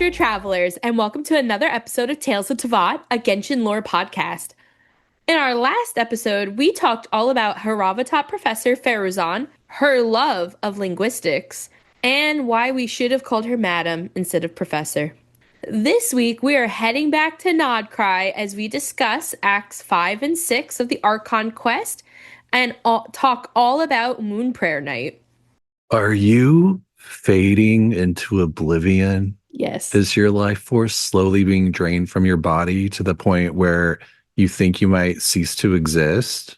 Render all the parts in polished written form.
Astra Travelers, and welcome to another episode of Tales of Teyvat, a Genshin Lore Podcast. In our last episode, we talked all about Haravatat Professor Feruzan, her love of linguistics, and why we should have called her Madam instead of Professor. This week, we are heading back to Nod-Krai as we discuss Acts 5 and 6 of the Archon Quest and talk all about Moon-Prayer Night. Are you fading into oblivion? Yes. Is your life force slowly being drained from your body to the point where you think you might cease to exist?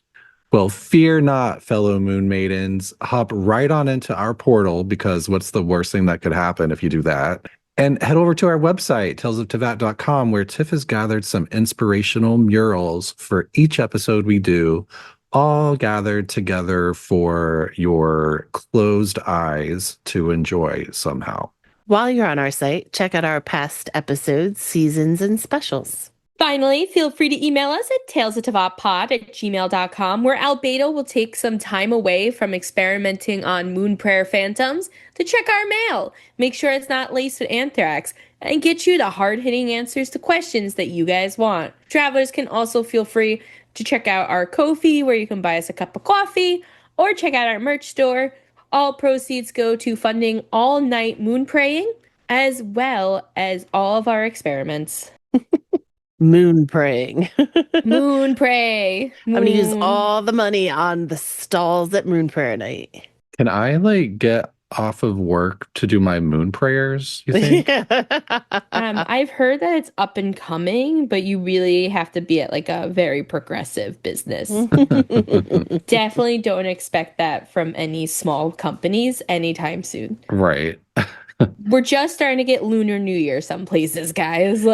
Well, fear not, fellow moon maidens. Hop right on into our portal, because what's the worst thing that could happen if you do that? And head over to our website, talesofteyvat.com, where Tiff has gathered some inspirational murals for each episode we do, all gathered together for your closed eyes to enjoy somehow. While you're on our site, check out our past episodes, seasons, and specials. Finally, feel free to email us at talesoftevatpod@gmail.com, where Albedo will take some time away from experimenting on Moon-Prayer phantoms to check our mail, make sure it's not laced with anthrax, and get you the hard-hitting answers to questions that you guys want. Travelers can also feel free to check out our Ko-fi, where you can buy us a cup of coffee, or check out our merch store. All proceeds go to funding all-night moon praying, as well as all of our experiments. Moon praying. Moon pray. I'm going to use all the money on the stalls at Moon-Prayer Night. Can I get off of work to do my moon prayers, you think? I've heard that it's up and coming, but you really have to be at a very progressive business. Definitely don't expect that from any small companies anytime soon. Right. We're just starting to get Lunar New Year some places, guys.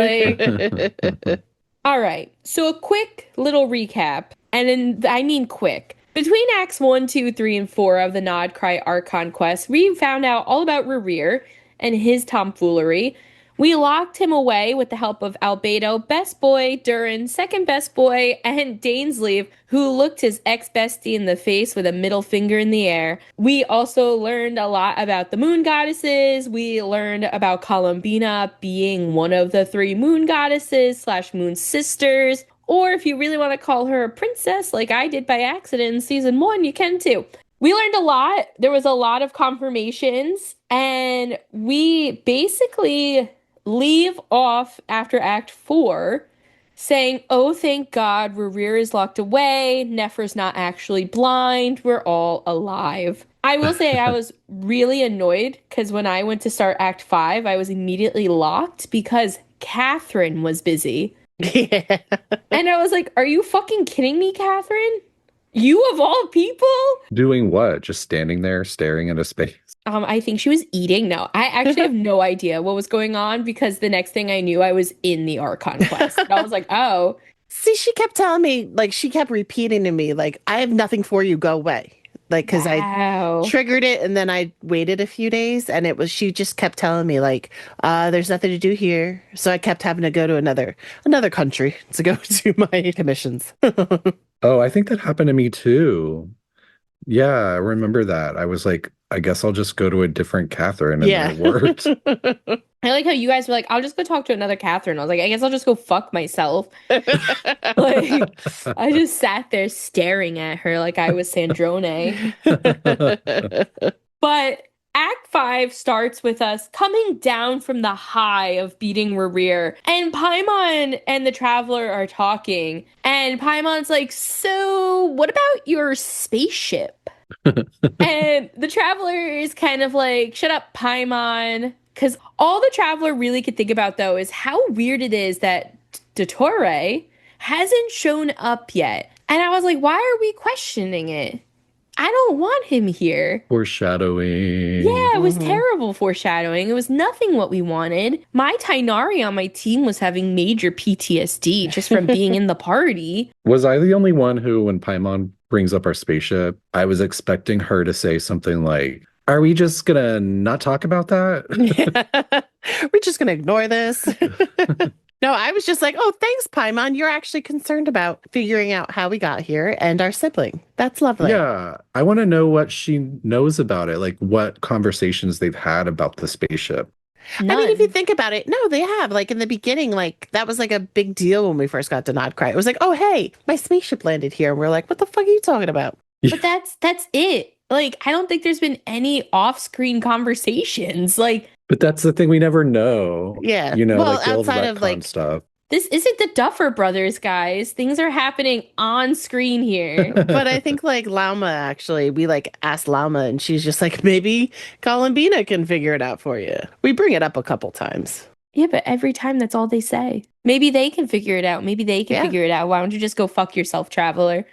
All right. So a quick little recap, I mean quick. Between Acts 1, 2, 3, and 4 of the Nod-Krai Archon Quest, we found out all about Rerir and his tomfoolery. We locked him away with the help of Albedo, best boy, Durin, second best boy, and Dainsleif, who looked his ex-bestie in the face with a middle finger in the air. We also learned a lot about the moon goddesses. We learned about Columbina being one of the 3 moon goddesses / moon sisters. Or if you really want to call her a princess, like I did by accident in season 1, you can too. We learned a lot. There was a lot of confirmations. And we basically leave off after Act 4 saying, oh, thank God, Rerir is locked away. Nefer's not actually blind. We're all alive. I will say I was really annoyed because when I went to start Act 5, I was immediately locked because Catherine was busy. Yeah. And I was like, are you fucking kidding me, Catherine? You of all people? Doing what? Just standing there staring into space? I think she was eating. No, I actually have no idea what was going on because the next thing I knew, I was in the Archon Quest. And I was like, oh. See, she kept telling me, she kept repeating to me, I have nothing for you, go away. Because wow. I triggered it and then I waited a few days and she just kept telling me there's nothing to do here. So I kept having to go to another country to go to my commissions. Oh, I think that happened to me too. Yeah, I remember that. I was like, I guess I'll just go to a different Catherine, and yeah. It worked. I like how you guys were like, I'll just go talk to another Catherine. I was like, I guess I'll just go fuck myself. I just sat there staring at her like I was Sandrone. But Act 5 starts with us coming down from the high of beating Rerir. And Paimon and the Traveler are talking. And Paimon's like, so what about your spaceship? And the Traveler is kind of like, shut up, Paimon. Because all the Traveler really could think about, though, is how weird it is that Dottore hasn't shown up yet. And I was like, why are we questioning it? I don't want him here. Foreshadowing. Yeah, it was terrible foreshadowing. It was nothing what we wanted. My Tainari on my team was having major PTSD just from being in the party. Was I the only one who, when Paimon brings up our spaceship, I was expecting her to say something like, are we just gonna not talk about that? We're just gonna ignore this. No, I was just like, oh, thanks, Paimon. You're actually concerned about figuring out how we got here and our sibling. That's lovely. Yeah, I want to know what she knows about it, like what conversations they've had about the spaceship. I mean, if you None. think about it, no, they have. Like in the beginning, like that was like a big deal when we first got to Nod-Krai. It was like, oh hey, my spaceship landed here, and we're like, what the fuck are you talking about? But that's it. Like, I don't think there's been any off-screen conversations. Like, But that's the thing, we never know. Yeah. You know, Well, like the old outside of retcon like stuff. this isn't the Duffer Brothers, guys. Things are happening on screen here. but I think like Lauma actually, we like asked Lauma and she's just like, maybe Columbina can figure it out for you. We bring it up a couple times. Yeah, but every time that's all they say. Maybe they can figure it out. Maybe they can Yeah. figure it out. Why don't you just go fuck yourself, traveler?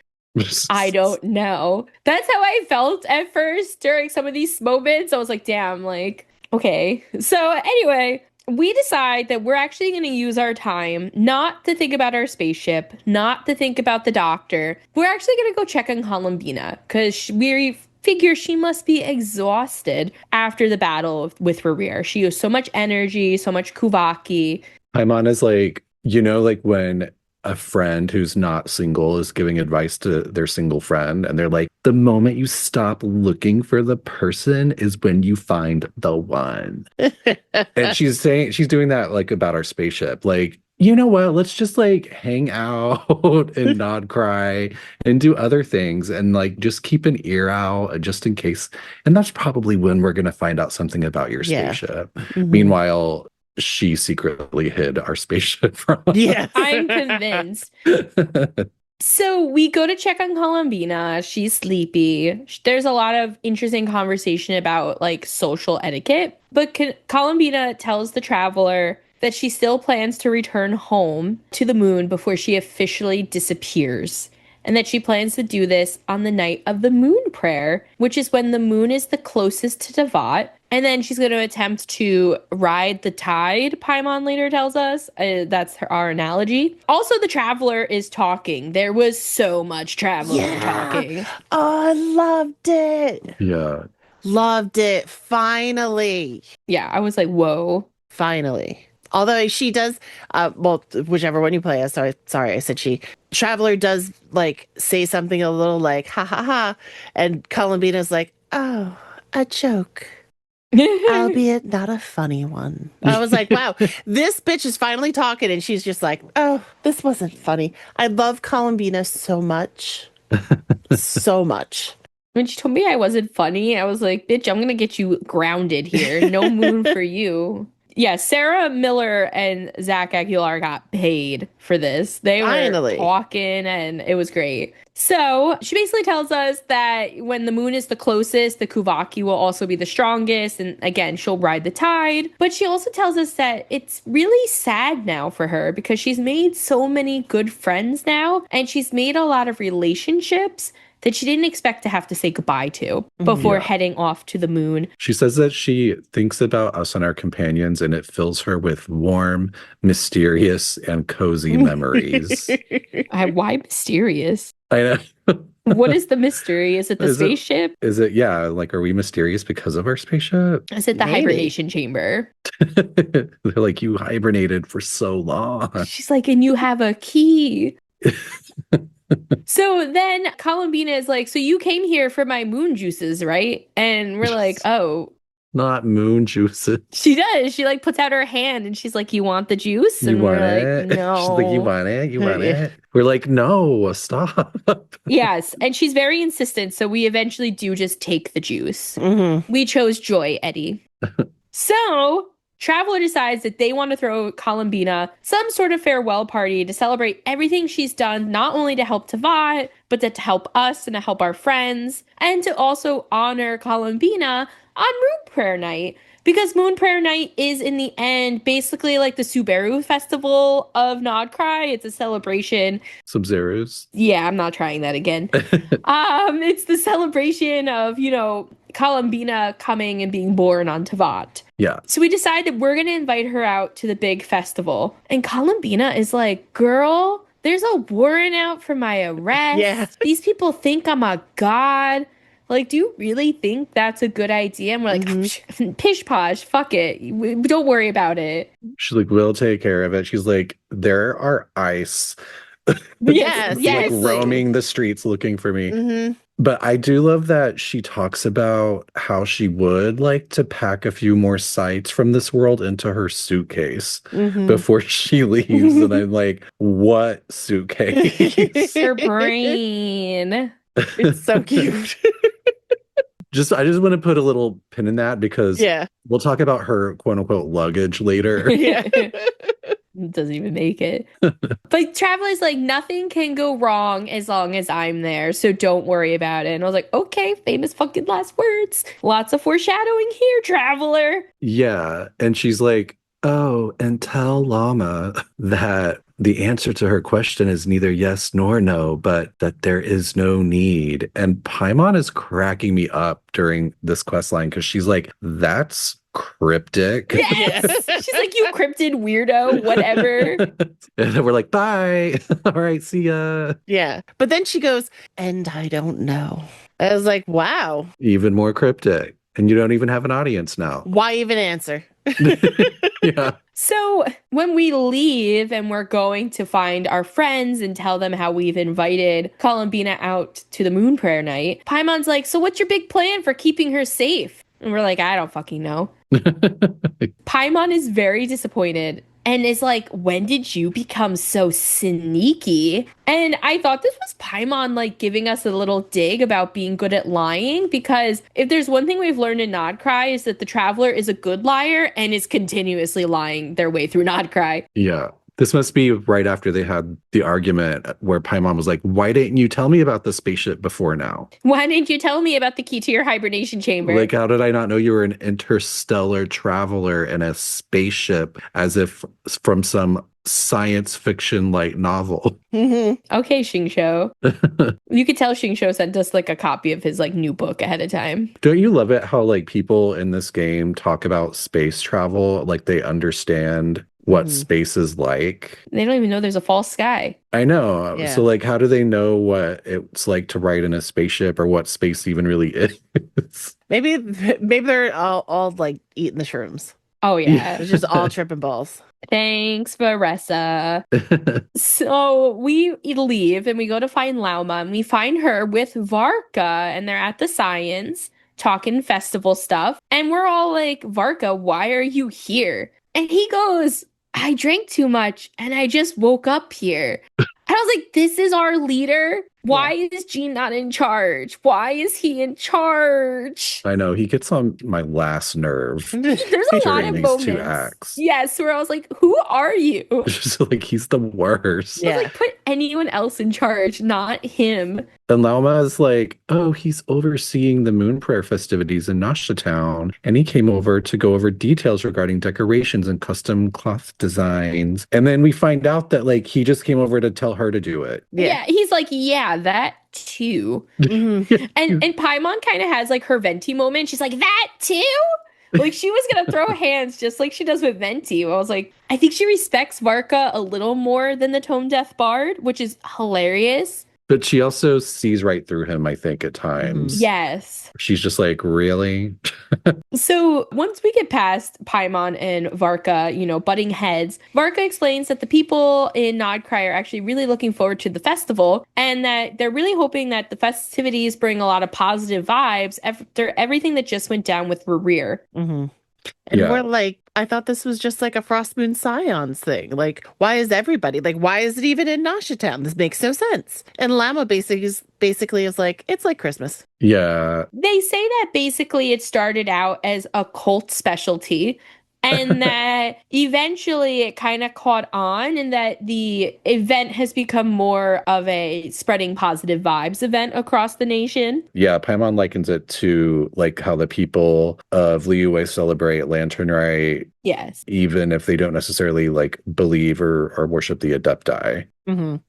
I don't know. That's how I felt at first during some of these moments. I was like, damn, like, okay. So anyway, we decide that we're actually going to use our time not to think about our spaceship, not to think about the doctor. We're actually going to go check on Columbina because we figure she must be exhausted after the battle with Rerir. She used so much energy, so much Kuvaki. Paimon is like, you know, like when a friend who's not single is giving advice to their single friend, and they're like, the moment you stop looking for the person is when you find the one. And she's doing that like about our spaceship. Like, you know what? Let's just like hang out and Nod-Krai and do other things and like just keep an ear out just in case. And that's probably when we're going to find out something about your Yeah. spaceship. Mhm. Meanwhile, she secretly hid our spaceship from us. Yeah. I'm convinced. So we go to check on Columbina. She's sleepy. There's a lot of interesting conversation about like social etiquette. But Columbina tells the traveler that she still plans to return home to the moon before she officially disappears. And that she plans to do this on the night of the Moon-Prayer, which is when the moon is the closest to Teyvat. And then she's going to attempt to ride the tide, Paimon later tells us. That's our analogy. Also, the traveler is talking. There was so much traveler talking. Oh, I loved it. Yeah. Loved it. Finally. Yeah, I was like, whoa. Finally. Although she does, well, whichever one you play as, sorry, I said she. Traveler does like say something a little like, ha ha ha. And Columbina's like, oh, a joke. Albeit not a funny one. I was like, wow, this bitch is finally talking. And she's just like, oh, this wasn't funny. I love Columbina so much. So much. When she told me I wasn't funny, I was like, bitch, I'm going to get you grounded here. No moon for you. Yeah, Sarah Miller and Zach Aguilar got paid for this. They were Finally. talking and it was great. So she basically tells us that when the moon is the closest, the Kuvaki will also be the strongest. And again, she'll ride the tide. But she also tells us that it's really sad now for her because she's made so many good friends now. And she's made a lot of relationships that she didn't expect to have to say goodbye to before heading off to the moon. She says that she thinks about us and our companions, and it fills her with warm, mysterious, and cozy memories. Why mysterious? I know. What is the mystery? Is it the spaceship? Is it, yeah, like, are we mysterious because of our spaceship? Is it the Maybe. hibernation chamber? They're like, you hibernated for so long. She's like, and you have a key. So then Columbina is like, so you came here for my moon juices, right? And we're like, oh. Not moon juices. She does. She like puts out her hand and she's like, you want the juice? And You want we're it? like, no. She's like, you want it? You want it? We're like, no, stop. Yes. And she's very insistent. So we eventually do just take the juice. Mm-hmm. We chose joy, Eddie. So Traveler decides that they want to throw Columbina some sort of farewell party to celebrate everything she's done, not only to help Teyvat, but to help us and to help our friends, and to also honor Columbina on Moon-Prayer Night. Because Moon-Prayer Night is, in the end, basically like the Subaru Festival of Nod-Krai. It's a celebration. Sub-Zeros. Yeah, I'm not trying that again. It's the celebration of, you know, Columbina coming and being born on Teyvat. Yeah. So we decide that we're going to invite her out to the big festival. And Columbina is like, girl, there's a warrant out for my arrest. Yeah. These people think I'm a god. Like, do you really think that's a good idea? And we're like, pish posh, fuck it. Don't worry about it. She's like, we'll take care of it. She's like, there are ice. Yes, like roaming the streets looking for me. Mm-hmm. But I do love that she talks about how she would like to pack a few more sites from this world into her suitcase before she leaves. And I'm like, what suitcase? Her brain. It's so cute. I just want to put a little pin in that because Yeah. we'll talk about her quote unquote luggage later. Yeah. Doesn't even make it. But Traveler's like, nothing can go wrong as long as I'm there, so don't worry about it. And I was like, okay, famous fucking last words. Lots of foreshadowing here, Traveler. Yeah. And she's like, oh, and tell Llama that the answer to her question is neither yes nor no, but that there is no need. And Paimon is cracking me up during this quest line because she's like, that's cryptic. Yes. She's like, you cryptid weirdo, whatever. And then we're like, bye. All right, see ya. Yeah. But then she goes, and I don't know. I was like, wow. Even more cryptic. And you don't even have an audience now. Why even answer? Yeah. So when we leave and we're going to find our friends and tell them how we've invited Columbina out to the Moon-Prayer Night, Paimon's like, so what's your big plan for keeping her safe? And we're like, I don't fucking know. Paimon is very disappointed and is like, when did you become so sneaky? And I thought this was Paimon like giving us a little dig about being good at lying, because if there's one thing we've learned in Nod-Krai is that the Traveler is a good liar and is continuously lying their way through Nod-Krai. Yeah. This must be right after they had the argument where Paimon was like, why didn't you tell me about the spaceship before now? Why didn't you tell me about the key to your hibernation chamber? Like, how did I not know you were an interstellar traveler in a spaceship as if from some science fiction light novel? Okay, Xingqiu. You could tell Xingqiu sent us like a copy of his like new book ahead of time. Don't you love it how like people in this game talk about space travel like they understand what space is like? They don't even know there's a false sky. I know. Yeah. So like, how do they know what it's like to ride in a spaceship or what space even really is? Maybe they're all like eating the shrooms. Oh yeah. It's just all tripping balls. Thanks, Varessa. So we leave and we go to find Lauma, and we find her with Varka, and they're at the science talking festival stuff. And we're all like, Varka, why are you here? And he goes, I drank too much and I just woke up here. And I was like, this is our leader? Why is Gene not in charge? Why is he in charge? I know, he gets on my last nerve. There's a lot during of these moments. 2 acts. Yes, where I was like, who are you? Just like, he's the worst. I was like, put anyone else in charge, not him. And Lauma is like, oh, he's overseeing the Moon-Prayer festivities in Nasha Town. And he came over to go over details regarding decorations and custom cloth designs. And then we find out that like he just came over to tell her to do it. Yeah, he's like, yeah, that too. And Paimon kind of has like her Venti moment. She's like, that too? Like she was gonna throw hands just like she does with Venti. I was like, I think she respects Varka a little more than the Tome Death Bard, which is hilarious. But she also sees right through him, I think, at times. Yes. She's just like, really? So once we get past Paimon and Varka, butting heads, Varka explains that the people in Nod-Krai are actually really looking forward to the festival, and that they're really hoping that the festivities bring a lot of positive vibes after everything that just went down with Rerir. And we're like, I thought this was just like a Frost Moon Scions thing. Like, why is everybody like, why is it even in Nasha Town? This makes no sense. And Llama basically is like, it's like Christmas. Yeah. They say that basically it started out as a cult specialty, and that eventually it kind of caught on, and that the event has become more of a spreading positive vibes event across the nation. Yeah, Paimon likens it to like how the people of Liyue celebrate Lantern Rite, Yes. even if they don't necessarily like believe or worship the Adepti.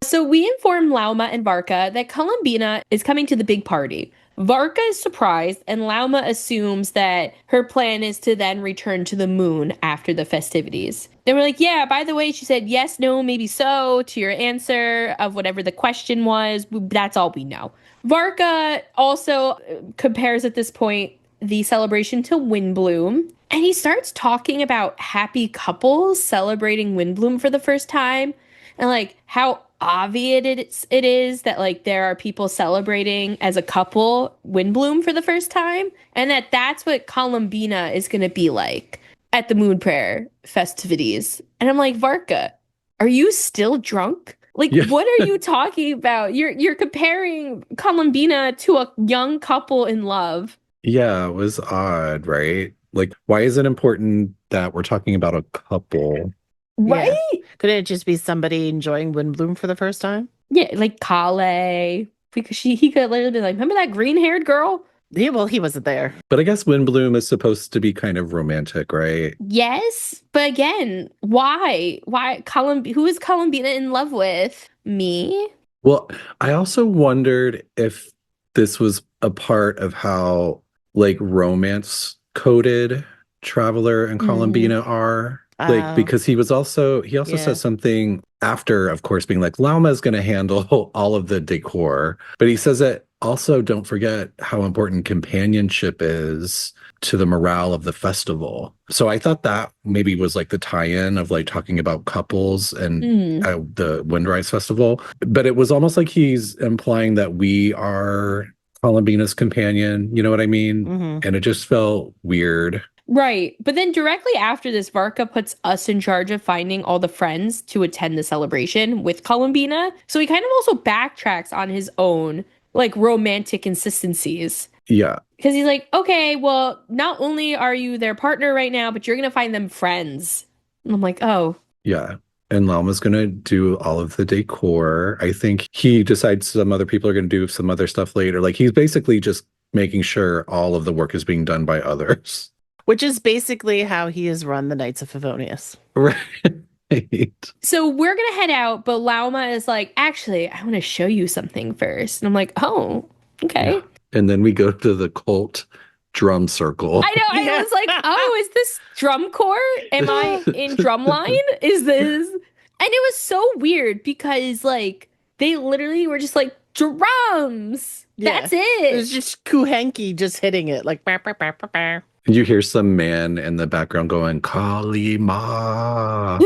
So we inform Lauma and Varka that Columbina is coming to the big party. Varka is surprised, and Lauma assumes that her plan is to then return to the moon after the festivities. They were like, yeah, by the way, she said yes, no, maybe so to your answer of whatever the question was. That's all we know. Varka also compares at this point the celebration to Windbloom, and he starts talking about happy couples celebrating Windbloom for the first time, and like how obvious it is that like there are people celebrating as a couple Windbloom for the first time, and that's what Columbina is going to be like at the Moon-Prayer festivities. And I'm like, Varka, are you still drunk? Like, Yeah. what are you talking about? You're comparing Columbina to a young couple in love. Yeah, it was odd, right? Like, why is it important that we're talking about a couple? Right? Yeah. Couldn't it just be somebody enjoying Windbloom for the first time? Yeah, like Kale. Because he could literally be like, remember that green-haired girl? Yeah, well, he wasn't there. But I guess Windbloom is supposed to be kind of romantic, right? Yes, but again, why? Who is Columbina in love with? Me? Well, I also wondered if this was a part of how like romance coded Traveler and Columbina are. Like, because he also Yeah. says something after, of course, being like, Lauma's going to handle all of the decor. But he says that also don't forget how important companionship is to the morale of the festival. So I thought that maybe was like the tie-in of like talking about couples and the Windrise Festival. But it was almost like he's implying that we are Columbina's companion. You know what I mean? Mm-hmm. And it just felt weird. Right. But then directly after this, Varka puts us in charge of finding all the friends to attend the celebration with Columbina. So he kind of also backtracks on his own, like, romantic insistencies. Yeah. Because he's like, okay, well, not only are you their partner right now, but you're going to find them friends. And I'm like, oh. Yeah. And Lauma's going to do all of the decor. I think he decides some other people are going to do some other stuff later. Like, he's basically just making sure all of the work is being done by others. Which is basically how he has run the Knights of Favonius. Right. So we're going to head out, but Lauma is like, actually, I want to show you something first. And I'm like, oh, okay. Yeah. And then we go to the cult drum circle. I know. I was like, oh, is this drum corps? Am I in drumline? Is this? And it was so weird because, like, they literally were just like, drums. Yeah. That's it. It was just Kuhenki just hitting it like, bah, bah, bah, bah, bah. You hear some man in the background going, Kalima.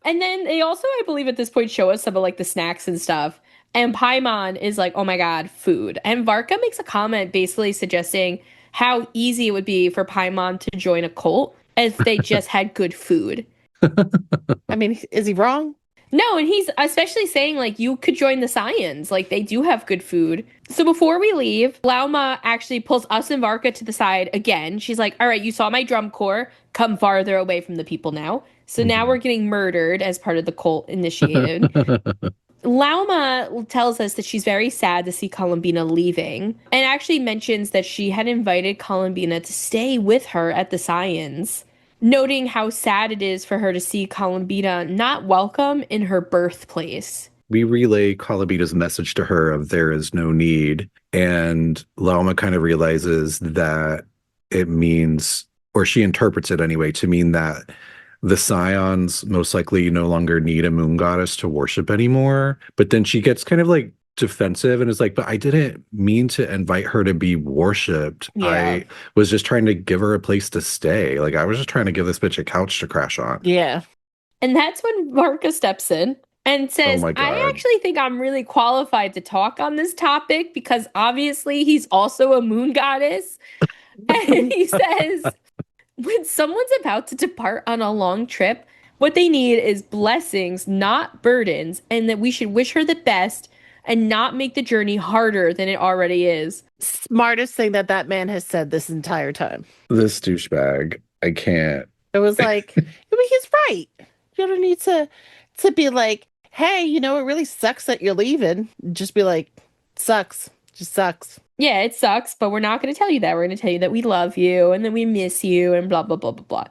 And then they also, I believe at this point, show us some of like the snacks and stuff. And Paimon is like, oh my God, food. And Varka makes a comment basically suggesting how easy it would be for Paimon to join a cult if they just had good food. I mean, is he wrong? No, and he's especially saying, like, you could join the Scions. Like, they do have good food. So before we leave, Lauma actually pulls us and Varka to the side again. She's like, all right, you saw my drum corps. Come farther away from the people now. So now we're getting murdered as part of the cult initiated. Lauma tells us that she's very sad to see Columbina leaving and actually mentions that she had invited Columbina to stay with her at the Scions, noting how sad it is for her to see Columbina not welcome in her birthplace. We relay Columbina's message to her of there is no need. And Lauma kind of realizes that it means, or she interprets it anyway, to mean that the Scions most likely no longer need a moon goddess to worship anymore. But then she gets kind of like defensive and is like, but I didn't mean to invite her to be worshipped. Yeah. I was just trying to give her a place to stay. Like, I was just trying to give this bitch a couch to crash on. Yeah. And that's when Varka steps in and says, Oh my God. I actually think I'm really qualified to talk on this topic because obviously he's also a moon goddess. And he says, when someone's about to depart on a long trip, what they need is blessings, not burdens, and that we should wish her the best and not make the journey harder than it already is. Smartest thing that man has said this entire time. This douchebag. I can't. It was like, I mean, he's right. You don't need to be like, hey, you know, it really sucks that you're leaving. Just be like, sucks. Just sucks. Yeah, it sucks, but we're not going to tell you that. We're going to tell you that we love you and that we miss you and blah, blah, blah, blah, blah.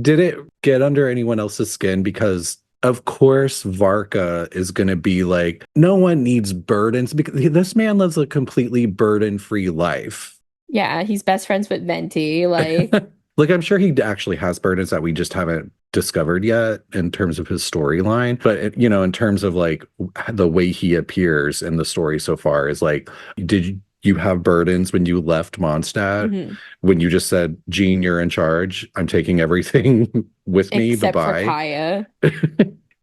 Did it get under anyone else's skin? Because of course Varka is going to be like, no one needs burdens, because this man lives a completely burden-free life. Yeah, he's best friends with Venti. Like, like, I'm sure he actually has burdens that we just haven't discovered yet in terms of his storyline. But, you know, in terms of like the way he appears in the story so far is like, did you have burdens when you left Mondstadt? mm-hmm. When you just said, Jean, you're in charge. I'm taking everything with me. Except Bye-bye. for Kaya.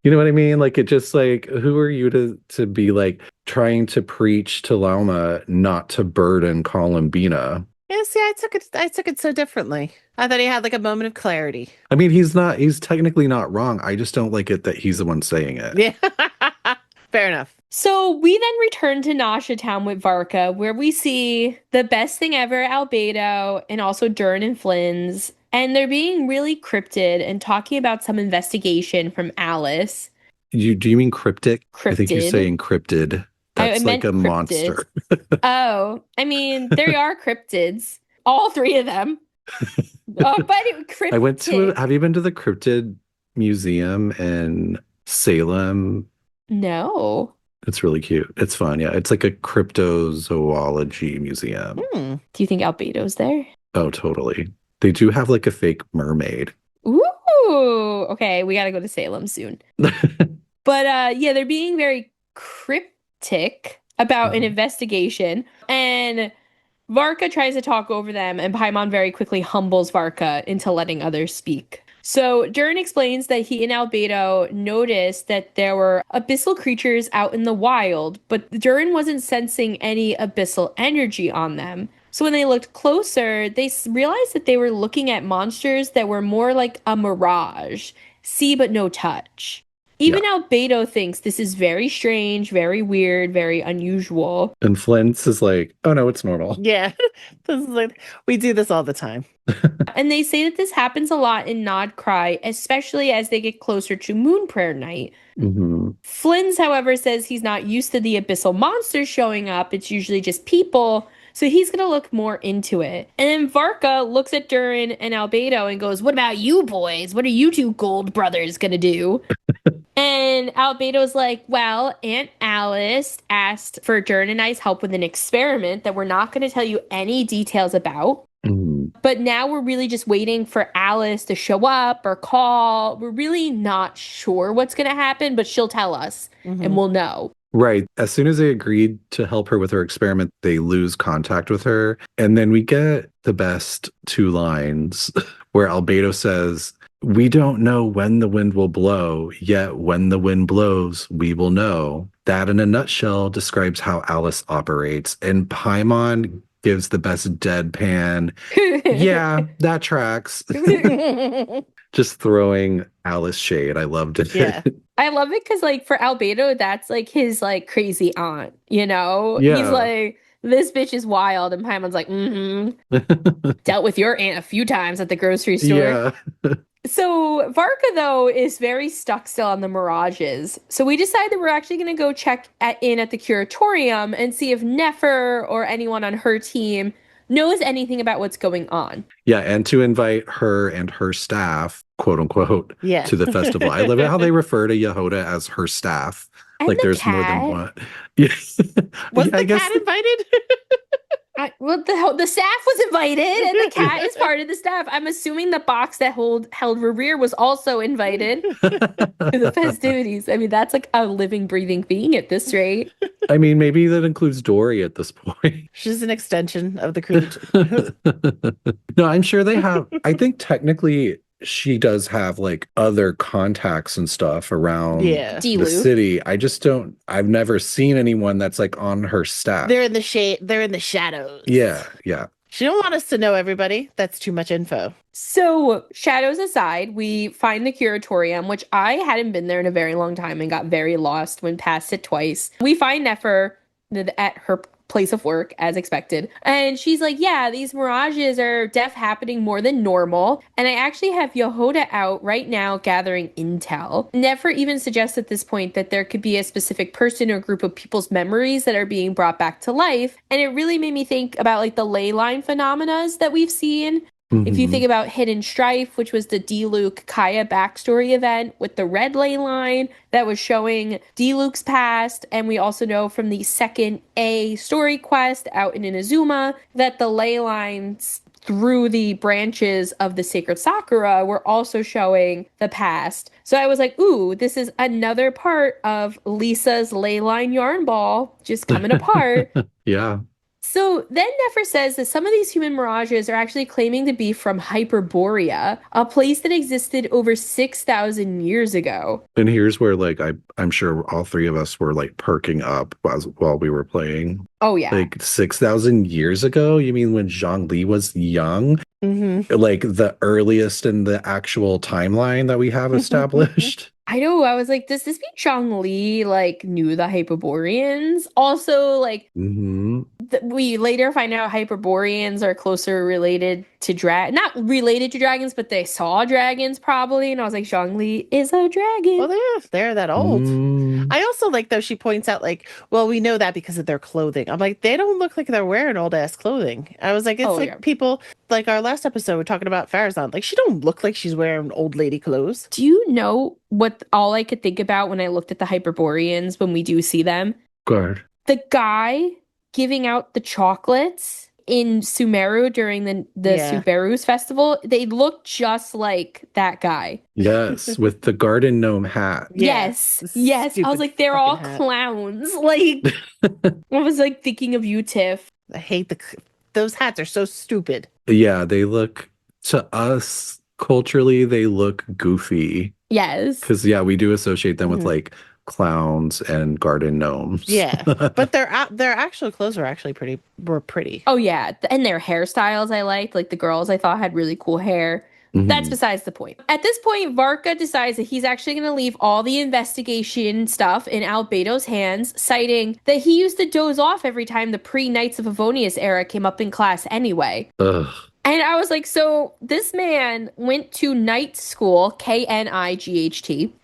You know what I mean? Like, it just like, who are you to be like trying to preach to Lauma not to burden Columbina? Yeah, see, I took it so differently. I thought he had like a moment of clarity. I mean, he's technically not wrong. I just don't like it that he's the one saying it. Yeah. Fair enough. So we then return to Nasha Town with Varka, where we see the best thing ever, Albedo, and also Durin and Flynn's. And they're being really cryptid and talking about some investigation from Alice. Do you mean cryptic? I think you're Cryptid. saying cryptid. I That's meant like a cryptids. monster. Oh, I mean, there are cryptids. All three of them. But cryptid. Have you been to the cryptid museum in Salem? No. It's really cute. It's fun. Yeah. It's like a cryptozoology museum. Do you think Albedo's there? Oh, totally. They do have like a fake mermaid. Ooh. Okay, we gotta go to Salem soon. But yeah, they're being very cryptic about an investigation. And Varka tries to talk over them, and Paimon very quickly humbles Varka into letting others speak. So Durin explains that he and Albedo noticed that there were abyssal creatures out in the wild, but Durin wasn't sensing any abyssal energy on them. So when they looked closer, they realized that they were looking at monsters that were more like a mirage, see but no touch. Even Albedo thinks this is very strange, very weird, very unusual. And Flint's is like, oh no, it's normal. Yeah. This is like, we do this all the time. And they say that this happens a lot in Nod-Krai, especially as they get closer to Moon-Prayer Night. Mm-hmm. Flynn's, however, says he's not used to the abyssal monsters showing up. It's usually just people. So he's going to look more into it. And then Varka looks at Durin and Albedo and goes, what about you boys? What are you two gold brothers going to do? And Albedo's like, well, Aunt Alice asked for Durin and I's help with an experiment that we're not going to tell you any details about. But now we're really just waiting for Alice to show up or call. We're really not sure what's going to happen, but she'll tell us and we'll know. Right. As soon as they agreed to help her with her experiment, they lose contact with her. And then we get the best two lines where Albedo says, we don't know when the wind will blow, yet when the wind blows, we will know. That in a nutshell describes how Alice operates. And Paimon gives the best deadpan. Yeah, that tracks. Just throwing Alice shade. I loved it. Yeah. I love it because, like, for Albedo, that's like his like crazy aunt, you know? Yeah. He's like, this bitch is wild. And Paimon's like, dealt with your aunt a few times at the grocery store. Yeah. So Varka, though, is very stuck still on the mirages. So we decide that we're actually going to go check in at the curatorium and see if Nefer or anyone on her team knows anything about what's going on. Yeah, and to invite her and her staff, quote unquote, to the festival. I love it how they refer to Yehoda as her staff. And like the there's cat. more than one. Yeah. Was the cat invited? Well, the staff was invited, and the cat is part of the staff. I'm assuming the box that held Rerir was also invited to the festivities. I mean, that's like a living, breathing being at this rate. I mean, maybe that includes Dory at this point. She's an extension of the crew. No, I'm sure they have. I think technically she does have like other contacts and stuff around the city. I've never seen anyone that's like on her staff. They're in the shade. They're in the shadows. Yeah. She don't want us to know everybody. That's too much info. So, shadows aside, we find the curatorium, which I hadn't been there in a very long time and got very lost when past it twice. We find Nefer at her place of work, as expected. And she's like, yeah, these mirages are happening more than normal. And I actually have Yehoda out right now gathering intel. Nefer even suggests at this point that there could be a specific person or group of people's memories that are being brought back to life. And it really made me think about like the ley line phenomena that we've seen. If you think about Hidden Strife, which was the D-Luke Kaya backstory event with the red ley line that was showing D-Luke's past, and we also know from the second A story quest out in Inazuma that the ley lines through the branches of the sacred Sakura were also showing the past. So I was like, ooh, this is another part of Lisa's ley line yarn ball just coming apart. Yeah. So then Nefer says that some of these human mirages are actually claiming to be from Hyperborea, a place that existed over 6,000 years ago. And here's where like I'm sure all three of us were like perking up while we were playing. Oh, yeah. Like 6,000 years ago? You mean when Zhongli was young? Mm-hmm. Like the earliest in the actual timeline that we have established? I know. I was like, does this mean Zhongli like knew the Hyperboreans? Also, like Mm-hmm. we later find out Hyperboreans are closer related to not related to dragons, but they saw dragons probably. And I was like, Zhongli is a dragon. Well, they're that old. I also like, though, she points out, like, well, we know that because of their clothing. I'm like, they don't look like they're wearing old ass clothing. I was like, it's people, like our last episode, we're talking about Farazan. Like, she don't look like she's wearing old lady clothes. Do you know what all I could think about when I looked at the Hyperboreans when we do see them? Good. The guy giving out the chocolates in Sumeru during the Subaru's festival, they look just like that guy. Yes, with the garden gnome hat. Yes. I was like, they're all clowns. Like, I was like thinking of you, Tiff. I hate those hats are so stupid. Yeah, they look, to us, culturally, they look goofy. Yes. Because, yeah, we do associate them with like clowns and garden gnomes. Yeah, but their actual clothes were pretty. Oh yeah, and their hairstyles I liked. Like the girls I thought had really cool hair. That's besides the point. At this point, Varka decides that he's actually going to leave all the investigation stuff in Albedo's hands, citing that he used to doze off every time the pre-Knights of Favonius era came up in class anyway. Ugh. And I was like, so this man went to night school, Knight,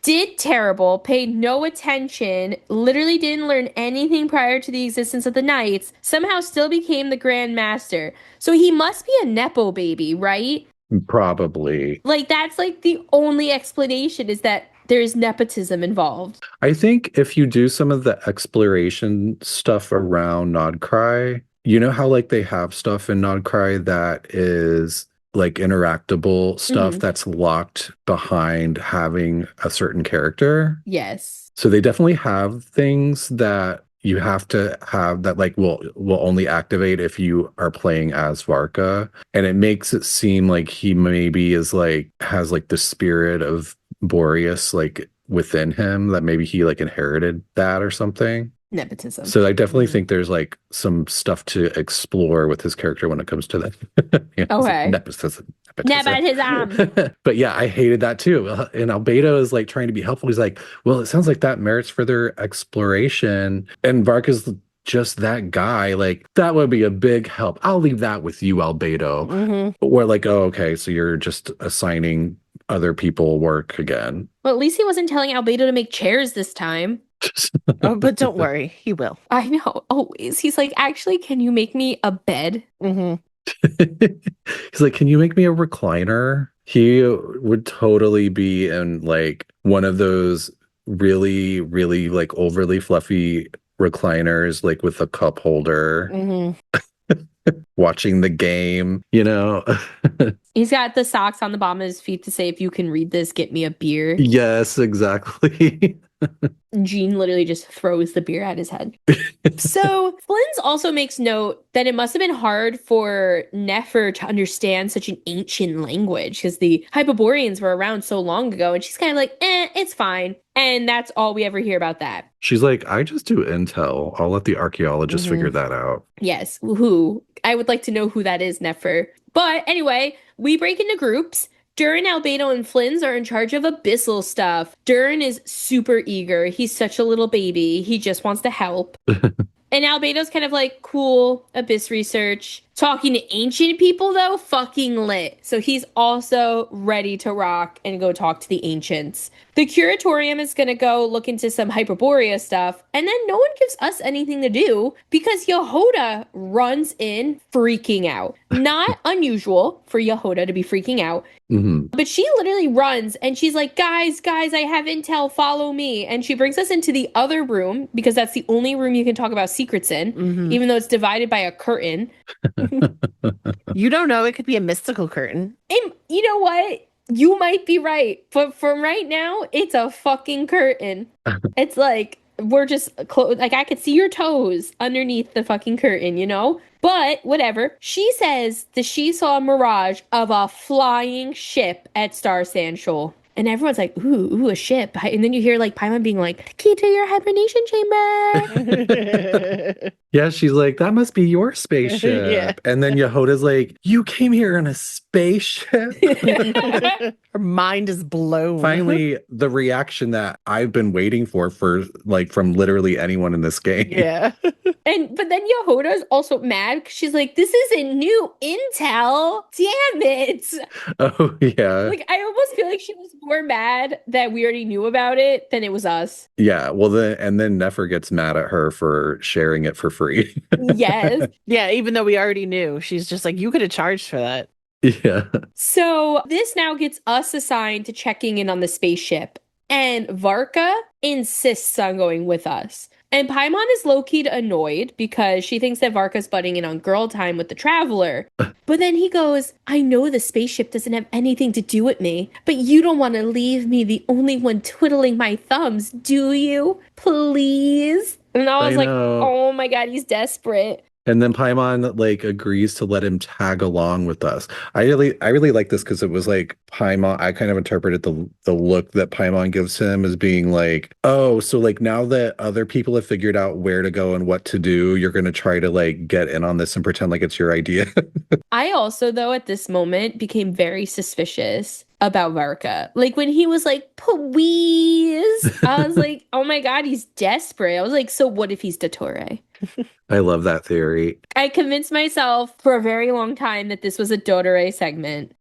did terrible, paid no attention, literally didn't learn anything prior to the existence of the Knights, somehow still became the Grand Master. So he must be a Nepo baby, right? Probably. Like, that's like the only explanation is that there's nepotism involved. I think if you do some of the exploration stuff around Nod-Krai, you know how like they have stuff in Nod-Krai that is like interactable stuff that's locked behind having a certain character? Yes. So they definitely have things that you have to have that like will only activate if you are playing as Varka. And it makes it seem like he maybe is like has like the spirit of Boreas like within him, that maybe he like inherited that or something. Nepotism. So I definitely think there's like some stuff to explore with his character when it comes to that. Okay. Nepotism. But yeah, I hated that too. And Albedo is like trying to be helpful. He's like, well, it sounds like that merits further exploration. And Varka's just that guy. Like, that would be a big help. I'll leave that with you, Albedo. Or like, oh, okay, so you're just assigning other people work again. Well, at least he wasn't telling Albedo to make chairs this time. Oh, but don't worry, he will. I know, always. He's like, actually, can you make me a bed? He's like, can you make me a recliner? He would totally be in like one of those really, really like overly fluffy recliners, like with a cup holder, watching the game, you know? He's got the socks on the bottom of his feet to say, if you can read this, get me a beer. Yes, exactly. Jean literally just throws the beer at his head. So Flynn's also makes note that it must have been hard for Nefer to understand such an ancient language because the Hyperboreans were around so long ago. And she's kind of like, it's fine. And that's all we ever hear about that. She's like, I just do intel. I'll let the archaeologists figure that out. Yes. Who? I would like to know who that is, Nefer. But anyway, we break into groups. Durin, Albedo, and Flynn's are in charge of abyssal stuff. Durin is super eager. He's such a little baby. He just wants to help. And Albedo's kind of like, cool, abyss research. Talking to ancient people, though, fucking lit. So he's also ready to rock and go talk to the ancients. The Curatorium is going to go look into some Hyperborea stuff. And then no one gives us anything to do because Yehoda runs in freaking out. Not unusual for Yehoda to be freaking out. But she literally runs and she's like, guys, I have intel, follow me. And she brings us into the other room because that's the only room you can talk about secrets in, even though it's divided by a curtain. You don't know, it could be a mystical curtain. And you know what? You might be right. But for right now, it's a fucking curtain. It's like, we're just like, I could see your toes underneath the fucking curtain, you know? But whatever. She says that she saw a mirage of a flying ship at Star Sand Shoal. And everyone's like, ooh, a ship. And then you hear like Paimon being like, key to your hibernation chamber. Yeah, she's like, that must be your spaceship. Yeah. And then Yehoda's like, you came here in a spaceship? Her mind is blown. Finally, the reaction that I've been waiting for like from literally anyone in this game. Yeah. But then Yehoda's also mad because she's like, this isn't new intel. Damn it. Oh, yeah. Like, I almost feel like she was more mad that we already knew about it than it was us. Yeah. Well, then Nefer gets mad at her for sharing it for free. Yes. Yeah, even though we already knew. She's just like, you could have charged for that. Yeah. So this now gets us assigned to checking in on the spaceship. And Varka insists on going with us. And Paimon is low-key annoyed because she thinks that Varka's butting in on girl time with the Traveler. But then he goes, I know the spaceship doesn't have anything to do with me, but you don't want to leave me the only one twiddling my thumbs, do you? Please? And I was like, oh my God, he's desperate. And then Paimon like agrees to let him tag along with us. I really like this because it was like Paimon. I kind of interpreted the look that Paimon gives him as being like, oh, so like now that other people have figured out where to go and what to do, you're gonna try to like get in on this and pretend like it's your idea. I also, though, at this moment became very suspicious about Varka. Like when he was like, please, I was like, oh my God, he's desperate. I was like, so what if he's Dottore? I love that theory. I convinced myself for a very long time that this was a Dottore segment.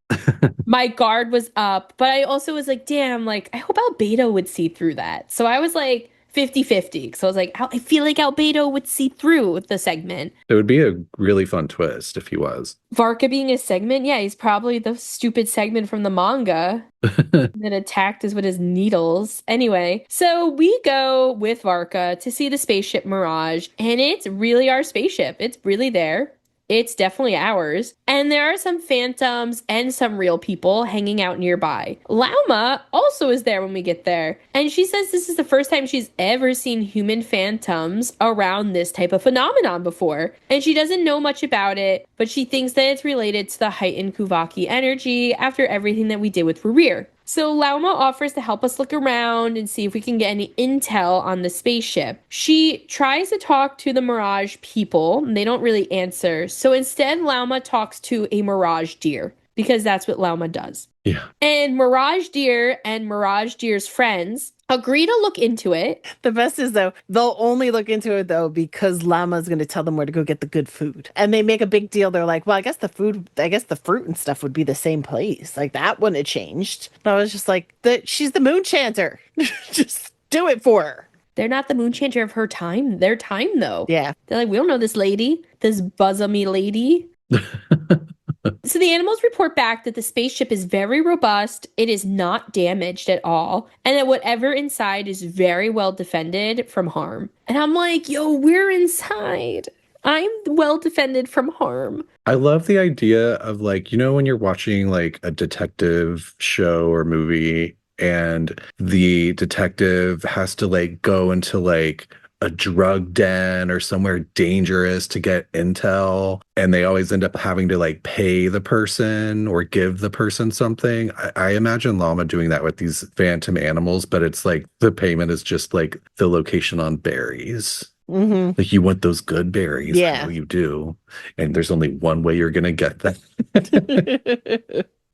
My guard was up, but I also was like, damn, like, I hope Albedo would see through that. So I was like 50-50. So I was like, I feel like Albedo would see through the segment. It would be a really fun twist if he was. Varka being a segment, yeah, he's probably the stupid segment from the manga that attacked us with his needles. Anyway, so we go with Varka to see the spaceship Mirage, and it's really our spaceship. It's really there. It's definitely ours. And there are some phantoms and some real people hanging out nearby. Lauma also is there when we get there. And she says this is the first time she's ever seen human phantoms around this type of phenomenon before. And she doesn't know much about it, but she thinks that it's related to the heightened Kuvaki energy after everything that we did with Rurir. So Lauma offers to help us look around and see if we can get any intel on the spaceship. She tries to talk to the Mirage people, and they don't really answer. So instead, Lauma talks to a Mirage deer, because that's what Lauma does. Yeah. And Mirage Deer and Mirage Deer's friends agree to look into it. The best is, though, they'll only look into it, though, because Llama's going to tell them where to go get the good food. And they make a big deal. They're like, well, I guess the fruit and stuff would be the same place. Like, that wouldn't have changed. And I was just like, she's the moon chanter. Just do it for her. They're not the moon chanter of her time. Their time, though. Yeah. They're like, we don't know this lady, this buzzumy lady. So the animals report back that the spaceship is very robust, it is not damaged at all, and that whatever inside is very well defended from harm. And I'm like, yo, we're inside. I'm well defended from harm. I love the idea of like, you know, when you're watching like a detective show or movie and the detective has to like go into like a drug den or somewhere dangerous to get intel, and they always end up having to like pay the person or give the person something. I imagine Llama doing that with these phantom animals, but it's like the payment is just like the location on berries. Mm-hmm. Like, you want those good berries. Yeah. I know you do. And there's only one way you're going to get them.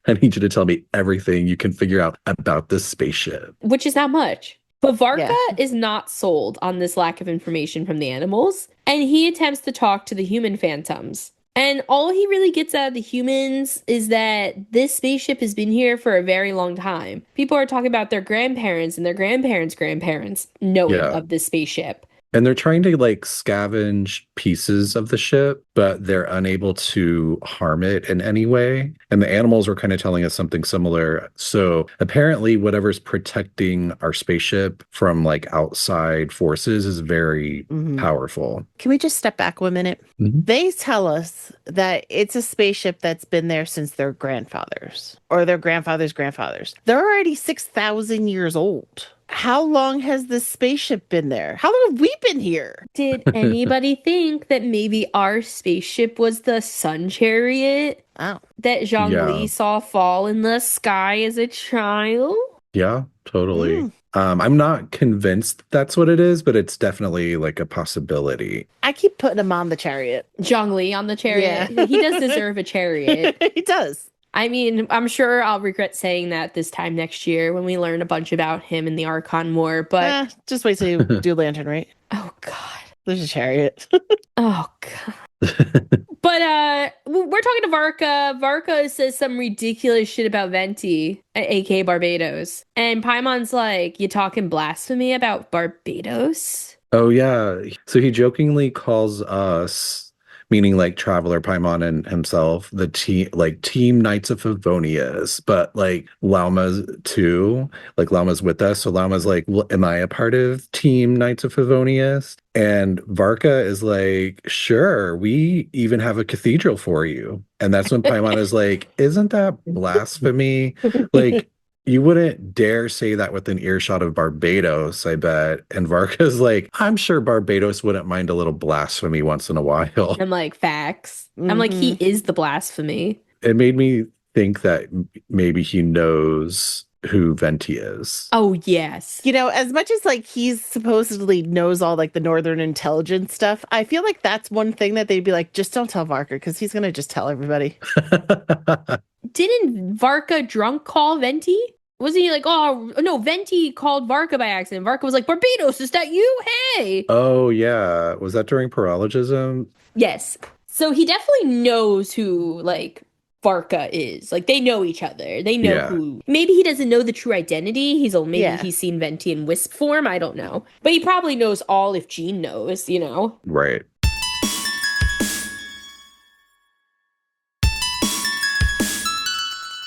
I need you to tell me everything you can figure out about this spaceship. Which is not much. But Varka is not sold on this lack of information from the animals, and he attempts to talk to the human phantoms. And all he really gets out of the humans is that this spaceship has been here for a very long time. People are talking about their grandparents and their grandparents' grandparents knowing of this spaceship. And they're trying to like scavenge pieces of the ship, but they're unable to harm it in any way. And the animals were kind of telling us something similar. So apparently whatever's protecting our spaceship from like outside forces is very powerful. Can we just step back 1 minute? Mm-hmm. They tell us that it's a spaceship that's been there since their grandfathers or their grandfathers' grandfathers. They're already 6,000 years old. how long has this spaceship been there? How long have we been here? Did anybody think that maybe our spaceship was the sun chariot Oh, that Zhongli Yeah. saw fall in the sky as a child? Yeah, totally. Mm. I'm not convinced that's what it is, but it's definitely like a possibility. I keep putting him on the chariot. Zhongli on the chariot. Yeah. He does deserve a chariot. He does. I mean, I'm sure I'll regret saying that this time next year when we learn a bunch about him in the Archon War, but Just wait till you do Lantern, right? oh god. There's a chariot. Oh god. But we're talking to Varka. Varka says some ridiculous shit about Venti, aka Barbados. And Paimon's like, "You talking blasphemy about Barbados?" Oh yeah. So he jokingly calls us, meaning like Traveler Paimon and himself, the team Knights of Favonius, but like Lauma's too. Like Lauma's with us. So Lauma's like, well, am I a part of Team Knights of Favonius? And Varka is like, sure, we even have a cathedral for you. And that's when Paimon is like, isn't that blasphemy? Like, you wouldn't dare say that within earshot of Barbados, I bet. And Varka's like, I'm sure Barbados wouldn't mind a little blasphemy once in a while. I'm like, facts. I'm like, he is the blasphemy. It made me think that maybe he knows who Venti is. Oh, yes. You know, as much as like he's supposedly knows all like the Northern intelligence stuff, I feel like that's one thing that they'd be like, just don't tell Varka because he's gonna just tell everybody. Didn't Varka drunk call Venti? Wasn't he like, oh, no, Venti called Varka by accident. Varka was like, Barbados, is that you? Hey. Oh, yeah. Was that during paralogism? Yes. So he definitely knows who, like, Varka is. Like, they know each other. They know who. Maybe he doesn't know the true identity. Maybe he's seen Venti in wisp form. I don't know. But he probably knows all if Jean knows, you know? Right.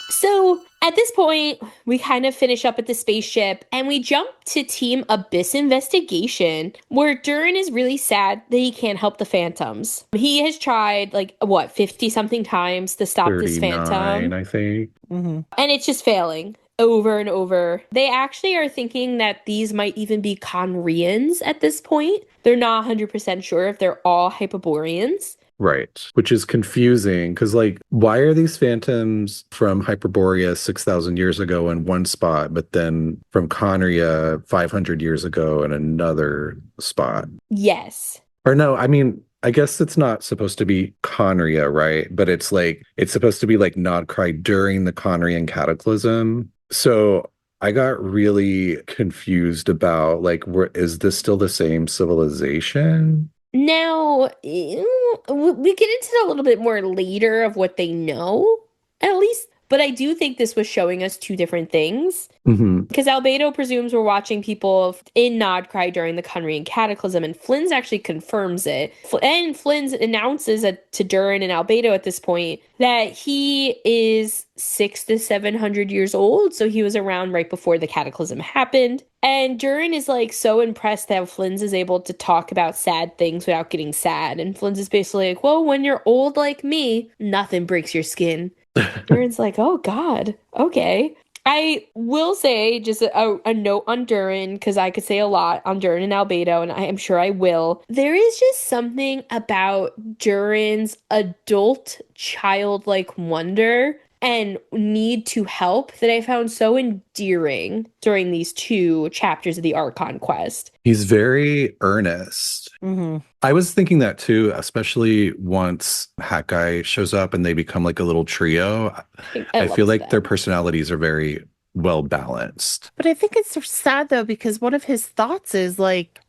So at this point, we kind of finish up at the spaceship and we jump to Team Abyss Investigation, where Durin is really sad that he can't help the phantoms. He has tried, 50 something times to stop this 39, phantom. I think. Mm-hmm. And it's just failing over and over. They actually are thinking that these might even be Conrians at this point. They're not 100% sure if they're all Hyperboreans. Right. Which is confusing because, why are these phantoms from Hyperborea 6,000 years ago in one spot, but then from Conria 500 years ago in another spot? Yes. Or no, I mean, I guess it's not supposed to be Conria, right? But it's supposed to be like Nod-Krai during the Conrian cataclysm. So I got really confused about, is this still the same civilization? Now, we get into a little bit more later of what they know, at least. But I do think this was showing us two different things. Because Albedo presumes we're watching people in Nod-Krai during the Conrian cataclysm, and Flynn's actually confirms it. And Flynn's announces to Durin and Albedo at this point that he is 600 to 700 years old, so he was around right before the cataclysm happened. And Durin is so impressed that Flynn's is able to talk about sad things without getting sad. And Flynn's is basically like, well, when you're old like me, nothing breaks your skin. Durin's like, oh God, okay. I will say just a note on Durin, because I could say a lot on Durin and Albedo, and I am sure I will. There is just something about Durin's adult, childlike wonder and need to help that I found so endearing during these two chapters of the Archon Quest. He's very earnest. Mm-hmm. I was thinking that too, especially once Hat Guy shows up and they become like a little trio. I feel like their personalities are very well balanced. But I think it's sad though, because one of his thoughts is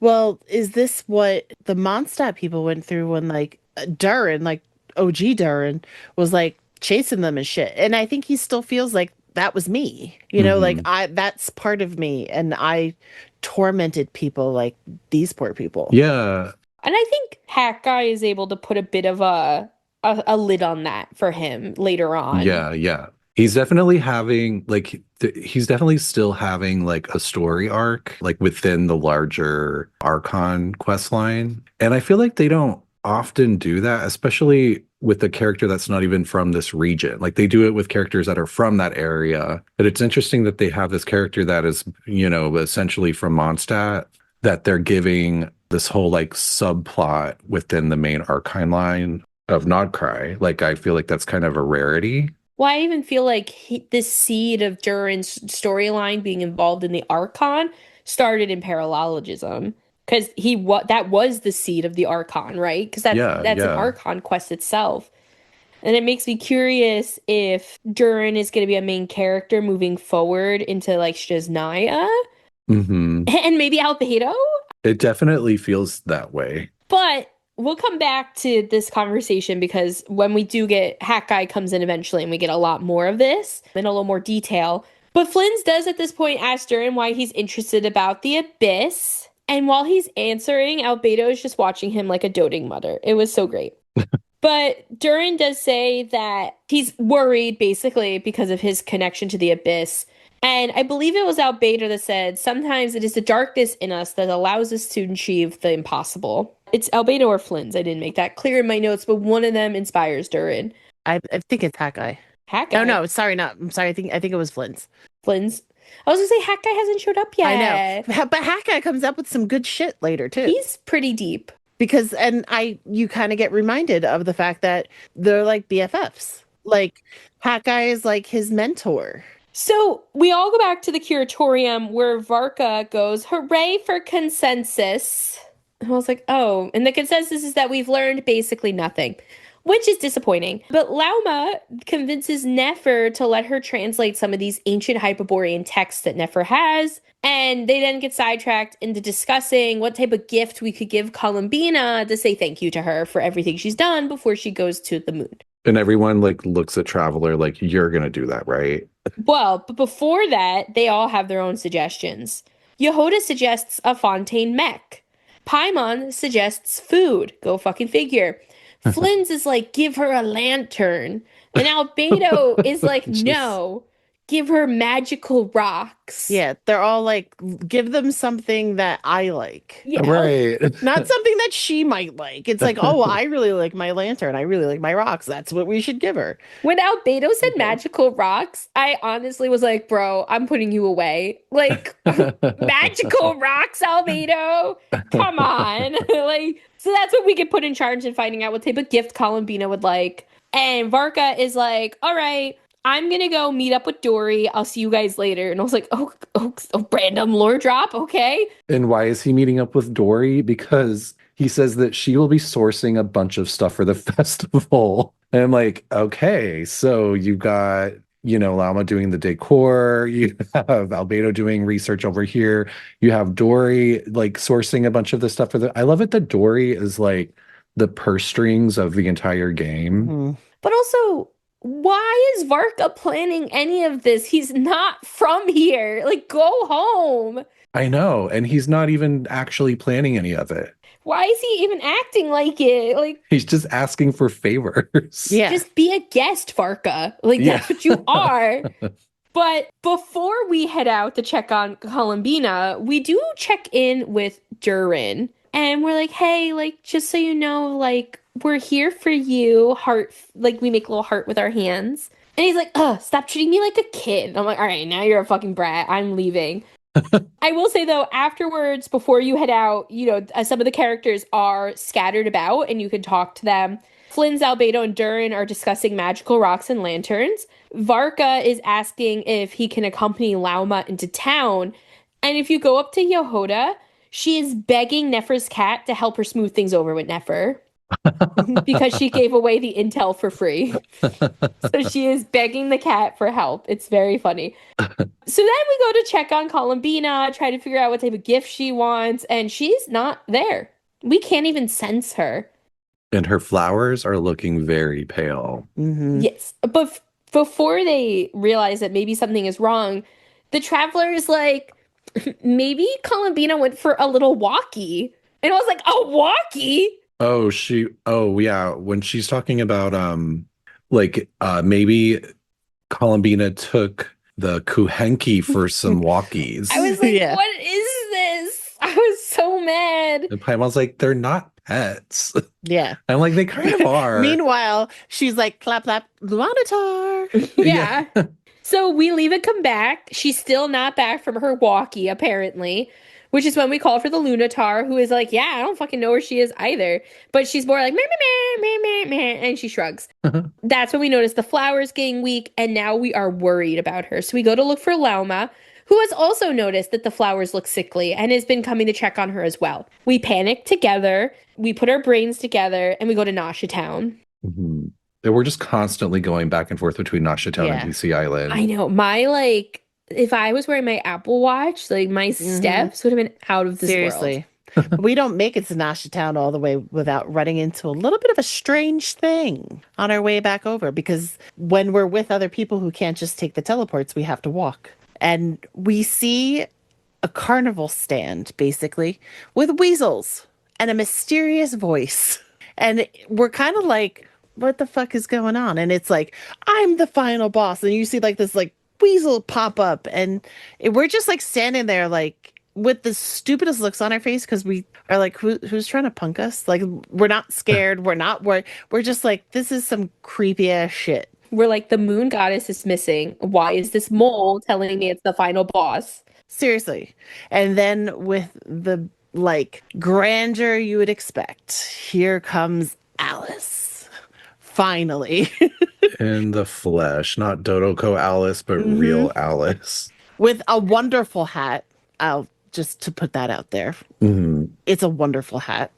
well, is this what the Mondstadt people went through when Durin, OG Durin, was chasing them and shit? And I think he still feels like that was me, you know, that's part of me, and I tormented people like these poor people. Yeah. And I think Hat Guy is able to put a bit of a lid on that for him later on. Yeah. He's definitely having he's definitely still having a story arc within the larger Archon quest line. And I feel like they don't often do that, especially with a character that's not even from this region. Like they do it with characters that are from that area. But it's interesting that they have this character that is, essentially from Mondstadt, that they're giving this whole like subplot within the main Archon line of Nod-Krai. Like I feel like that's kind of a rarity. Well, I even feel like this seed of Durin's storyline being involved in the Archon started in parallelism. Because that was the seed of the Archon, right? Because that's an Archon quest itself. And it makes me curious if Durin is going to be a main character moving forward into like Shaznia and maybe Albedo. It definitely feels that way. But we'll come back to this conversation because when we do get Hat Guy comes in eventually and we get a lot more of this in a little more detail. But Flynn's does at this point ask Durin why he's interested about the Abyss. And while he's answering, Albedo is just watching him like a doting mother. It was so great. But Durin does say that he's worried, basically, because of his connection to the Abyss. And I believe it was Albedo that said, sometimes it is the darkness in us that allows us to achieve the impossible. It's Albedo or Flynn's. I didn't make that clear in my notes, but one of them inspires Durin. I think it's Hat Guy. Hat Guy? No, sorry, not. I'm sorry. I think it was Flynn's. Flynn's. I was going to say, Hat Guy hasn't showed up yet. I know. But Hat Guy comes up with some good shit later, too. He's pretty deep. Because, you kind of get reminded of the fact that they're like BFFs. Like, Hat Guy is like his mentor. So we all go back to the curatorium where Varka goes, hooray for consensus. And I was like, oh, and the consensus is that we've learned basically nothing, which is disappointing. But Lauma convinces Nefer to let her translate some of these ancient Hyperborean texts that Nefer has. And they then get sidetracked into discussing what type of gift we could give Columbina to say thank you to her for everything she's done before she goes to the moon. And everyone like looks at Traveler like, you're going to do that, right? Well, but before that, they all have their own suggestions. Yehoda suggests a Fontaine mech. Paimon suggests food. Go fucking figure. Flynn's is like, give her a lantern. And Albedo is like, no, give her magical rocks. Yeah, they're all like, give them something that I like. Yeah. Right. Not something that she might like. It's like, oh, I really like my lantern. I really like my rocks. That's what we should give her. When Albedo said magical rocks, I honestly was like, bro, I'm putting you away. Like, magical rocks, Albedo? Come on. So that's what we could put in charge in finding out what type of gift Columbina would like. And Varka is like, all right, I'm going to go meet up with Dory. I'll see you guys later. And I was like, oh, random lore drop. Okay. And why is he meeting up with Dory? Because he says that she will be sourcing a bunch of stuff for the festival. And I'm like, okay, so you got, Lauma doing the decor. You have Albedo doing research over here. You have Dory like sourcing a bunch of the stuff I love it that Dory is like the purse strings of the entire game. Mm. But also, why is Varka planning any of this? He's not from here. Like, go home. I know. And he's not even actually planning any of it. Why is he even acting like it? Like, he's just asking for favors. Yeah. Just be a guest, Varka. Like, that's what you are. But before we head out to check on Columbina, we do check in with Durin. And we're like, hey, like, just so you know, like, we're here for you. Heart, like, we make a little heart with our hands. And he's like, stop treating me like a kid. And I'm like, all right, now you're a fucking brat. I'm leaving. I will say, though, afterwards, before you head out, some of the characters are scattered about and you can talk to them. Flynn's, Albedo, and Durin are discussing magical rocks and lanterns. Varka is asking if he can accompany Lauma into town. And if you go up to Yehoda, she is begging Nefer's cat to help her smooth things over with Nefer. Because she gave away the intel for free. So she is begging the cat for help. It's very funny. So then we go to check on Columbina, try to figure out what type of gift she wants, and she's not there. We can't even sense her. And her flowers are looking very pale. Mm-hmm. Yes. But before they realize that maybe something is wrong, the traveler is like, maybe Columbina went for a little walkie. And I was like, a walkie? Oh yeah. When she's talking about maybe Columbina took the Kuhenki for some walkies. I was like, what is this? I was so mad. And Paimon's like, they're not pets. Yeah. I'm like, they kind of are. Meanwhile, she's like, clap, clap, Luanatar. Yeah. So we leave and come back. She's still not back from her walkie, apparently, which is when we call for the Lunatar, who is like, yeah, I don't fucking know where she is either. But she's more like, meh, meh, meh, meh, meh, meh, and she shrugs. That's when we notice the flowers getting weak, and now we are worried about her. So we go to look for Lauma, who has also noticed that the flowers look sickly and has been coming to check on her as well. We panic together, we put our brains together, and we go to Nasha Town. Mhm. We're just constantly going back and forth between Nasha Town and Yeah. DC Island. I know. If I was wearing my Apple Watch, like my steps would have been out of this world. Seriously. We don't make it to Nasha Town all the way without running into a little bit of a strange thing on our way back over, because when we're with other people who can't just take the teleports, we have to walk. And we see a carnival stand, basically, with weasels and a mysterious voice. And we're kind of like, what the fuck is going on? And it's like, I'm the final boss. And you see like this like weasel pop up, and we're just like standing there like with the stupidest looks on our face, because we are like, who's trying to punk us? Like, we're not scared. We're not worried. We're just like, this is some creepy ass shit. We're like, the moon goddess is missing. Why is this mole telling me it's the final boss? Seriously. And then with the like grandeur you would expect, here comes Alice. Finally. In the flesh, not Dodoko Alice, but real Alice. With a wonderful hat. I'll just to put that out there. Mhm. It's a wonderful hat.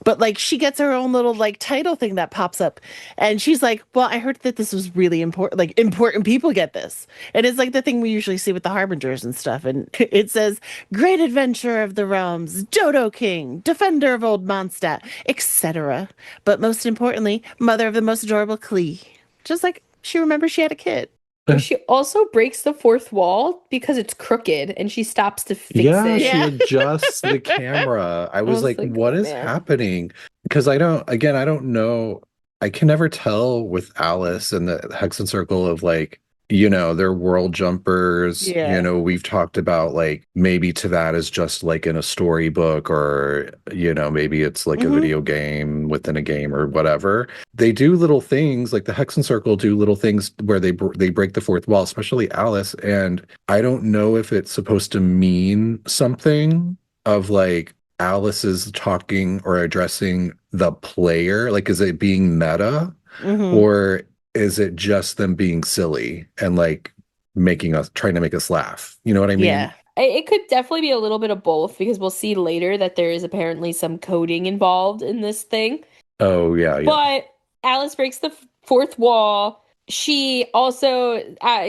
But like, she gets her own little like title thing that pops up, and she's like, well, I heard that this was really important, like important people get this. And it's like the thing we usually see with the harbingers and stuff. And it says, great adventurer of the realms, Dodo King, defender of old Mondstadt, etc. But most importantly, mother of the most adorable Klee. Just like she remembers she had a kid. She also breaks the fourth wall because it's crooked, and she stops to fix Yeah, it. she Yeah. adjusts the camera. I was like, what is man. happening? Because I don't know. I can never tell with Alice and the Hexen Circle of like, they're world jumpers. Yeah. We've talked about like maybe Teyvat is just like in a storybook, or, maybe it's like a video game within a game or whatever. They do little things, like the Hexen Circle do little things where they break the fourth wall, especially Alice. And I don't know if it's supposed to mean something of like Alice is talking or addressing the player. Like, is it being meta, or is it just them being silly and like trying to make us laugh? You know what I mean? Yeah. It could definitely be a little bit of both, because we'll see later that there is apparently some coding involved in this thing. Oh, yeah. But Alice breaks the fourth wall. She also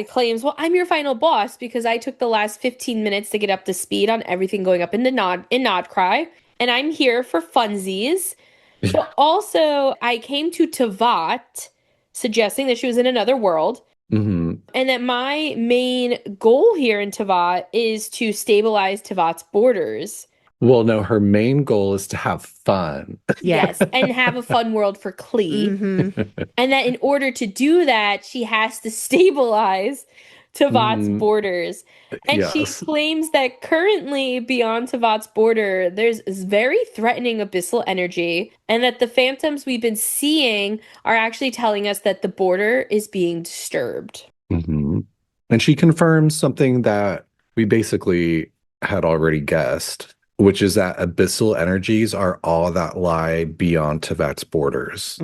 claims, well, I'm your final boss because I took the last 15 minutes to get up to speed on everything going up in Nod-Krai, and I'm here for funsies. But also, I came to Teyvat, suggesting that she was in another world, and that my main goal here in Teyvat is to stabilize Teyvat's borders. Well, no, her main goal is to have fun. Yes, and have a fun world for Klee. And that in order to do that, she has to stabilize Teyvat's borders. And she claims that currently beyond Teyvat's border, there's this very threatening abyssal energy, and that the phantoms we've been seeing are actually telling us that the border is being disturbed. And she confirms something that we basically had already guessed, which is that abyssal energies are all that lie beyond Teyvat's borders.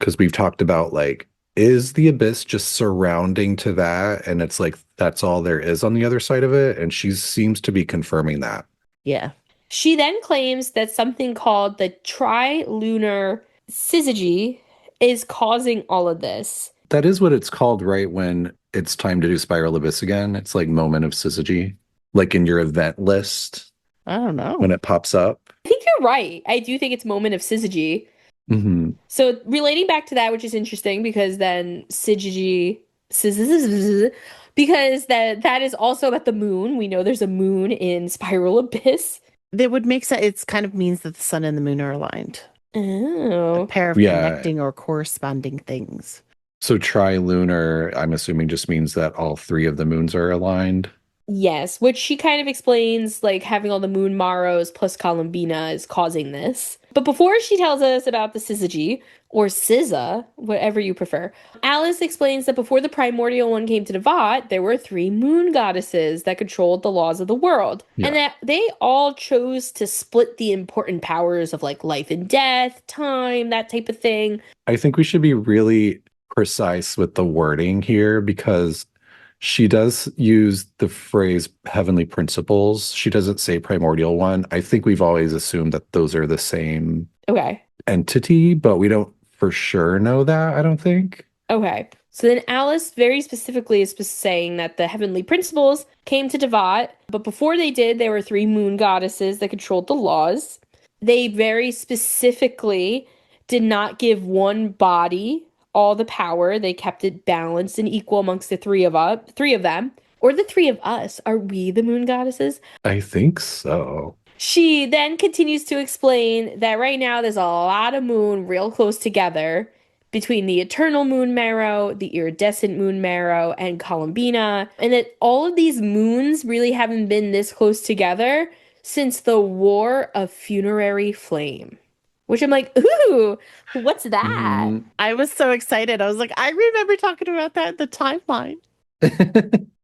Because we've talked about like, is the abyss just surrounding Teyvat, and it's like that's all there is on the other side of it? And she seems to be confirming that. Yeah. She then claims that something called the trilunar syzygy is causing all of this. That is what it's called, right? When it's time to do Spiral Abyss again, it's like moment of syzygy, like in your event list. I don't know. When it pops up. I think you're right. I do think it's moment of syzygy. So relating back to that, which is interesting, because then syzygy, because that is also about the moon. We know there's a moon in Spiral Abyss. That would make sense. It kind of means that the sun and the moon are aligned. Oh. A pair of connecting or corresponding things. So trilunar, I'm assuming, just means that all three of the moons are aligned. Yes, which she kind of explains, like having all the moon Maros plus Columbina is causing this. But before she tells us about the syzygy, or Sizza, whatever you prefer, Alice explains that before the primordial one came to Teyvat, there were three moon goddesses that controlled the laws of the world. Yeah. And that they all chose to split the important powers of like life and death, time, that type of thing. I think we should be really precise with the wording here because she does use the phrase heavenly principles. She doesn't say primordial one. I think we've always assumed that those are the same Okay. entity, but we don't for sure know that, I don't think. Okay. So then Alice very specifically is saying that the heavenly principles came to Teyvat, but before they did, there were three moon goddesses that controlled the laws. They very specifically did not give one body all the power. They kept it balanced and equal amongst the three of them, or the three of us. Are we the moon goddesses? I think so. She then continues to explain that right now there's a lot of moon real close together between the eternal moon marrow, the iridescent moon marrow, and Columbina, and that all of these moons really haven't been this close together since the War of Funerary Flame. Which I'm like, ooh, what's that? I was so excited. I was like, I remember talking about that in the timeline.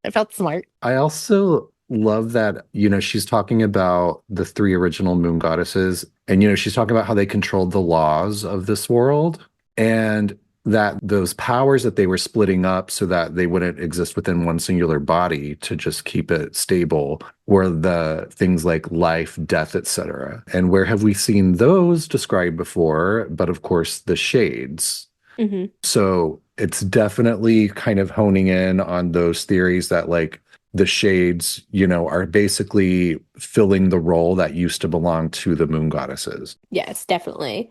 I felt smart. I also love that, she's talking about the three original moon goddesses, and, she's talking about how they controlled the laws of this world, and that those powers that they were splitting up so that they wouldn't exist within one singular body to just keep it stable were the things like life, death, etc. And where have we seen those described before? But of course, the shades. Mm-hmm. So it's definitely kind of honing in on those theories that like the shades, are basically filling the role that used to belong to the moon goddesses. Yes, definitely.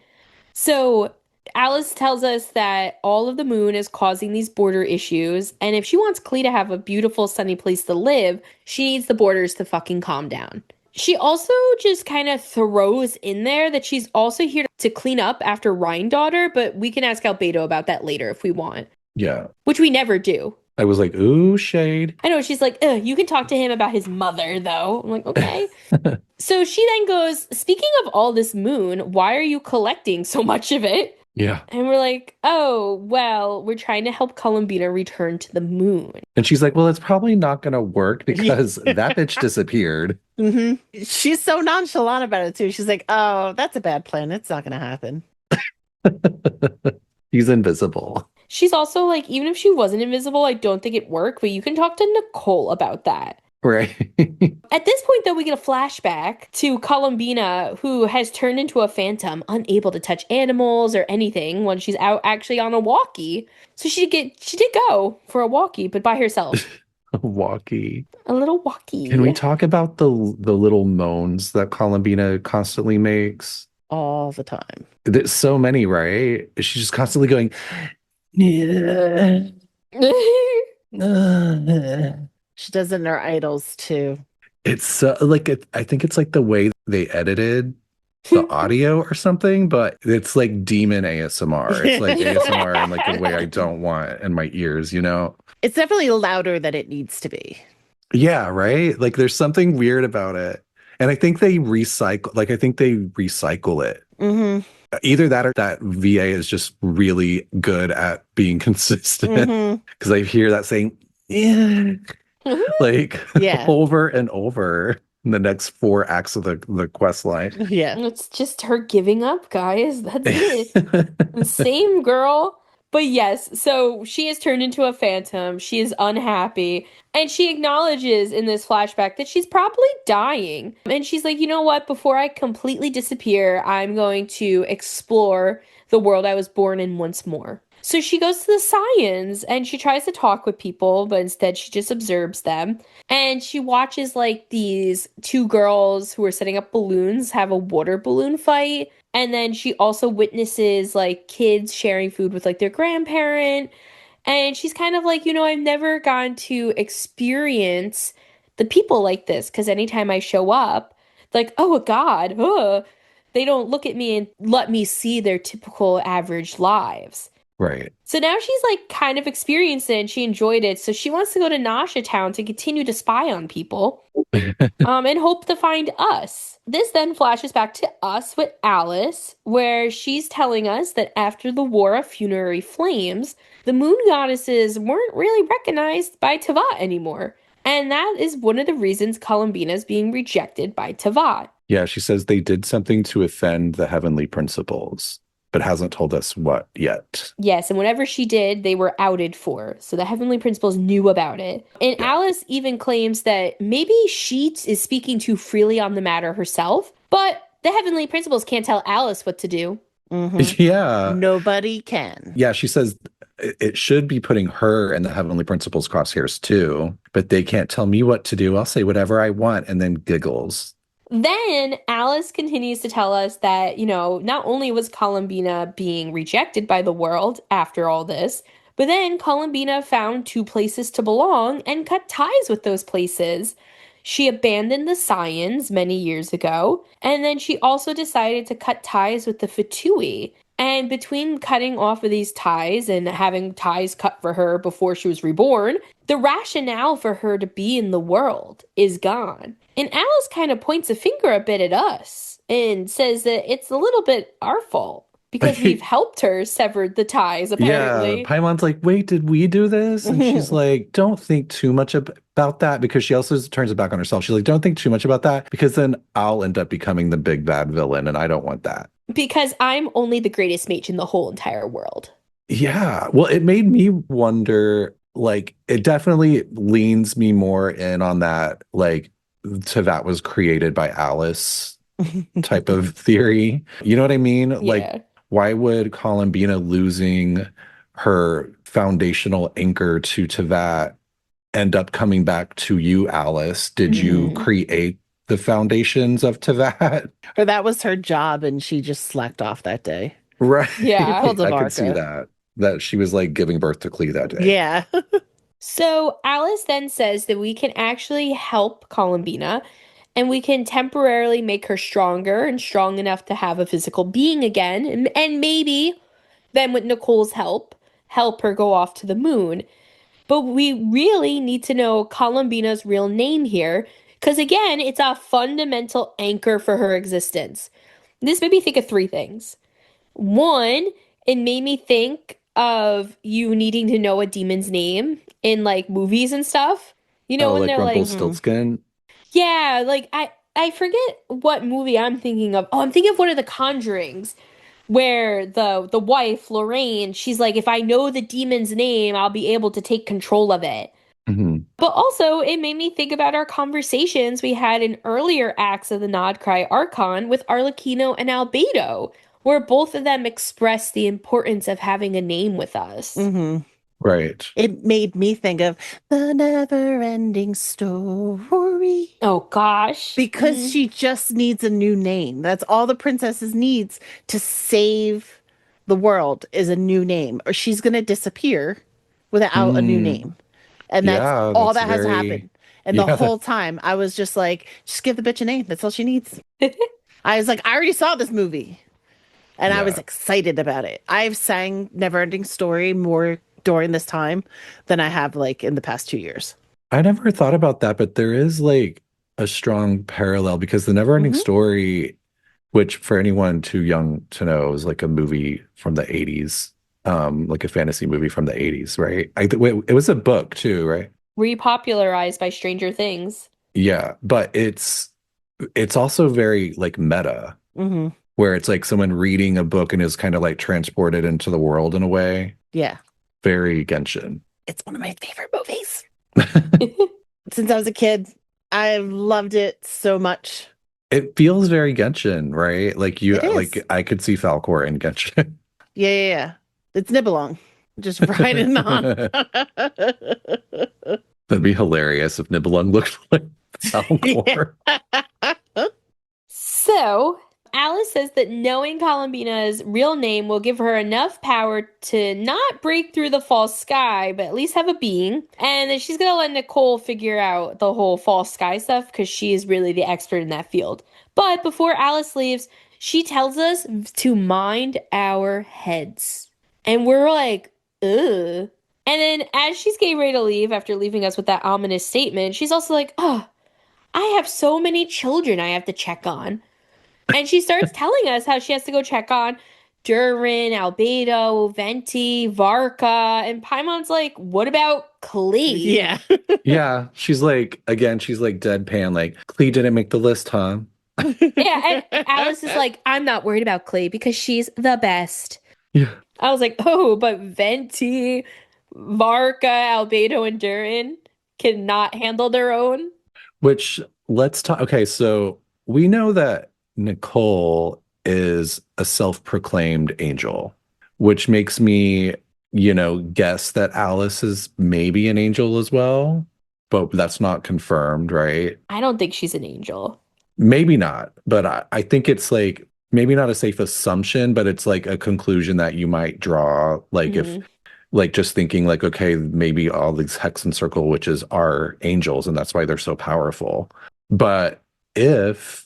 So Alice tells us that all of the moon is causing these border issues, and if she wants Klee to have a beautiful, sunny place to live, she needs the borders to fucking calm down. She also just kind of throws in there that she's also here to clean up after Daughter, but we can ask Albedo about that later if we want. Yeah. Which we never do. I was like, ooh, shade. I know, she's like, ugh, you can talk to him about his mother, though. I'm like, okay. So she then goes, speaking of all this moon, why are you collecting so much of it? Yeah. And we're like, oh, well, we're trying to help Columbina return to the moon. And she's like, well, it's probably not going to work because that bitch disappeared. Mm-hmm. She's so nonchalant about it, too. She's like, oh, that's a bad plan. It's not going to happen. He's invisible. She's also like, even if she wasn't invisible, I don't think it'd work, but you can talk to Nicole about that. Right. At this point, though, we get a flashback to Columbina, who has turned into a phantom, unable to touch animals or anything when she's out actually on a walkie. So she did go for a walkie, but by herself. A walkie. A little walkie. Can we talk about the little moans that Columbina constantly makes? All the time. There's so many, right? She's just constantly going, yeah. She does it in her idols too. It's I think it's like the way they edited the audio or something, but it's like demon ASMR. It's like ASMR in like a way I don't want in my ears, It's definitely louder than it needs to be. Yeah, right? Like there's something weird about it. And I think they recycle it. Mm-hmm. Either that or that VA is just really good at being consistent. Because I hear that saying, yeah. Like over and over in the next 4 acts of the quest line. Yeah. It's just her giving up, guys. That's it. Same girl. But yes, so she has turned into a phantom. She is unhappy. And she acknowledges in this flashback that she's probably dying. And she's like, you know what? Before I completely disappear, I'm going to explore the world I was born in once more. So she goes to the Scions and she tries to talk with people, but instead she just observes them. And she watches like these 2 girls who are setting up balloons have a water balloon fight. And then she also witnesses like kids sharing food with like their grandparent. And she's kind of like, I've never gotten to experience the people like this. Because anytime I show up, like, oh, God, they don't look at me and let me see their typical average lives. Right. So now she's like kind of experienced it and she enjoyed it. So she wants to go to Nasha Town to continue to spy on people, and hope to find us. This then flashes back to us with Alice, where she's telling us that after the War of Funerary Flames, the moon goddesses weren't really recognized by Teyvat anymore. And that is one of the reasons Columbina is being rejected by Teyvat. Yeah, she says they did something to offend the heavenly principles, but hasn't told us what yet. Yes, and whatever she did, they were outed for. So the Heavenly Principles knew about it. And Yeah. Alice even claims that maybe she is speaking too freely on the matter herself, but the Heavenly Principles can't tell Alice what to do. Yeah. Nobody can. Yeah, she says it should be putting her and the heavenly principles crosshairs too, but they can't tell me what to do. I'll say whatever I want, and then giggles. Then Alice continues to tell us that, not only was Columbina being rejected by the world after all this, but then Columbina found two places to belong and cut ties with those places. She abandoned the Scions many years ago, and then she also decided to cut ties with the Fatui. And between cutting off of these ties and having ties cut for her before she was reborn, the rationale for her to be in the world is gone. And Alice kind of points a finger a bit at us and says that it's a little bit our fault because we've helped her sever the ties, apparently. Yeah, Paimon's like, wait, did we do this? And she's like, don't think too much about that, because she also turns it back on herself. She's like, don't think too much about that, because then I'll end up becoming the big bad villain, and I don't want that. Because I'm only the greatest mage in the whole entire world. Yeah, well, it made me wonder, like, it definitely leans me more in on that, like, Teyvat was created by Alice type of theory. You know what I mean? Yeah. Like, why would Columbina losing her foundational anchor to Teyvat end up coming back to you, Alice? Did you create the foundations of Teyvat? Or that was her job and she just slacked off that day. Right. Yeah. Pulled a I Varka. could see that she was like giving birth to Klee that day. Yeah. So Alice then says that we can actually help Columbina and we can temporarily make her stronger and strong enough to have a physical being again. And maybe then with Nicole's help her go off to the moon. But we really need to know Columbina's real name here because, again, it's a fundamental anchor for her existence. This made me think of three things. One, it made me think of you needing to know a demon's name in like movies and stuff. You know, Oh, when like they're like, Rumpelstiltskin? yeah, like I forget what movie I'm thinking of. Oh, I'm thinking of one of the Conjurings where the wife, Lorraine, she's like, if I know the demon's name, I'll be able to take control of it. But also, it made me think about our conversations we had in earlier acts of the Nod-Krai Archon with Arlecchino and Albedo, where both of them expressed the importance of having a name with us. Right. It made me think of the never-ending story. Oh, gosh. Because she just needs a new name. That's all the princesses needs to save the world is a new name. Or she's going to disappear without a new name. And that's all that has to happen. And the whole time I was just like, just give the bitch a name. That's all she needs. I was like, I already saw this movie. And I was excited about it. I've sang Neverending Story more during this time than I have like in the past 2 years. I never thought about that, but there is like a strong parallel because the Neverending Story, which for anyone too young to know, is like a movie from the 80s, like a fantasy movie from the 80s, right? It was a book too, right? Repopularized by Stranger Things. Yeah, but it's also very like meta, where it's like someone reading a book and is kind of like transported into the world in a way. Yeah. Very Genshin. It's one of my favorite movies. Since I was a kid, I've loved it so much. It feels very Genshin, right? Like It is. I could see Falcor in Genshin. Yeah. It's Nibelung. Just riding on. That'd be hilarious if Nibelung looked like Falcor. So, Alice says that knowing Columbina's real name will give her enough power to not break through the false sky, but at least have a being. And then she's going to let Nicole figure out the whole false sky stuff because she is really the expert in that field. But before Alice leaves, she tells us to mind our heads. And we're like, ugh. And then as she's getting ready to leave after leaving us with that ominous statement, she's also like, oh, I have so many children I have to check on. And she starts telling us how she has to go check on Durin, Albedo, Venti, Varka, and Paimon's like, what about Klee? Yeah. Yeah, she's like, again, she's like deadpan, like, Clee didn't make the list, huh? Yeah, and Alice is like, I'm not worried about Klee because she's the best. Yeah. I was like, oh, but Venti, Varka, Albedo, and Durin cannot handle their own. Which let's talk. Okay, so we know that Nicole is a self-proclaimed angel, which makes me, guess that Alice is maybe an angel as well, but that's not confirmed, right? I don't think she's an angel. Maybe not, but I think it's like maybe not a safe assumption, but it's like a conclusion that you might draw, like if like just thinking like, okay, maybe all these hex and circle witches are angels and that's why they're so powerful. But if,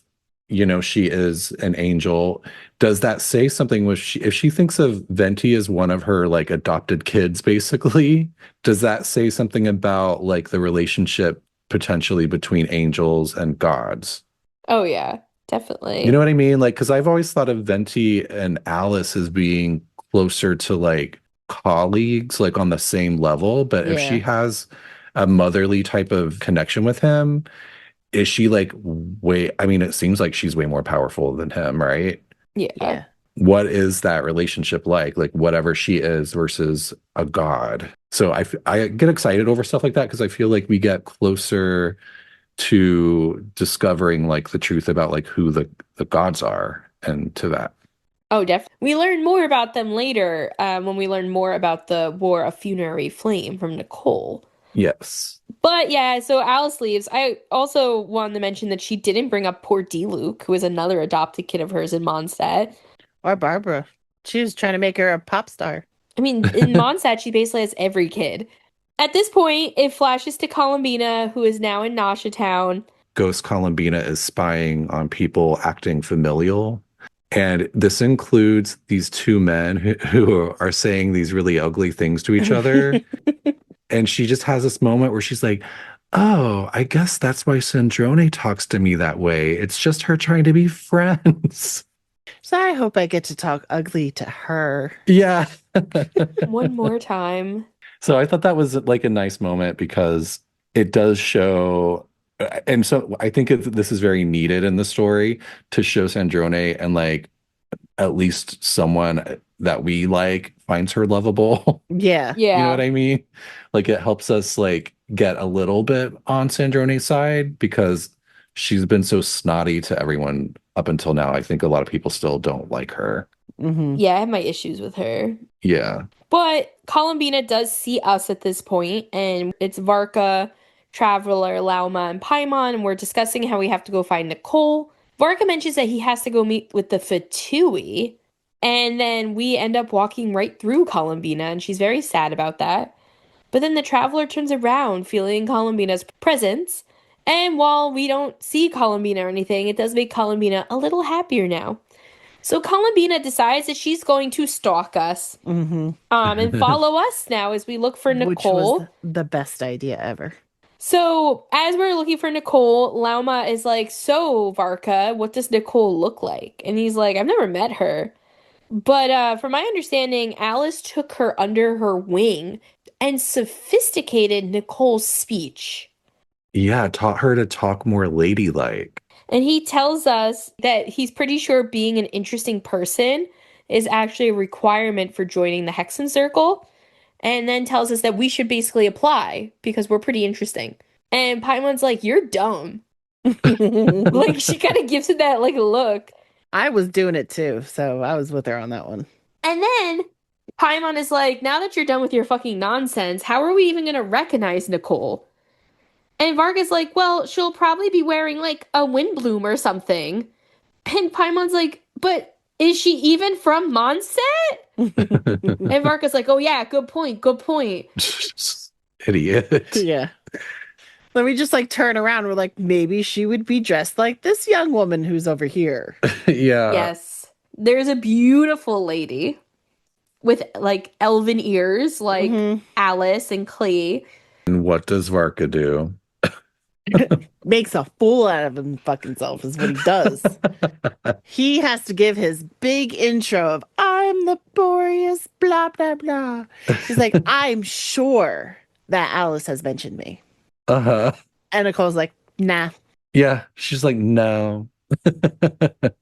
she is an angel, does that say something if she thinks of Venti as one of her like adopted kids, basically, does that say something about like the relationship potentially between angels and gods? Oh, yeah, definitely. You know what I mean? Like, because I've always thought of Venti and Alice as being closer to like colleagues, like on the same level. But if she has a motherly type of connection with him, is she like it seems like she's way more powerful than him, right? Yeah. What is that relationship like? Like whatever she is versus a god. So I get excited over stuff like that because I feel like we get closer to discovering like the truth about like who the gods are and to that. Oh, definitely. We learn more about them later when we learn more about the War of Funerary Flame from Nicole. Yes. But yeah, so Alice leaves. I also wanted to mention that she didn't bring up poor D-Luke, who is another adopted kid of hers in Mondstadt. Or Barbara. She was trying to make her a pop star. I mean, in Mondstadt, she basically has every kid. At this point, it flashes to Columbina, who is now in Nasha Town. Ghost Columbina is spying on people acting familial. And this includes these two men who are saying these really ugly things to each other. And she just has this moment where she's like, oh, I guess that's why Sandrone talks to me that way. It's just her trying to be friends. So I hope I get to talk ugly to her. Yeah. One more time. So I thought that was like a nice moment because it does show, and so I think this is very needed in the story to show Sandrone and like at least someone that we like finds her lovable. Yeah. Yeah. You know what I mean? Like it helps us like get a little bit on Sandrone's side because she's been so snotty to everyone up until now. I think a lot of people still don't like her. Mm-hmm. Yeah, I have my issues with her. Yeah. But Columbina does see us at this point, and it's Varka, Traveler, Lauma, and Paimon, and we're discussing how we have to go find Nicole. Varka mentions that he has to go meet with the Fatui, and then we end up walking right through Columbina, and she's very sad about that. But then the Traveler turns around, feeling Columbina's presence, and while we don't see Columbina or anything, it does make Columbina a little happier now. So Columbina decides that she's going to stalk us and follow us now as we look for Nicole. Which was the best idea ever. So as we're looking for Nicole, Lauma is like, so Varka, what does Nicole look like? And he's like, I've never met her. But from my understanding, Alice took her under her wing and sophisticated Nicole's speech. Yeah, taught her to talk more ladylike. And he tells us that he's pretty sure being an interesting person is actually a requirement for joining the Hexen Circle. And then tells us that we should basically apply because we're pretty interesting. And Paimon's like, you're dumb. Like, she kind of gives it that, like, look. I was doing it too, so I was with her on that one. And then Paimon is like, now that you're done with your fucking nonsense, how are we even going to recognize Nicole? And Varga's like, well, she'll probably be wearing, like, a windbloom or something. And Paimon's like, but is she even from Mondstadt? And Varka's like, oh, yeah, good point. Idiot. Yeah. Then we just, like, turn around. We're like, maybe she would be dressed like this young woman who's over here. Yeah. Yes. There's a beautiful lady. with like elven ears, like Mhm. Alice and Klee. And what does Varka do? Makes a fool out of him fucking self is what he does. He has to give his big intro of I'm the Boreas, blah blah blah. He's like, I'm sure that Alice has mentioned me. Uh-huh. And Nicole's like, nah. Yeah, she's like, no.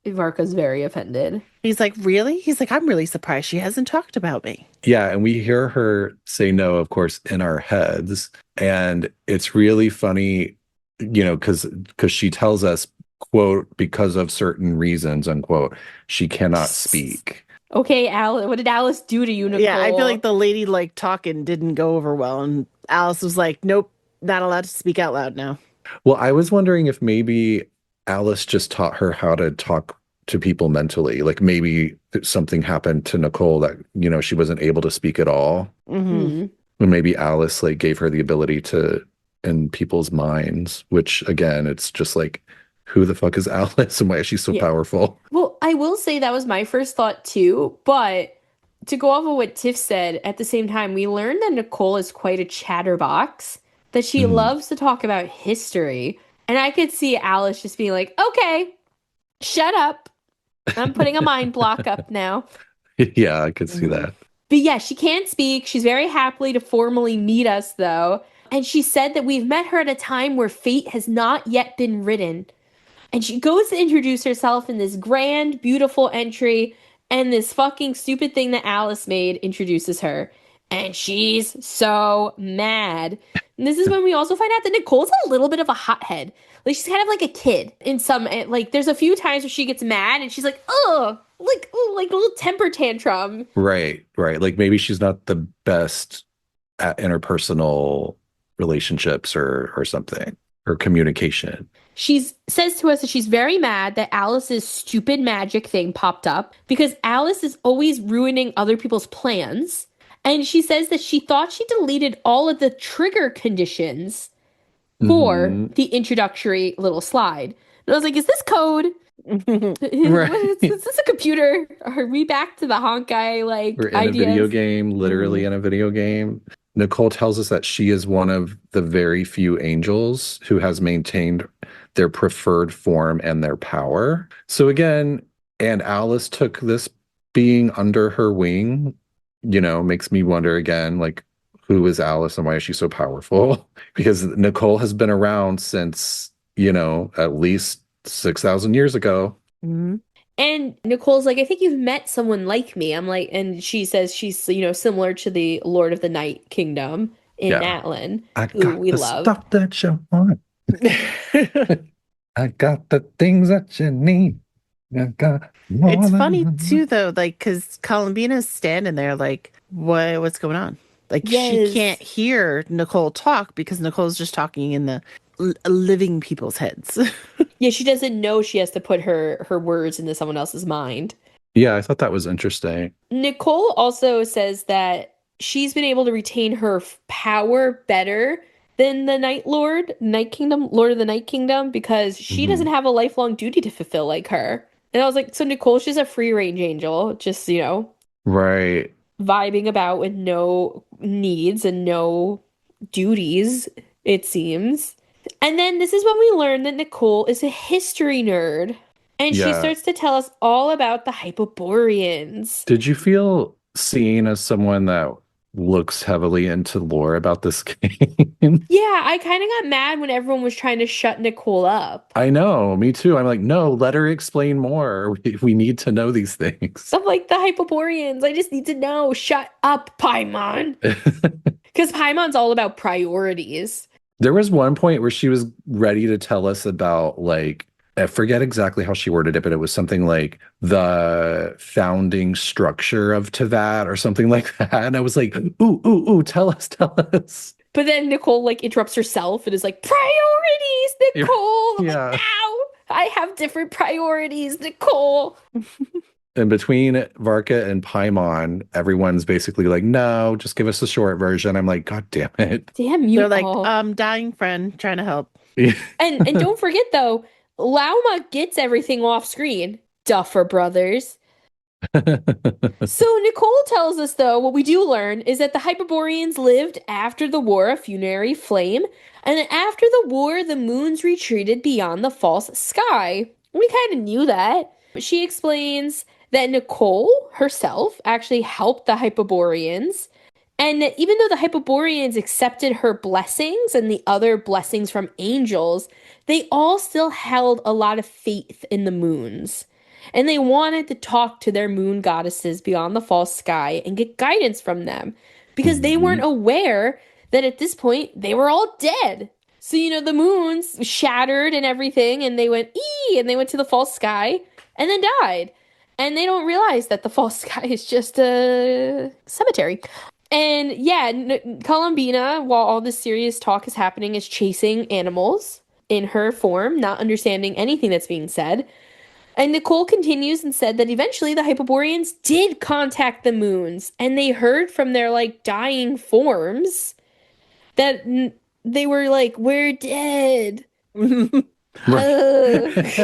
Varka's very offended. He's like, really? He's like, I'm really surprised she hasn't talked about me. Yeah, and we hear her say no, of course, in our heads. And it's really funny, because she tells us, quote, because of certain reasons, unquote, she cannot speak. Okay, Alice, what did Alice do to you, Nicole? Yeah, I feel like the lady like talking didn't go over well. And Alice was like, nope, not allowed to speak out loud now. Well, I was wondering if maybe Alice just taught her how to talk to people mentally. Like maybe something happened to Nicole that, she wasn't able to speak at all. Mm-hmm. And maybe Alice like gave her the ability to in people's minds, which again, it's just like, who the fuck is Alice and why is she so powerful? Well, I will say that was my first thought too, but to go off of what Tiff said, at the same time, we learned that Nicole is quite a chatterbox, that she loves to talk about history. And I could see Alice just being like, okay, shut up. I'm putting a mind block up now. Yeah, I could see that. But yeah, she can't speak. She's very happy to formally meet us, though. And she said that we've met her at a time where fate has not yet been written. And she goes to introduce herself in this grand, beautiful entry. And this fucking stupid thing that Alice made introduces her. And she's so mad. And this is when we also find out that Nicole's a little bit of a hothead. Like, she's kind of like a kid in some, like, there's a few times where she gets mad and she's like, oh, like a little temper tantrum. Right. Like maybe she's not the best at interpersonal relationships or something, or communication. She says to us that she's very mad that Alice's stupid magic thing popped up because Alice is always ruining other people's plans. And she says that she thought she deleted all of the trigger conditions for the introductory little slide. And I was like, is this code? Right. Is this a computer? Are we back to the Honkai We're in ideas? a video game, literally in a video game. Nicole tells us that she is one of the very few angels who has maintained their preferred form and their power. So again, and Alice took this being under her wing, makes me wonder again, like, who is Alice and why is she so powerful? Because Nicole has been around since, at least 6,000 years ago. Mm-hmm. And Nicole's like, I think you've met someone like me. I'm like, and she says she's, similar to the Lord of the Night Kingdom in Natlan, who we love. Stuff that you want. I got the things that you need. It's funny too, though, like, because Columbina's standing there, like, what's going on? Like, she can't hear Nicole talk because Nicole's just talking in the living people's heads. Yeah, she doesn't know she has to put her words into someone else's mind. Yeah, I thought that was interesting. Nicole also says that she's been able to retain her power better than the Night Lord, Lord of the Night Kingdom, because she doesn't have a lifelong duty to fulfill like her. And I was like, so Nicole, she's a free range angel, just, right, vibing about with no needs and no duties, it seems. And then this is when we learn that Nicole is a history nerd. And she starts to tell us all about the Hyperboreans. Did you feel seen as someone that looks heavily into lore about this game? Yeah, I kind of got mad when everyone was trying to shut Nicole up. I know, me too. I'm like, no, let her explain more. We need to know these things. I'm like, the Hyperboreans, I just need to know. Shut up, Paimon. Because Paimon's all about priorities. There was one point where she was ready to tell us about, like, I forget exactly how she worded it, but it was something like the founding structure of Teyvat or something like that. And I was like, ooh, tell us. But then Nicole, like, interrupts herself and is like, priorities, Nicole! I'm like, now I have different priorities, Nicole! And between Varka and Paimon, everyone's basically like, no, just give us the short version. I'm like, God damn it. Damn you. They're like, dying friend, trying to help. And don't forget, though, Lauma gets everything off screen. Duffer Brothers. So Nicole tells us, though, what we do learn is that the Hyperboreans lived after the War of Funerary Flame, and that after the war, the moons retreated beyond the false sky. We kind of knew that. She explains that Nicole herself actually helped the Hyperboreans, and that even though the Hyperboreans accepted her blessings and the other blessings from angels, they all still held a lot of faith in the moons. And they wanted to talk to their moon goddesses beyond the false sky and get guidance from them because they weren't Mhm. aware that at this point they were all dead. So, the moons shattered and everything, and they went, ee, and they went to the false sky and then died. And they don't realize that the false sky is just a cemetery. And yeah, Columbina, while all this serious talk is happening, is chasing animals in her form, not understanding anything that's being said. And Nicole continues and said that eventually the Hyperboreans did contact the moons, and they heard from their dying forms that they were like, "We're dead." Ugh.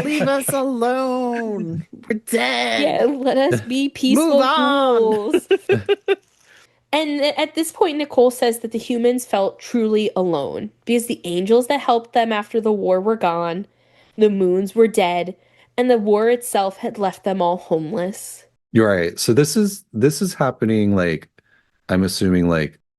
Leave us alone. We're Yeah, dead. let us be peaceful Move on. ghouls. And at this point, Nicole says that the humans felt truly alone because the angels that helped them after the war were gone, the moons were dead, and the war itself had left them all homeless. You're right. So this is happening I'm assuming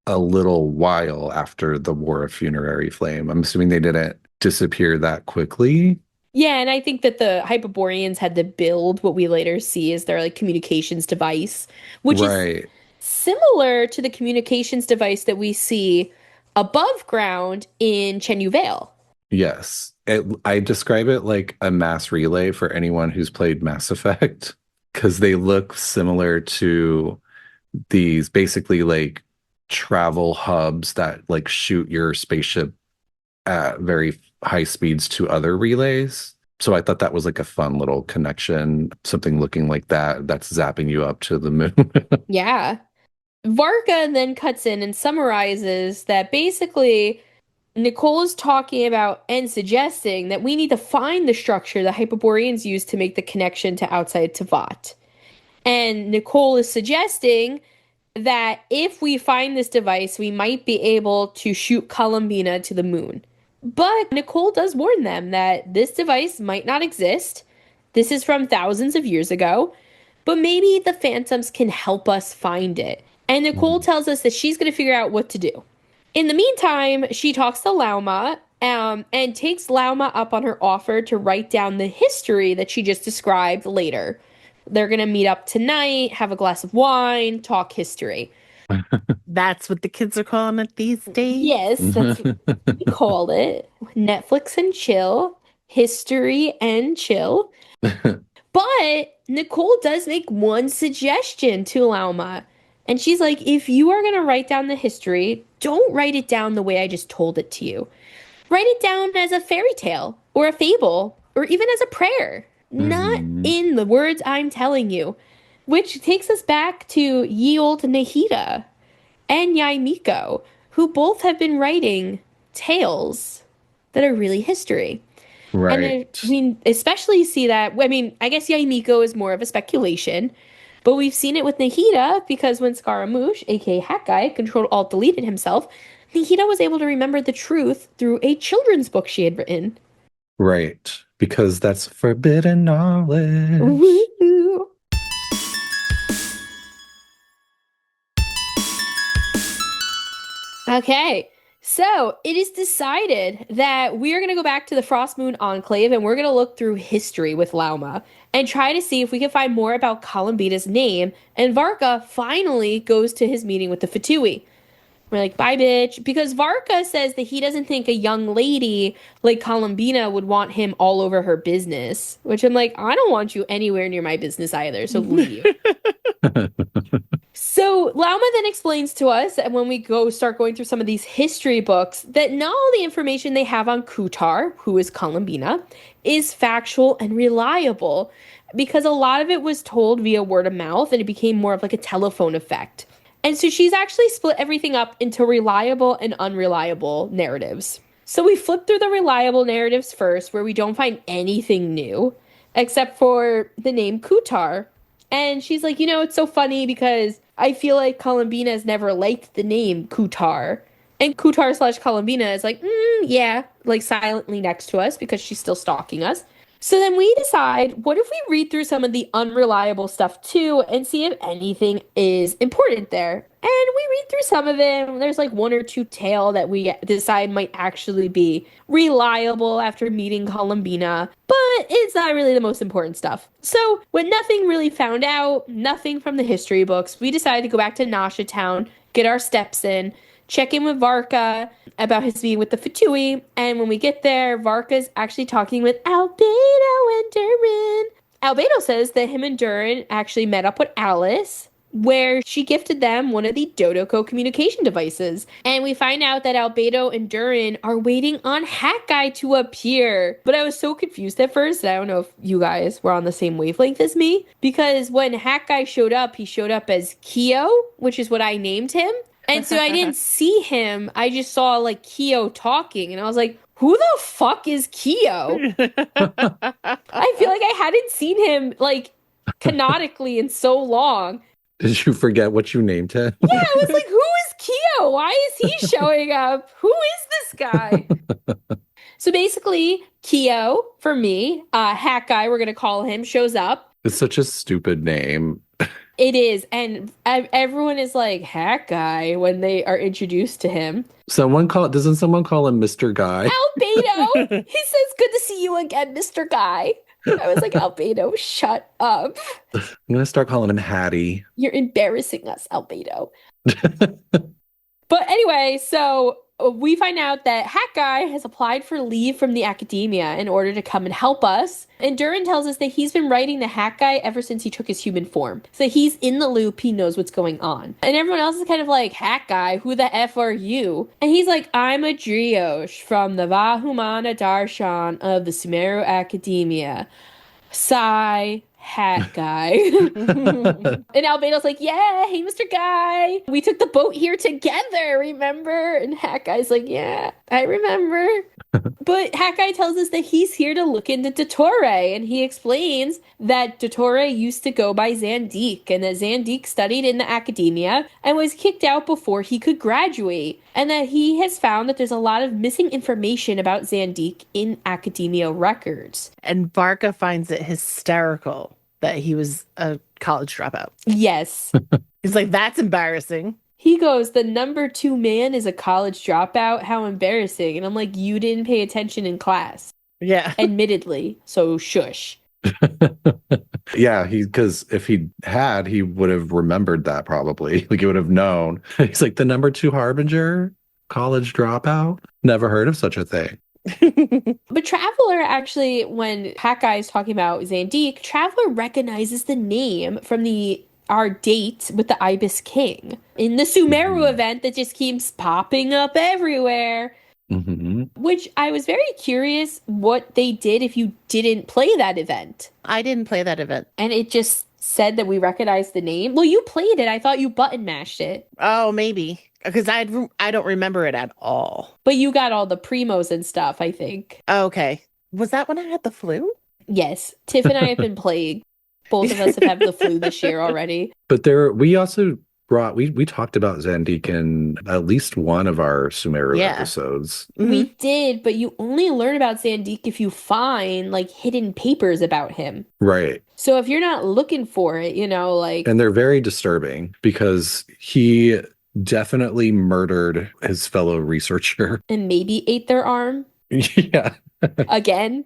a little while after the War of Funerary Flame. I'm assuming they didn't disappear that quickly. Yeah, and I think that the Hyperboreans had to build what we later see as their communications device, which is Right. similar to the communications device that we see above ground in Chenyu Vale. Yes. I describe it like a mass relay for anyone who's played Mass Effect because they look similar to these basically travel hubs that shoot your spaceship at very high speeds to other relays. So I thought that was a fun little connection, something looking like that's zapping you up to the moon. Yeah. Varka then cuts in and summarizes that basically Nicole is talking about and suggesting that we need to find the structure the Hyperboreans used to make the connection to outside Teyvat. And Nicole is suggesting that if we find this device, we might be able to shoot Columbina to the moon. But Nicole does warn them that this device might not exist. This is from thousands of years ago, but maybe the Phantoms can help us find it. And Nicole tells us that she's going to figure out what to do. In the meantime, she talks to Lauma and takes Lauma up on her offer to write down the history that she just described later. They're going to meet up tonight, have a glass of wine, talk history. That's what the kids are calling it these days. Yes, that's what we call it. Netflix and chill, history and chill. But Nicole does make one suggestion to Lauma. And she's like, if you are going to write down the history, don't write it down the way I just told it to you. Write it down as a fairy tale or a fable or even as a prayer, not in the words I'm telling you. Which takes us back to ye old Nahida and Yaimiko, who both have been writing tales that are really history. And we especially see that, I mean, I guess Yaimiko is more of a speculation, but we've seen it with Nahida because when Scaramouche, aka Hat Guy, controlled alt deleted himself, Nahida was able to remember the truth through a children's book she had written. Right. Because that's forbidden knowledge. Woo! Okay, so it is decided that we are going to go back to the Frost Moon Enclave and we're going to look through history with Lauma and try to see if we can find more about Columbina's name. And Varka finally goes to his meeting with the Fatui. We're like, bye, bitch. Because Varka says that he doesn't think a young lady like Columbina would want him all over her business. Which I'm like, I don't want you anywhere near my business either, so leave. So Lauma then explains to us, and when we start going through some of these history books, that not all the information they have on Kutar, who is Columbina, is factual and reliable, because a lot of it was told via word of mouth, and it became more of a telephone effect. And so she's actually split everything up into reliable and unreliable narratives. So we flip through the reliable narratives first, where we don't find anything new, except for the name Kutar. And she's like, it's so funny because I feel like Columbina has never liked the name Kutar. And Kutar/Columbina is like, yeah, like silently next to us because she's still stalking us. So then we decide, what if we read through some of the unreliable stuff too and see if anything is important there? And we read through some of them. There's like one or two tale that we decide might actually be reliable after meeting Columbina, but it's not really the most important stuff. So when nothing really found out, nothing from the history books, we decided to go back to Nasha Town, get our steps in, check in with Varka about his meeting with the Fatui, and when we get there, Varka's actually talking with Albedo and Durin. Albedo says that him and Durin actually met up with Alice, where she gifted them one of the Dodoko communication devices. And we find out that Albedo and Durin are waiting on Hat Guy to appear. But I was so confused at first. I don't know if you guys were on the same wavelength as me, because when Hat Guy showed up, he showed up as Kyo, which is what I named him. And so I didn't see him. I just saw like Kyo talking, and I was like, who the fuck is Kyo? I feel like I hadn't seen him like canonically in so long. Did you forget what you named him? Yeah, I was like, who is Kyo? Why is he showing up? Who is this guy? So basically, Kyo, for me, Hat Guy, we're going to call him, shows up. It's such a stupid name. It is. And everyone is like, Hat Guy, when they are introduced to him. Doesn't someone call him Mr. Guy? Albedo! He says, good to see you again, Mr. Guy. I was like, Albedo, shut up. I'm going to start calling him Hattie. You're embarrassing us, Albedo. But anyway, so we find out that Hat Guy has applied for leave from the academia in order to come and help us. And Durin tells us that he's been writing the Hat Guy ever since he took his human form. So he's in the loop. He knows what's going on. And everyone else is kind of like, Hat Guy, who the F are you? And he's like, I'm a Drioche from the Vahumana Darshan of the Sumeru Academia. Sigh. Hat Guy. And Albedo's like, yeah, hey, Mr. Guy. We took the boat here together, remember? And Hat Guy's like, yeah, I remember. But Hat Guy tells us that he's here to look into Dottore, and he explains that Dottore used to go by Zandik, and that Zandik studied in the academia and was kicked out before he could graduate, and that he has found that there's a lot of missing information about Zandik in academia records. And Varka finds it hysterical that he was a college dropout. Yes. He's like, that's embarrassing. He goes, the number 2 man is a college dropout? How embarrassing. And I'm like, you didn't pay attention in class. Yeah. Admittedly. So shush. Yeah, because if he had, he would have remembered that probably. Like he would have known. He's like, the number 2 Harbinger? College dropout? Never heard of such a thing. But Traveler actually, when Hat Guy is talking about Zandik, Traveler recognizes the name from our date with the Ibis King in the Sumeru event that just keeps popping up everywhere. Which I was very curious what they did if you didn't play that event. I didn't play that event. And it just said that we recognized the name. Well, you played it. I thought you button mashed it. Oh, maybe. Because I don't remember it at all. But you got all the primos and stuff, I think. Okay. Was that when I had the flu? Yes. Tiff and I have been plagued. Both of us have had the flu this year already. But we also we talked about Zandik in at least one of our Sumeru episodes. We did, but you only learn about Zandik if you find like hidden papers about him. Right. So if you're not looking for it, like... And they're very disturbing because he definitely murdered his fellow researcher. And maybe ate their arm. Yeah. Again.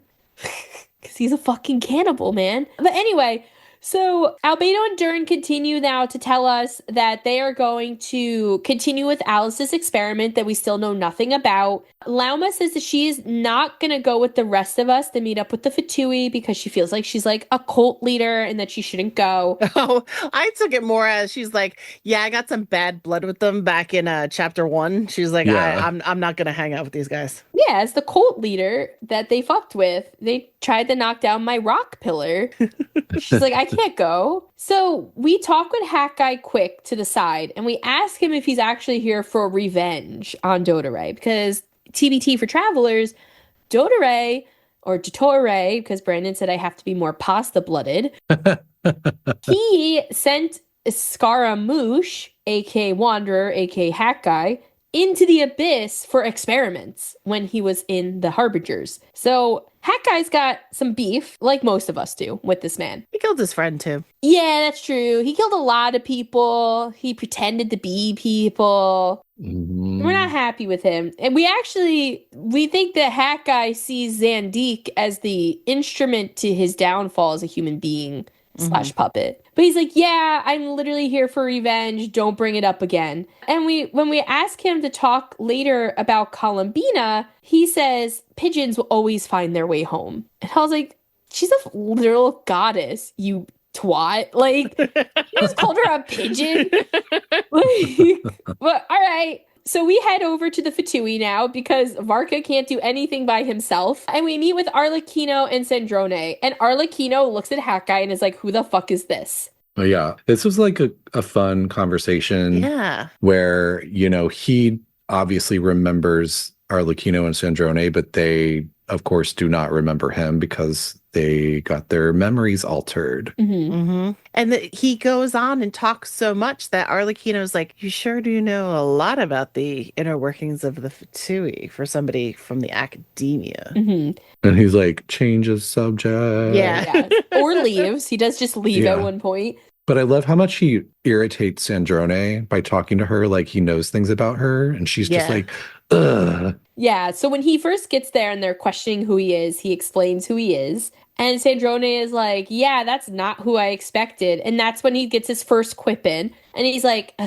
Because he's a fucking cannibal, man. But anyway... So Albedo and Durin continue now to tell us that they are going to continue with Alice's experiment that we still know nothing about. Lauma says that she is not going to go with the rest of us to meet up with the Fatui because she feels like she's like a cult leader and that she shouldn't go. Oh, I took it more as she's like, yeah, I got some bad blood with them back in chapter 1. She's like, I'm not going to hang out with these guys. Yeah, as the cult leader that they fucked with, they tried to knock down my rock pillar. She's like, I can't go. So we talk with Hat Guy quick to the side and we ask him if he's actually here for revenge on Dottore because TBT for Travelers, Dottore or Dottore, because Brandon said I have to be more pasta blooded, He sent Scaramouche, aka Wanderer, aka Hat Guy, into the abyss for experiments when he was in the Harbingers. So Hat Guy's got some beef, like most of us do, with this man. He killed his friend too. Yeah, that's true. He killed a lot of people. He pretended to be people. We're not happy with him. And we think that Hat Guy sees Zandique as the instrument to his downfall as a human being / puppet. But he's like, yeah, I'm literally here for revenge. Don't bring it up again. And when we ask him to talk later about Columbina, he says pigeons will always find their way home. And I was like, she's a literal goddess, you twat. Like, you just called her a pigeon? Like, but all right. So we head over to the Fatui now because Varka can't do anything by himself. And we meet with Arlecchino and Sandrone. And Arlecchino looks at Hat Guy and is like, who the fuck is this? Oh, yeah. This was like a fun conversation. Yeah. Where, he obviously remembers Arlecchino and Sandrone, but they, of course, do not remember him because they got their memories altered. And he goes on and talks so much that Arlecchino's like, you sure do know a lot about the inner workings of the Fatui for somebody from the academia. And he's like, change of subject. Yeah. Or leaves. He does just leave at one point. But I love how much he irritates Sandrone by talking to her like he knows things about her. And she's just like, ugh. Yeah, so when he first gets there and they're questioning who he is, he explains who he is. And Sandrone is like, yeah, that's not who I expected. And that's when he gets his first quip in. And he's like,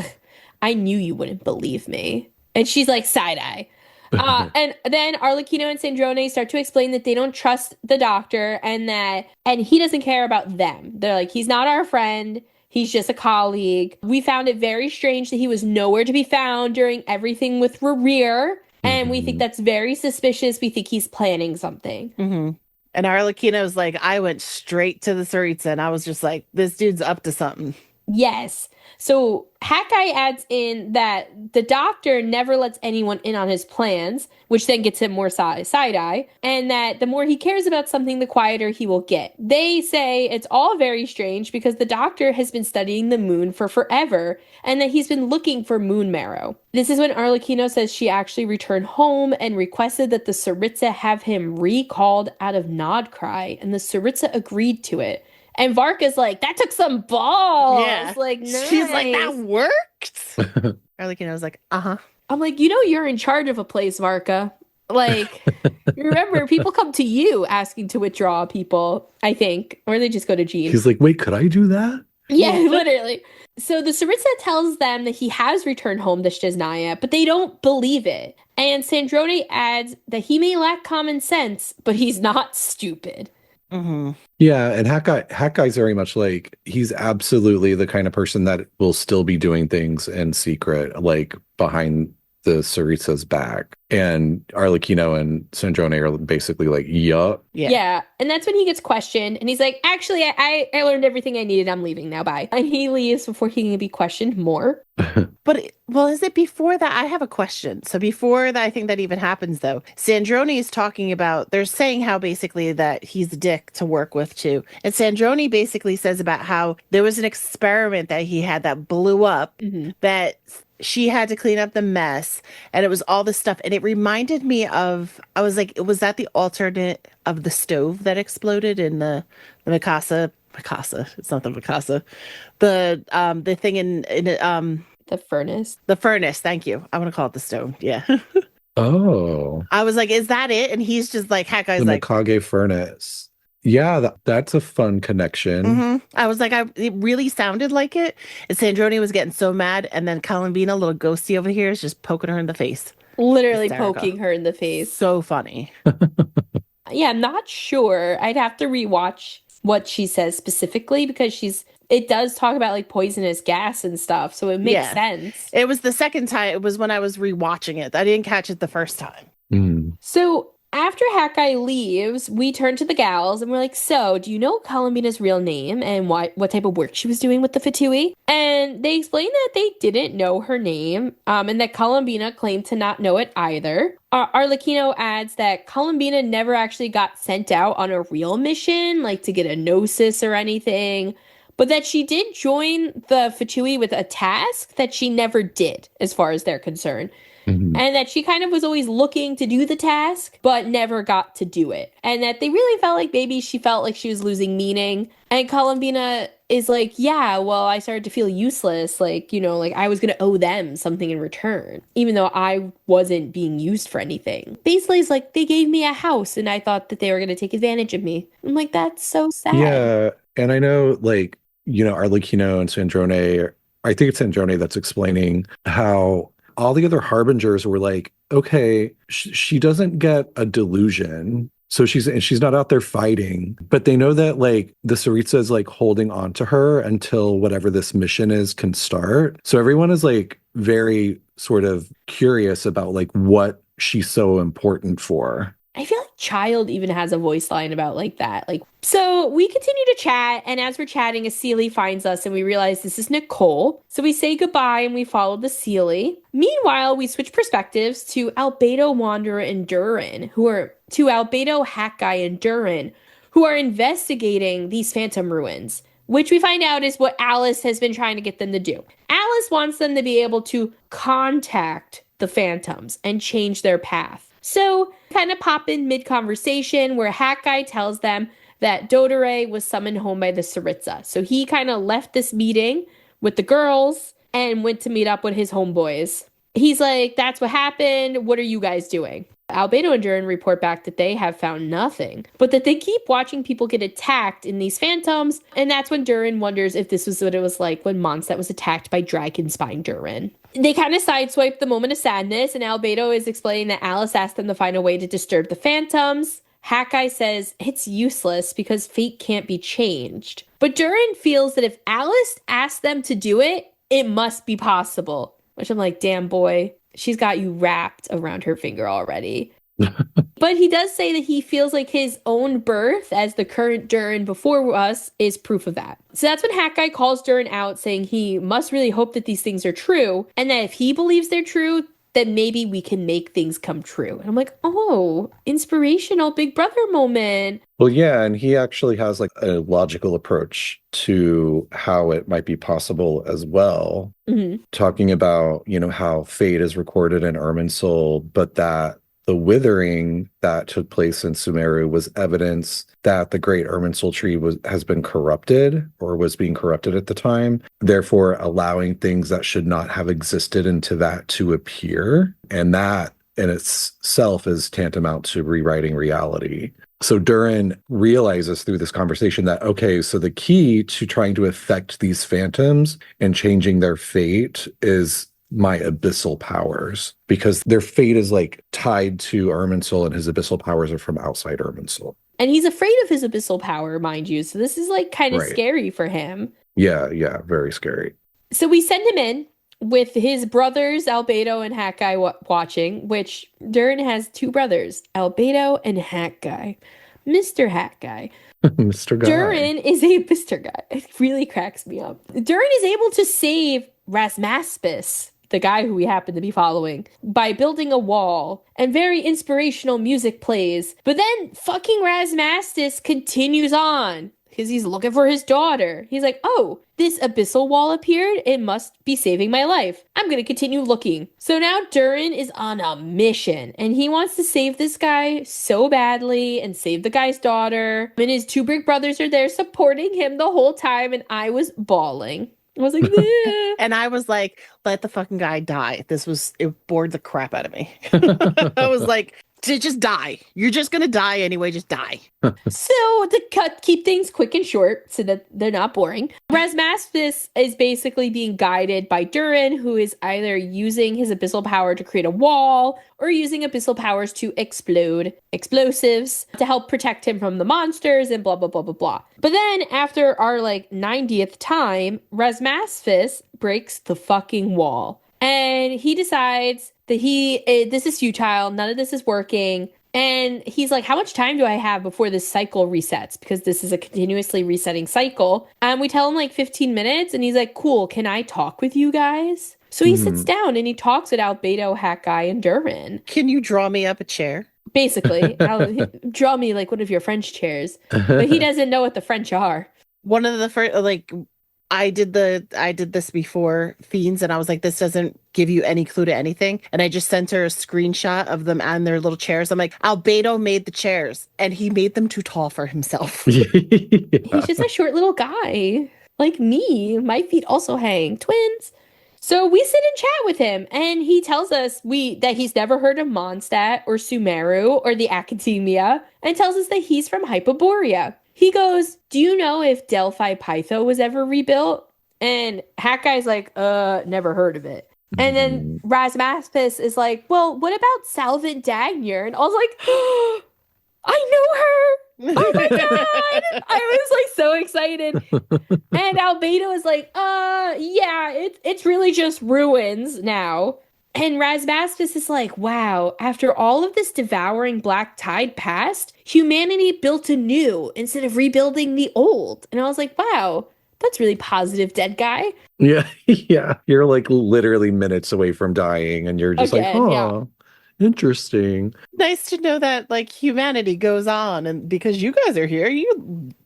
I knew you wouldn't believe me. And she's like, side-eye. And then Arlecchino and Sandrone start to explain that they don't trust the doctor and he doesn't care about them. They're like, he's not our friend. He's just a colleague. We found it very strange that he was nowhere to be found during everything with Rerir. And we think that's very suspicious. We think he's planning something. And Arlecchino's like, I went straight to the Tsaritsa and I was just like, this dude's up to something. Yes. So Hat Guy adds in that the doctor never lets anyone in on his plans, which then gets him more side-eye, and that the more he cares about something, the quieter he will get. They say it's all very strange because the doctor has been studying the moon for forever, and that he's been looking for moon marrow. This is when Arlecchino says she actually returned home and requested that the Tsaritsa have him recalled out of Nod-Krai, and the Tsaritsa agreed to it. And Varka's like, that took some balls. Yeah. Like, nice. She's like, that worked. Arlecchino's like, uh-huh. I'm like, you're in charge of a place, Varka. Like, remember, people come to you asking to withdraw people, I think. Or they just go to Jean. He's like, wait, could I do that? Yeah, literally. So the Tsaritsa tells them that he has returned home to Shesnaya, but they don't believe it. And Sandrone adds that he may lack common sense, but he's not stupid. Yeah, and Hat Guy's very much like, he's absolutely the kind of person that will still be doing things in secret, like behind the Tsaritsa's back. And Arlecchino and Sandrone are basically like, yup. Yeah. And that's when he gets questioned. And he's like, actually, I learned everything I needed. I'm leaving now. Bye. And he leaves before he can be questioned more. But, is it before that? I have a question. So before that, I think that even happens, though. Sandrone is talking about, they're saying how basically that he's a dick to work with, too. And Sandrone basically says about how there was an experiment that he had that blew up, that she had to clean up the mess, and it was all this stuff. And it reminded me of, I was like, was that the alternate of the stove that exploded in the Mikasa? It's not the Mikasa. The thing in the furnace. The furnace, thank you. I want to call it the stove. Yeah. Oh. I was like, is that it? And he's just like, Hat Guy's the like, Mikage furnace. Yeah, that's a fun connection. I was like, it really sounded like it. And Sandrone was getting so mad. And then Columbina, little ghosty over here, is just poking her in the face. Literally Hysterical. poking her in the face. So funny. Yeah, I'm not sure. I'd have to rewatch what she says specifically because it does talk about like poisonous gas and stuff. So it makes sense. It was the second time. It was when I was rewatching it. I didn't catch it the first time. So after Hat Guy leaves, we turn to the gals and we're like, so do you know Columbina's real name and what type of work she was doing with the Fatui? And they explain that they didn't know her name and that Columbina claimed to not know it either. Arlecchino adds that Columbina never actually got sent out on a real mission, like to get a gnosis or anything. but that she did join the Fatui with a task that she never did, as far as they're concerned. Mhm. And that she kind of was always looking to do the task, but never got to do it. And that they really felt like maybe she felt like she was losing meaning. And Columbina is like, yeah, well, I started to feel useless. Like, like I was going to owe them something in return, even though I wasn't being used for anything. Basically, it's like they gave me a house and I thought that they were going to take advantage of me. I'm like, that's so sad. Yeah. And I know, like, Arlecchino and Sandrone, I think it's Sandrone that's explaining how all the other harbingers were like, okay, she doesn't get a delusion. So she's not out there fighting, but they know that like the Tsaritsa is like holding on to her until whatever this mission is can start. So everyone is like very sort of curious about like what she's so important for. I feel like Child even has a voice line about like that. Like, so we continue to chat, and as we're chatting, a Seelie finds us, and we realize this is Nicole. So we say goodbye, and we follow the Seelie. Meanwhile, we switch perspectives to Albedo, Wanderer, and Durin, Albedo, Hakai, and Durin, who are investigating these phantom ruins, which we find out is what Alice has been trying to get them to do. Alice wants them to be able to contact the phantoms and change their path. So, kind of pop in mid-conversation where Hakai tells them that Dottore was summoned home by the Tsaritsa. So he kind of left this meeting with the girls and went to meet up with his homeboys. He's like, that's what happened. What are you guys doing? Albedo and Durin report back that they have found nothing, but that they keep watching people get attacked in these phantoms. And that's when Durin wonders if this was what it was like when Mondstadt was attacked by Dragonspine Durin. They kind of sideswipe the moment of sadness, and Albedo is explaining that Alice asked them to find a way to disturb the phantoms. Hakai says it's useless because fate can't be changed. But Durin feels that if Alice asked them to do it, it must be possible. Which I'm like, damn boy, she's got you wrapped around her finger already. But he does say that he feels like his own birth as the current Durin before us is proof of that. So that's when Hakai calls Durin out, saying he must really hope that these things are true, and that if he believes they're true, then maybe we can make things come true. And I'm like, oh, inspirational big brother moment. Well, yeah, and he actually has like a logical approach to how it might be possible as well. Mm-hmm. Talking about, how fate is recorded in Irminsul, but that the withering that took place in Sumeru was evidence that the great Irminsul tree has been corrupted or was being corrupted at the time, therefore allowing things that should not have existed into that to appear. And that in itself is tantamount to rewriting reality. So Durin realizes through this conversation that, okay, so the key to trying to affect these phantoms and changing their fate is my abyssal powers, because their fate is like tied to Irminsul and his abyssal powers are from outside Irminsul. And he's afraid of his abyssal power, mind you. So this is like kind of scary for him. Yeah, very scary. So we send him in with his brothers, Albedo and Hakai watching, which Durin has two brothers, Albedo and Hakai. Mr. Hakai. Mr. Guy. Durin is a Mr. Guy. It really cracks me up. Durin is able to save Rasmaspis, the guy who we happen to be following, by building a wall, and very inspirational music plays. But then fucking Rasmastis continues on because he's looking for his daughter. He's like, oh, this abyssal wall appeared. It must be saving my life. I'm going to continue looking. So now Durin is on a mission, and he wants to save this guy so badly and save the guy's daughter. And his two big brothers are there supporting him the whole time, and I was bawling. I was like, yeah. And I was like, let the fucking guy die. It bored the crap out of me. I was like, just die. You're just going to die anyway. Just die. So to keep things quick and short so that they're not boring, Rasmaspis is basically being guided by Durin, who is either using his abyssal power to create a wall or using abyssal powers to explode explosives to help protect him from the monsters and blah, blah, blah, blah, blah. But then after our 90th time, Rasmaspis breaks the fucking wall. And he decides that this is futile. None of this is working. And he's like, how much time do I have before this cycle resets? Because this is a continuously resetting cycle. And we tell him 15 minutes. And he's like, cool, can I talk with you guys? So he sits down and he talks with Albedo, Hakai, and Durin. Can you draw me up a chair? Basically, draw me like one of your French chairs. But he doesn't know what the French are. one of the first, like, I did this before Feens, and I was like, this doesn't give you any clue to anything. And I just sent her a screenshot of them and their little chairs. I'm like, Albedo made the chairs, and he made them too tall for himself. He's just a short little guy. Like me. My feet also hang. Twins. So we sit and chat with him, and he tells us that he's never heard of Mondstadt or Sumeru or the Academia, and tells us that he's from Hyperborea. He goes, "Do you know if Delphi Pytho was ever rebuilt?" And Hat Guy's like, never heard of it. And then Rasmaspis is like, "Well, what about Salvin Dagner?" And I was like, I know her. Oh my God. I was like so excited. And Albedo is like, yeah, it's really just ruins now. And Rasmaspis is like, wow, after all of this devouring black tide passed, humanity built anew instead of rebuilding the old. And I was like, wow, that's really positive, dead guy. Yeah, yeah. You're like literally minutes away from dying, and you're just Again, like, yeah. oh, interesting. Nice to know that like humanity goes on, and because you guys are here, you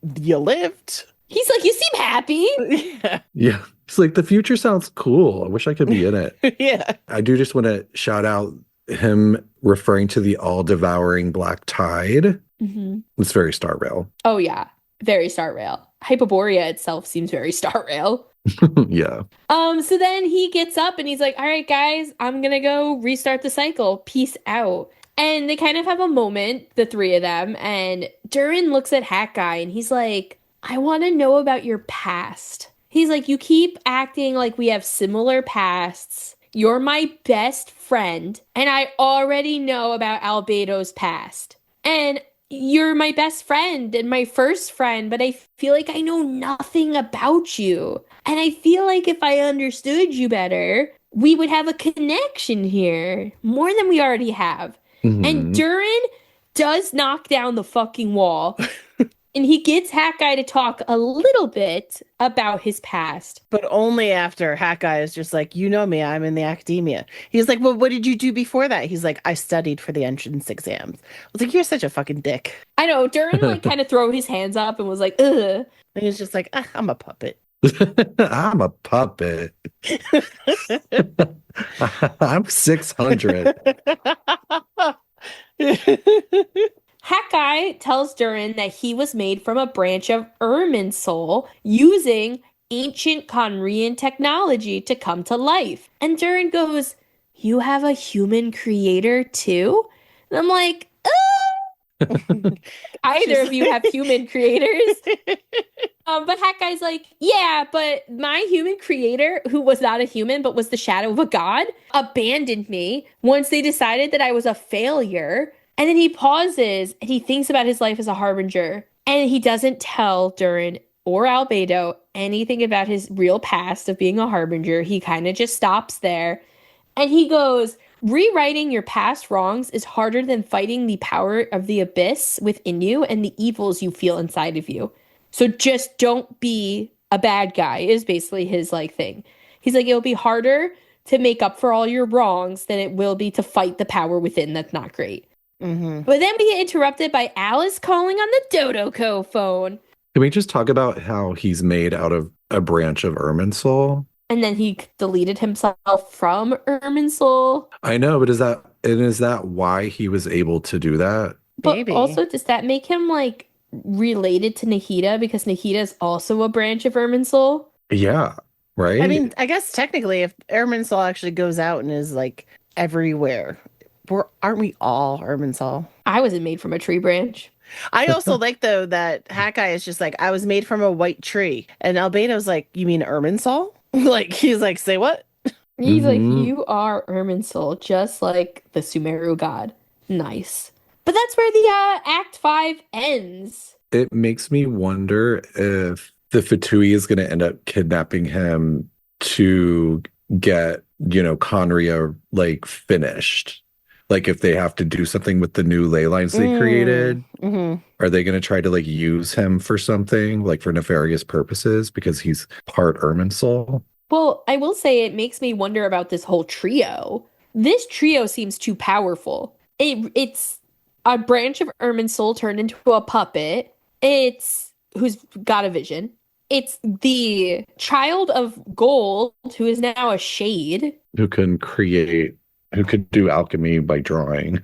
lived. He's like, you seem happy. Yeah. Yeah. It's like the future sounds cool. I wish I could be in it. Yeah. I do just want to shout out him referring to the all-devouring black tide. Mm-hmm. It's very Star Rail. Oh, yeah. Very Star Rail. Hyperborea itself seems very Star Rail. Yeah. So then he gets up and he's like, all right, guys, I'm gonna go restart the cycle. Peace out. And they kind of have a moment, the three of them, and Durin looks at Hat Guy and he's like, I want to know about your past. He's like, you keep acting like we have similar pasts. You're my best friend, and I already know about Albedo's past. And you're my best friend and my first friend, but I feel like I know nothing about you. And I feel like if I understood you better, we would have a connection here, more than we already have. Mhm. And Durin does knock down the fucking wall. And he gets Hat Guy to talk a little bit about his past. But only after Hat Guy is just like, you know me, I'm in the academia. He's like, well, what did you do before that? He's like, I studied for the entrance exams. I was like, you're such a fucking dick. I know, Durin like kind of throw his hands up and was like, ugh. And he's just like, I'm a puppet. I'm a puppet. I'm 600. Hat Guy tells Durin that he was made from a branch of Irminsul using ancient Conrian technology to come to life. And Durin goes, you have a human creator too? And I'm like, either of you have human creators. But Hat Guy's like, yeah, but my human creator, who was not a human but was the shadow of a god, abandoned me once they decided that I was a failure. And then he pauses and he thinks about his life as a harbinger. And he doesn't tell Durin or Albedo anything about his real past of being a harbinger. He kind of just stops there. And he goes, rewriting your past wrongs is harder than fighting the power of the abyss within you and the evils you feel inside of you. So just don't be a bad guy is basically his like thing. He's like, it'll be harder to make up for all your wrongs than it will be to fight the power within that's not great. Mm-hmm. But then we get interrupted by Alice calling on the Dodoco phone. Can we just talk about how he's made out of a branch of Irminsul? And then he deleted himself from Irminsul. I know, but is that why he was able to do that? But Maybe. also, does that make him like related to Nahida because Nahida is also a branch of Irminsul? Yeah, right? I mean, I guess technically if Irminsul actually goes out and is like everywhere, aren't we all Irminsul? I wasn't made from a tree branch. I also like though that Hat Guy is just like, I was made from a white tree. And Albedo's like, you mean Irminsul? Like he's like, say what? He's like, Mhm. you are Irminsul, just like the Sumeru god. Nice. But that's where the Act 5 ends. It makes me wonder if the Fatui is going to end up kidnapping him to get, Conria like finished. Like if they have to do something with the new ley lines they created, Mm-hmm. are they going to try to like use him for something, like for nefarious purposes because he's part Irminsul? Well, I will say it makes me wonder about this whole trio. This trio seems too powerful. It's a branch of Irminsul turned into a puppet. It's who's got a vision. it's the child of gold who is now a shade. Who could do alchemy by drawing.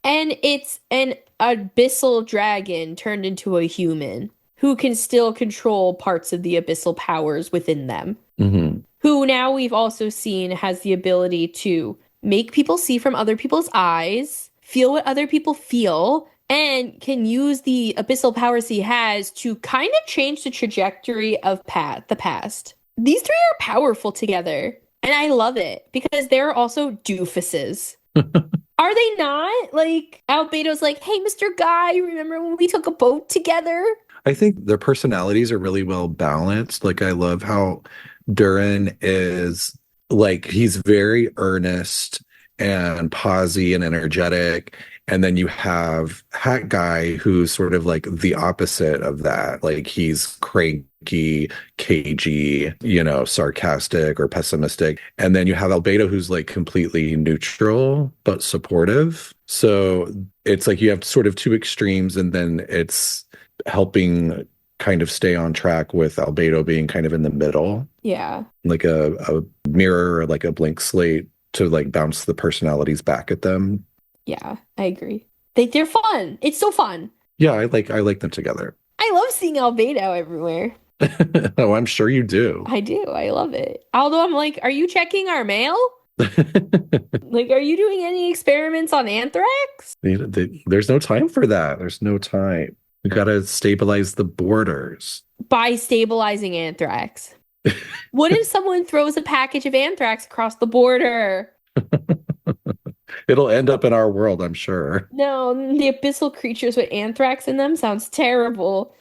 And it's an abyssal dragon turned into a human who can still control parts of the abyssal powers within them. Mm-hmm. Who now we've also seen has the ability to make people see from other people's eyes, feel what other people feel, and can use the abyssal powers he has to kind of change the trajectory of the past. These three are powerful together, and I love it because they're also doofuses. Are they not? Like, Albedo's like, hey, Mr. Guy, remember when we took a boat together? I think their personalities are really well balanced. Like, I love how Durin is, like, he's very earnest and posy and energetic. And then you have Hat Guy, who's sort of like the opposite of that. Like, he's cranky, cagey, sarcastic or pessimistic. And then you have Albedo, who's like completely neutral but supportive. So it's like you have sort of two extremes, and then it's helping kind of stay on track with Albedo being kind of in the middle. Yeah. Like a mirror or like a blank slate to like bounce the personalities back at them. Yeah, I agree. They're fun. It's so fun. Yeah, I like them together. I love seeing Albedo everywhere. Oh, I'm sure you do. I do. I love it. Although I'm like, are you checking our mail? Like, are you doing any experiments on anthrax? There's no time for that. There's no time. We gotta stabilize the borders. By stabilizing anthrax. What if someone throws a package of anthrax across the border? It'll end up in our world, I'm sure. No, the abyssal creatures with anthrax in them sounds terrible.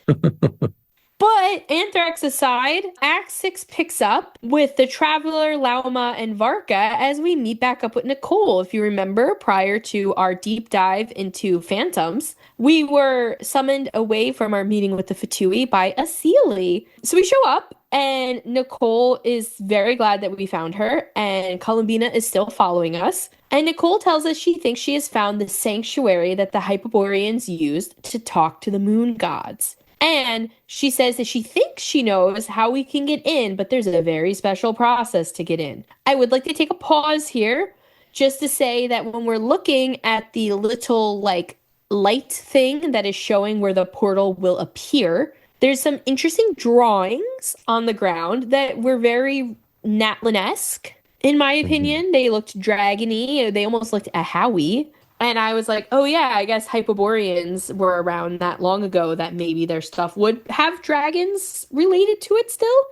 But anthrax aside, Act 6 picks up with the Traveler, Lauma, and Varka as we meet back up with Nicole. If you remember, prior to our deep dive into Phantoms, we were summoned away from our meeting with the Fatui by a Sealy. So we show up, and Nicole is very glad that we found her, and Columbina is still following us. And Nicole tells us she thinks she has found the sanctuary that the Hyperboreans used to talk to the moon gods. And she says that she thinks she knows how we can get in, but there's a very special process to get in. I would like to take a pause here just to say that when we're looking at the little like light thing that is showing where the portal will appear, there's some interesting drawings on the ground that were very Natlin-esque. In my opinion, they looked dragony. They almost looked a Howie. And I was like, oh yeah, I guess Hyperboreans were around that long ago that maybe their stuff would have dragons related to it still.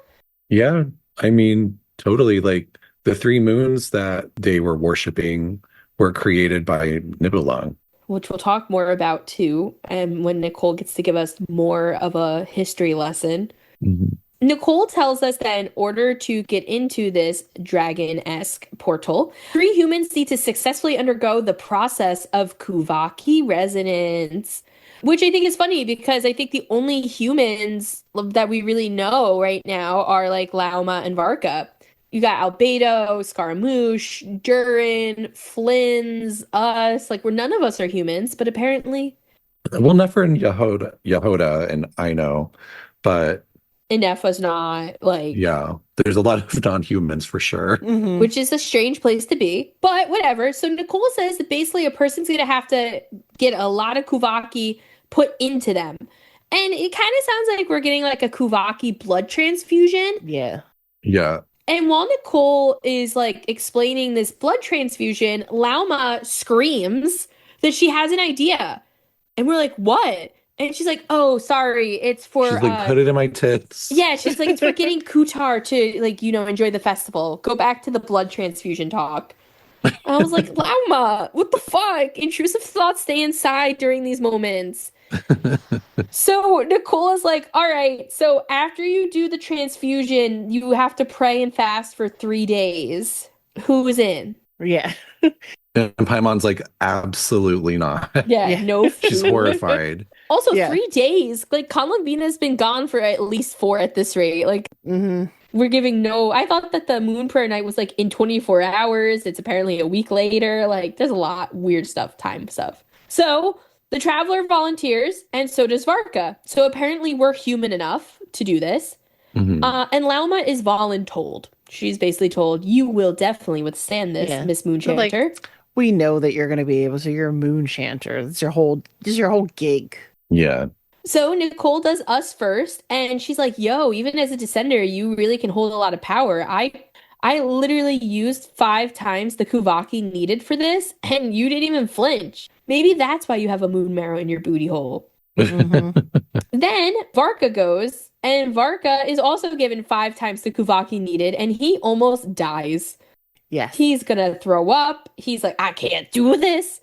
Yeah, I mean, totally. Like the three moons that they were worshiping were created by Nibelung. Which we'll talk more about too, and when Nicole gets to give us more of a history lesson. Mm-hmm. Nicole tells us that in order to get into this dragon-esque portal, 3 humans need to successfully undergo the process of Kuvaki resonance, which I think is funny because I think the only humans that we really know right now are like Lauma and Varka. You got Albedo, Scaramouche, Durin, Flynn's, us. Like, none of us are humans, but apparently... Well, Nefer and Yehoda and Aino, but... Inef was not, like... Yeah, there's a lot of non-humans for sure. Mm-hmm. Which is a strange place to be, but whatever. So Nicole says that basically a person's going to have to get a lot of Kuvaki put into them. And it kind of sounds like we're getting like a Kuvaki blood transfusion. Yeah. Yeah. And while Nicole is like explaining this blood transfusion, Lauma screams that she has an idea. And we're like, what? And she's like, oh, sorry, it's for... She's like, put it in my tits. Yeah, she's like, it's for getting Kutar to, like, enjoy the festival. Go back to the blood transfusion talk. And I was like, Lauma, what the fuck? Intrusive thoughts stay inside during these moments. So Nicole is like, all right, so after you do the transfusion, you have to pray and fast for 3 days. Who's in? Yeah. And Paimon's like, absolutely not. Yeah. No food. She's horrified. Also, Yeah. 3 days. Like, Columbina's been gone for at least 4 at this rate. Like, we're giving no... I thought that the Moon-Prayer Night was, like, in 24 hours. It's apparently a week later. Like, there's a lot weird stuff, time stuff. So, the Traveler volunteers, and so does Varka. So, apparently, we're human enough to do this. Mhm. And Lauma is voluntold. She's basically told, you will definitely withstand this, Yeah. Miss They're like, Moonchanter. we know that you're going to be able to. You're a moon chanter. This is your whole gig. Yeah. So Nicole does us first, and she's like, "Yo, even as a descender, you really can hold a lot of power. I literally used 5 times the Kuvaki needed for this, and you didn't even flinch. Maybe that's why you have a moon marrow in your booty hole." Hmm. Then Varka goes, and Varka is also given 5 times the Kuvaki needed, and he almost dies. Yes. He's gonna throw up. He's like, "I can't do this."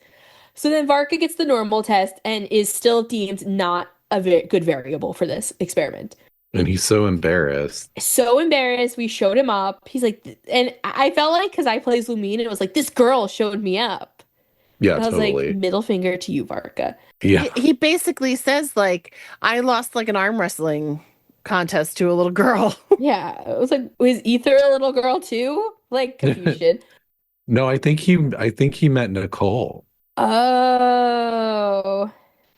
So then Varka gets the normal test and is still deemed not a good variable for this experiment. And he's so embarrassed. So embarrassed. We showed him up. He's like, and I felt like because I play Lumine, it was like, this girl showed me up. Yeah, And I was like, totally. middle finger to you, Varka. Yeah. He basically says, like, I lost like an arm wrestling contest to a little girl. Yeah. I was like, was Ether a little girl too? Like confusion. No, I think he meant Nicole. Oh.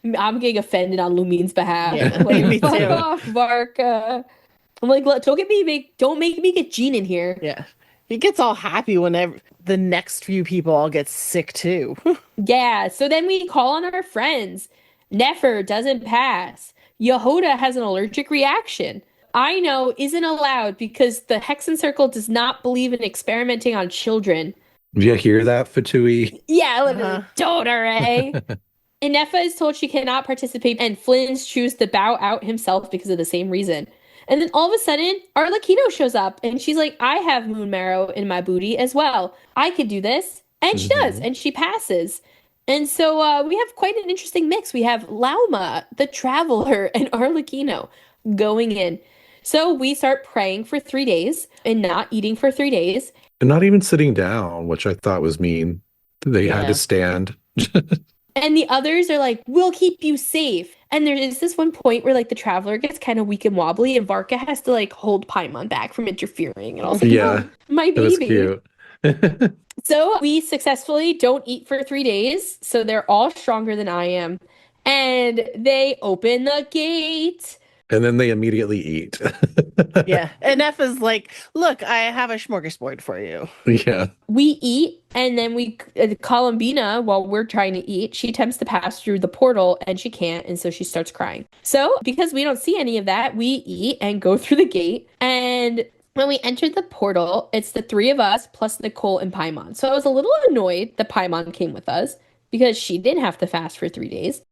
I'm getting offended on Lumine's behalf. Yeah, I'm like, me fuck too. off, Varka. I'm like, don't make me get Jean in here. Yeah. He gets all happy whenever the next few people all get sick too. Yeah, so then we call on our friends. Nefer doesn't pass. Yehoda has an allergic reaction. I know isn't allowed because the Hexen Circle does not believe in experimenting on children. Do you hear that, Fatui? Yeah, literally, Uh-huh. Dottore. Inefa is told she cannot participate, and Flynn's chooses to bow out himself because of the same reason. And then all of a sudden, Arlecchino shows up, and she's like, I have moon marrow in my booty as well. I could do this. And she does, Mhm. and she passes. And so we have quite an interesting mix. We have Lauma, the Traveler, and Arlecchino going in. So we start praying for 3 days and not eating for 3 days. And not even sitting down, which I thought was mean. They had to Yeah. stand. And the others are like, we'll keep you safe. And there is this one point where like the traveler gets kind of weak and wobbly, and Varka has to like hold Paimon back from interfering. And I was like, Yeah, oh, my it was baby. cute. So we successfully don't eat for 3 days. So they're all stronger than I am. And they open the gate. And then they immediately eat. Yeah. And F is like, look, I have a smorgasbord for you. Yeah. We eat, and then Columbina, while we're trying to eat, she attempts to pass through the portal, and she can't, and so she starts crying. So, because we don't see any of that, we eat and go through the gate, and when we entered the portal, it's the three of us plus Nicole and Paimon. So I was a little annoyed that Paimon came with us, because she didn't have to fast for 3 days.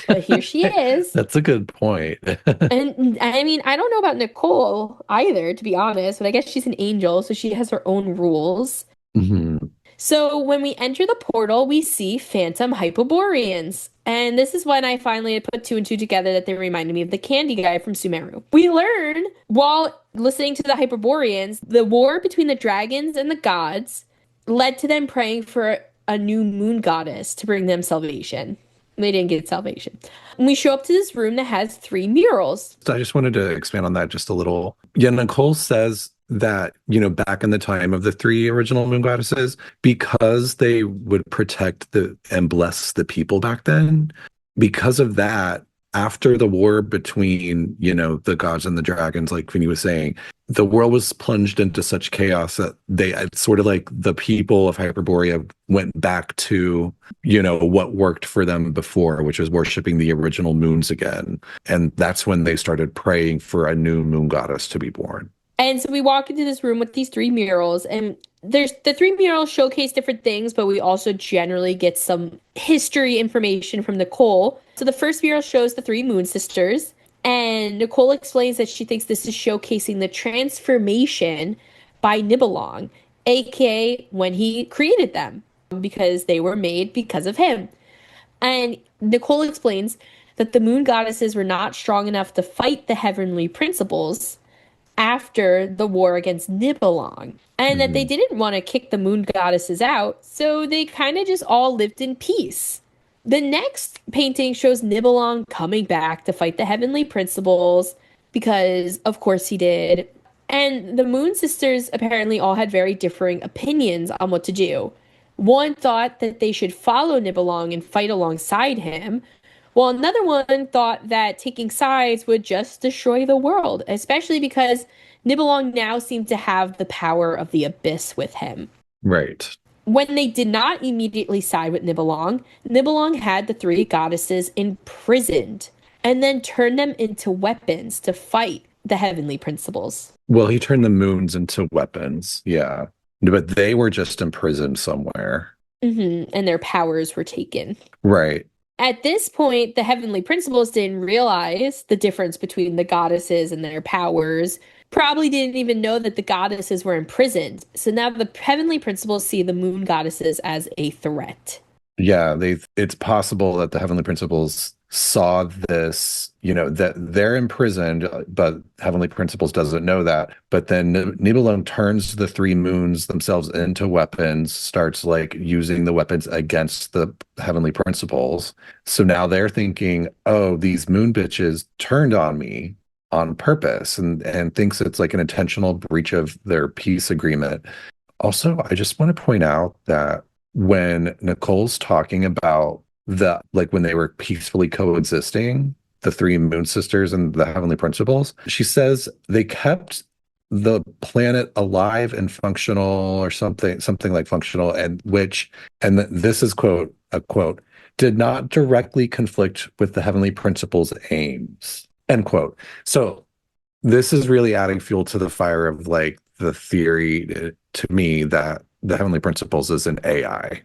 But here she is. That's a good point. And I mean, I don't know about Nicole either, to be honest, but I guess she's an angel, so she has her own rules. Mhm. So when we enter the portal, we see phantom Hyperboreans. And this is when I finally had put two and two together that they reminded me of the candy guy from Sumeru. We learn while listening to the Hyperboreans, the war between the dragons and the gods led to them praying for a new moon goddess to bring them salvation. They didn't get salvation. And we show up to this room that has 3 murals. So I just wanted to expand on that just a little. Yeah, Nicole says that, back in the time of the 3 original moon goddesses, because they would protect and bless the people back then, because of that, after the war between, the gods and the dragons, like Vinny was saying, the world was plunged into such chaos that it's sort of like the people of Hyperborea went back to, what worked for them before, which was worshiping the original moons again. And that's when they started praying for a new moon goddess to be born. And so we walk into this room with these 3 murals, and there's the 3 murals showcase different things, but we also generally get some history information from Nicole. So the first mural shows the 3 moon sisters, and Nicole explains that she thinks this is showcasing the transformation by Nibelung, aka when he created them, because they were made because of him. And Nicole explains that the moon goddesses were not strong enough to fight the heavenly principles after the war against Nibelung, and that they didn't want to kick the moon goddesses out, so they kind of just all lived in peace. The next painting shows Nibelung coming back to fight the heavenly principles, because of course he did. And the moon sisters apparently all had very differing opinions on what to do. One thought that they should follow Nibelung and fight alongside him, While another one thought that taking sides would just destroy the world, especially because Nibelung now seemed to have the power of the abyss with him. Right. When they did not immediately side with Nibelung, Nibelung had the three goddesses imprisoned and then turned them into weapons to fight the heavenly principles. Well, he turned the moons into weapons. Yeah. But they were just imprisoned somewhere. And their powers were taken. Right. At this point, the heavenly principles didn't realize the difference between the goddesses and their powers. Probably didn't even know that the goddesses were imprisoned. So now the heavenly principles see the moon goddesses as a threat. Yeah, it's possible that the heavenly principles saw this, that they're imprisoned, but heavenly principles doesn't know that. But then Nibelung turns the three moons themselves into weapons, starts like using the weapons against the heavenly principles. So now they're thinking, oh, these moon bitches turned on me on purpose, and thinks it's like an intentional breach of their peace agreement. Also, I just want to point out that when Nicole's talking about when they were peacefully coexisting, the three moon sisters and the heavenly principles, she says they kept the planet alive and functional, or something like functional, and this is a quote, did not directly conflict with the heavenly principles' aims, end quote. So this is really adding fuel to the fire of like the theory to me that the heavenly principles is an AI.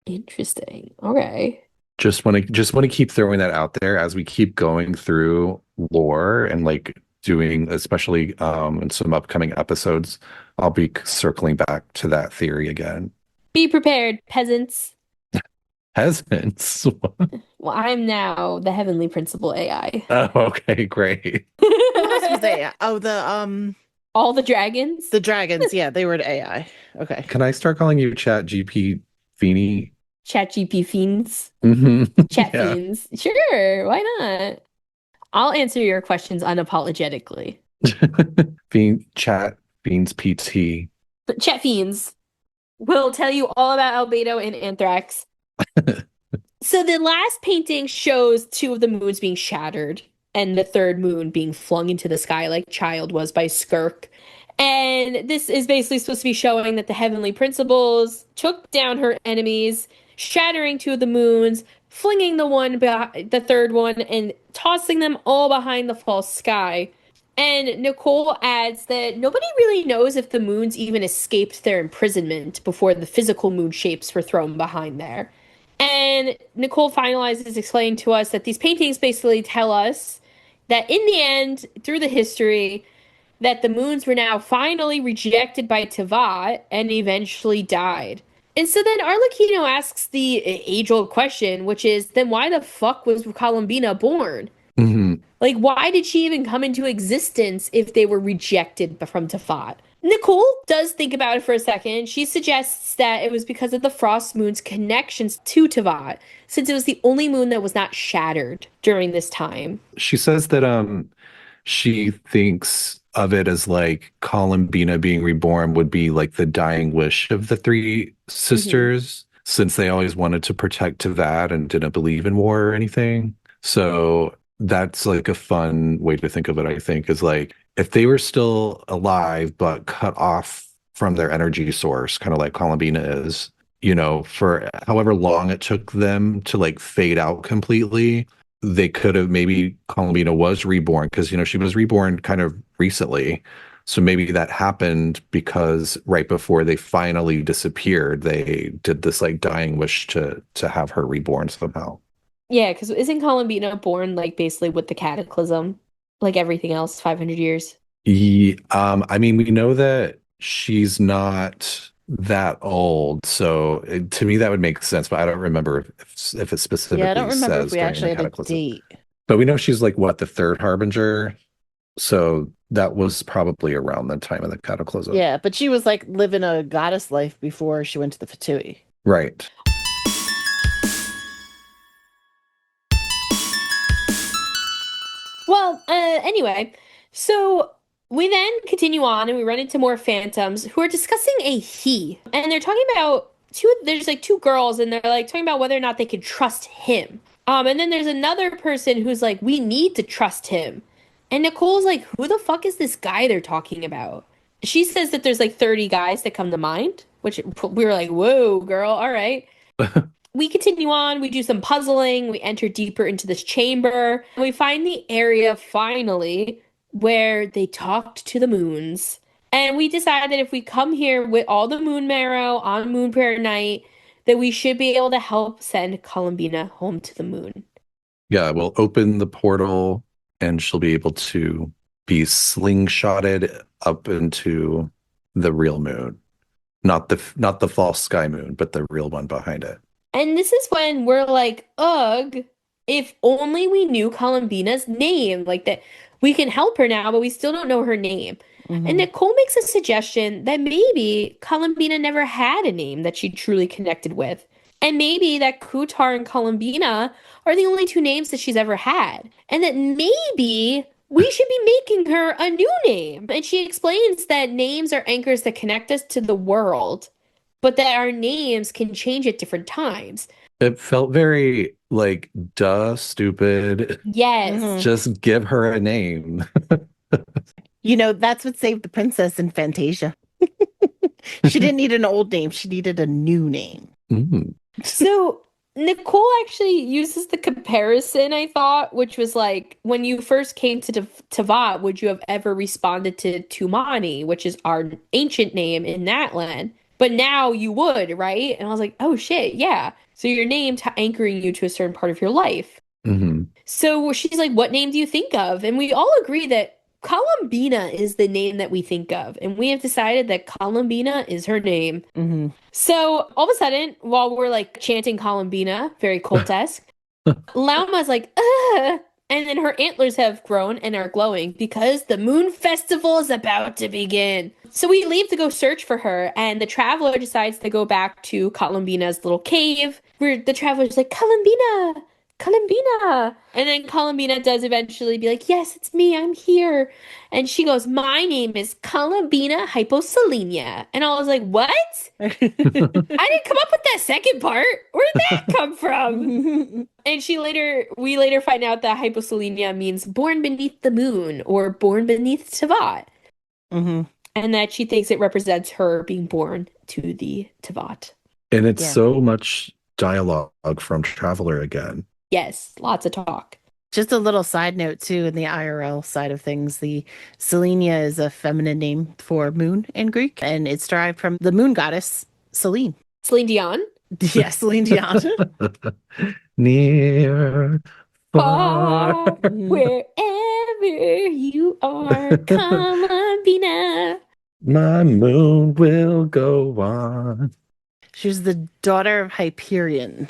Interesting. Okay. Just want to keep throwing that out there as we keep going through lore and like doing, especially in some upcoming episodes, I'll be circling back to that theory again. Be prepared, peasants. Peasants? Well, I'm now the heavenly principle AI. Oh, okay, great. Who else was AI? Oh, all the dragons? The dragons, yeah, they were AI. Okay. Can I start calling you Chat GP Feeny? Chat GP Feens? Mm-hmm. Chat Feens. Sure, why not? I'll answer your questions unapologetically. Chat Feens PT. But Chat Feens will tell you all about Albedo and Anthrax. So the last painting shows two of the moons being shattered and the third moon being flung into the sky like Child was by Skirk. And this is basically supposed to be showing that the heavenly principles took down her enemies, shattering two of the moons, flinging the third one, and tossing them all behind the false sky. And Nicole adds that nobody really knows if the moons even escaped their imprisonment before the physical moon shapes were thrown behind there. And Nicole finalizes explaining to us that these paintings basically tell us that in the end, through the history, that the moons were now finally rejected by Teyvat and eventually died. And so then Arlecchino asks the age-old question, which is, then why the fuck was Columbina born? Mm-hmm. Like, why did she even come into existence if they were rejected from Teyvat? Nicole does think about it for a second. She suggests that it was because of the Frost Moon's connections to Teyvat, since it was the only moon that was not shattered during this time. She says that she thinks of it as like Columbina being reborn would be like the dying wish of the three sisters, since they always wanted to protect Teyvat and didn't believe in war or anything. So that's like a fun way to think of it, I think, is like if they were still alive but cut off from their energy source, kind of like Columbina is, for however long it took them to like fade out completely, they could have, maybe Columbina was reborn because, she was reborn kind of recently. So maybe that happened because right before they finally disappeared, they did this like dying wish to have her reborn somehow. Yeah, because isn't Columbina born like basically with the cataclysm, like everything else, 500 years? I mean, we know that she's not that old, so to me that would make sense, but I don't remember if it specifically I don't remember says if we during actually the had a cataclysm. date. But we know she's like what, the third harbinger, so that was probably around the time of the cataclysm. Yeah, but she was like living a goddess life before she went to the Fatui. Right. Well, anyway, so we then continue on and we run into more phantoms who are discussing a he. And they're talking about there's like two girls and they're like talking about whether or not they could trust him. And then there's another person who's like, we need to trust him. And Nicole's like, who the fuck is this guy they're talking about? She says that there's like 30 guys that come to mind, which we were like, whoa, girl, all right. We continue on, we do some puzzling, we enter deeper into this chamber, and we find the area finally where they talked to the moons. And we decided that if we come here with all the moon marrow on Moon-Prayer Night, that we should be able to help send Columbina home to the moon. Yeah, we'll open the portal and she'll be able to be slingshotted up into the real moon. Not the false sky moon, but the real one behind it. And this is when we're like, ugh, if only we knew Columbina's name. Like that we can help her now, but we still don't know her name. And Nicole makes a suggestion that maybe Columbina never had a name that she truly connected with. And maybe that Kutar and Columbina are the only two names that she's ever had. And that maybe we should be making her a new name. And she explains that names are anchors that connect us to the world, but that our names can change at different times. It felt very like, duh, stupid. Yes. Just give her a name. You know, that's what saved the princess in Fantasia. She didn't need an old name. She needed a new name. So Nicole actually uses the comparison, I thought, which was like, when you first came to Teyvat, would you have ever responded to Tumani, which is our ancient name in that land? But now you would, right? And I was like, oh shit, yeah. So your name anchoring you to a certain part of your life. So she's like, what name do you think of? And we all agree that Columbina is the name that we think of. And we have decided that Columbina is her name. So all of a sudden, while we're like chanting Columbina, very cult-esque, Lauma's like, ugh. And then her antlers have grown and are glowing because the moon festival is about to begin. So we leave to go search for her, and the traveler decides to go back to Columbina's little cave, where the traveler's like, Columbina! Columbina! And then Columbina does eventually be like, yes, it's me, I'm here. And she goes, my name is Columbina Hyposelenia. And I was like, what? I didn't come up with that second part. Where did that come from? And we later find out that Hyposelenia means born beneath the moon or born beneath Teyvat. And that she thinks it represents her being born to the Teyvat. And it's so much dialogue from Traveler again. Yes, lots of talk. Just a little side note too, in the IRL side of things, the Selenia is a feminine name for moon in Greek, and it's derived from the moon goddess Selene. Celine Dion? Yes, Celine Dion. Near, far, wherever you are, Columbina. My moon will go on. She was the daughter of Hyperion.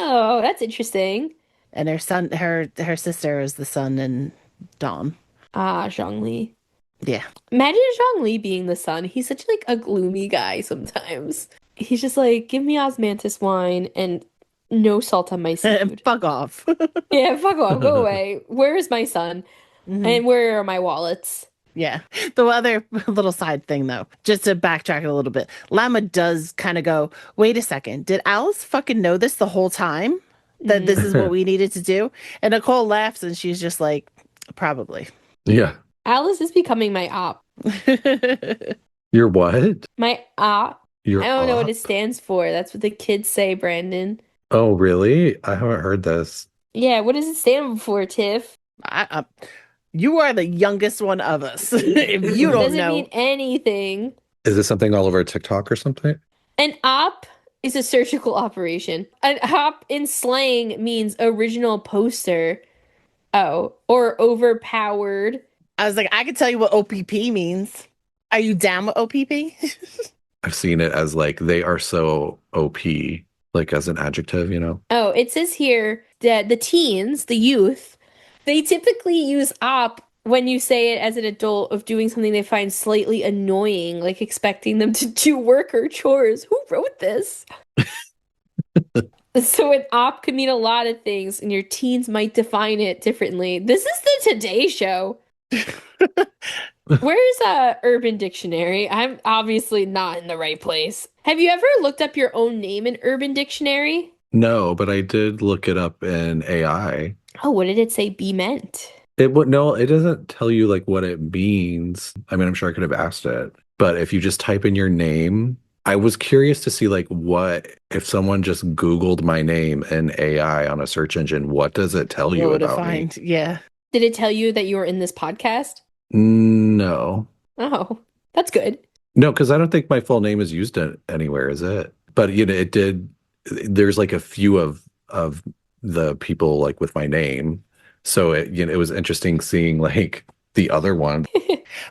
Oh, that's interesting. And her sister is the sun and dawn. Ah, Zhongli. Yeah. Imagine Zhongli being the sun. He's such like a gloomy guy sometimes. He's just like, give me osmanthus wine and no salt on my seafood. Fuck off. Yeah, fuck off. Go away. Where is my son? And where are my wallets? Yeah. The other little side thing, though, just to backtrack a little bit, Lama does kind of go, wait a second, did Alice fucking know this the whole time? That this is what we needed to do? And Nicole laughs and she's just like, probably. Yeah. Alice is becoming my op. Your what? My op. Your I don't know op? what it stands for. That's what the kids say, Brandon. Oh, really? I haven't heard this. Yeah, what does it stand for, Tiff? You are the youngest one of us. If you don't doesn't know. mean anything. Is this something all over TikTok or something? An op is a surgical operation. An op in slang means original poster. Oh, or overpowered. I was like, I could tell you what OPP means. Are you down with OPP? I've seen it as like, they are so OP, like as an adjective, you know? Oh, it says here that the teens, the youth, they typically use op when you say it as an adult of doing something they find slightly annoying, like expecting them to do work or chores. Who wrote this? So an op could mean a lot of things, and your teens might define it differently. This is the Today Show. Where's Urban Dictionary? I'm obviously not in the right place. Have you ever looked up your own name in Urban Dictionary? No, but I did look it up in AI. Oh, what did it say B meant? It would no, it doesn't tell you like what it means. I mean, I'm sure I could have asked it, but if you just type in your name, I was curious to see like what if someone just Googled my name in AI on a search engine, what does it tell What you would it about me? find? Yeah. Did it tell you that you were in this podcast? No. Oh, that's good. No, because I don't think my full name is used anywhere, is it? But you know, it did. There's like a few of the people like with my name, so it was interesting seeing like the other one.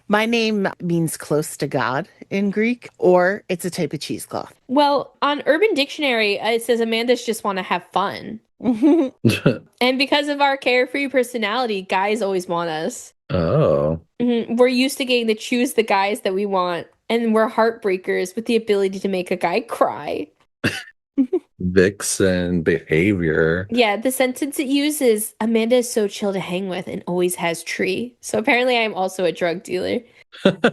My name means close to God in Greek, or it's a type of cheesecloth. Well, on Urban Dictionary, it says Amanda's just want to have fun. And because of our carefree personality, guys always want us. Oh, We're used to getting to choose the guys that we want, and we're heartbreakers with the ability to make a guy cry. vixen behavior. Yeah, the sentence it uses, Amanda is so chill to hang with and always has tree. So apparently I'm also a drug dealer.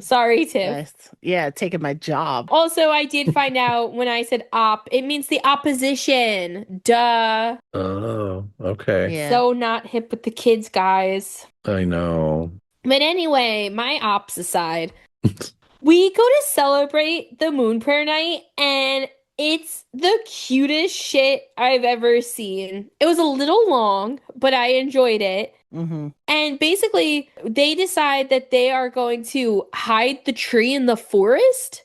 Sorry, Tiff. Nice. Yeah, taking my job. Also, I did find out when I said op, it means the opposition. Duh. Oh, okay. Yeah. So not hip with the kids, guys. I know. But anyway, my ops aside, we go to celebrate the Moon-Prayer Night, and it's the cutest shit I've ever seen. It was a little long, but I enjoyed it. Mm-hmm. And basically, they decide that they are going to hide the tree in the forest.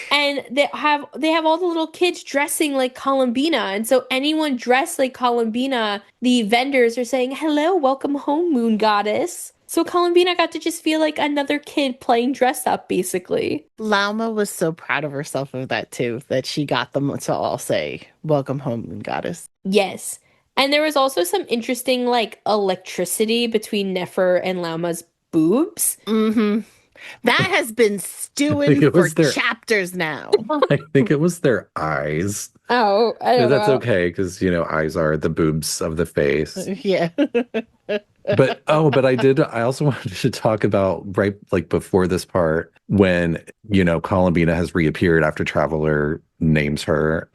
And they have all the little kids dressing like Columbina. And so anyone dressed like Columbina, the vendors are saying, "Hello, welcome home, moon goddess." So Columbina got to just feel like another kid playing dress up, basically. Lauma was so proud of herself of that too, that she got them to all say, "Welcome home, moon goddess." Yes. And there was also some interesting like electricity between Nefer and Lauma's boobs. Mm-hmm. That has been stewing it for was their- chapters now. I think it was their eyes. Oh, I don't That's know. okay because eyes are the boobs of the face. Yeah. But I also wanted to talk about right like before this part when Columbina has reappeared after Traveler names her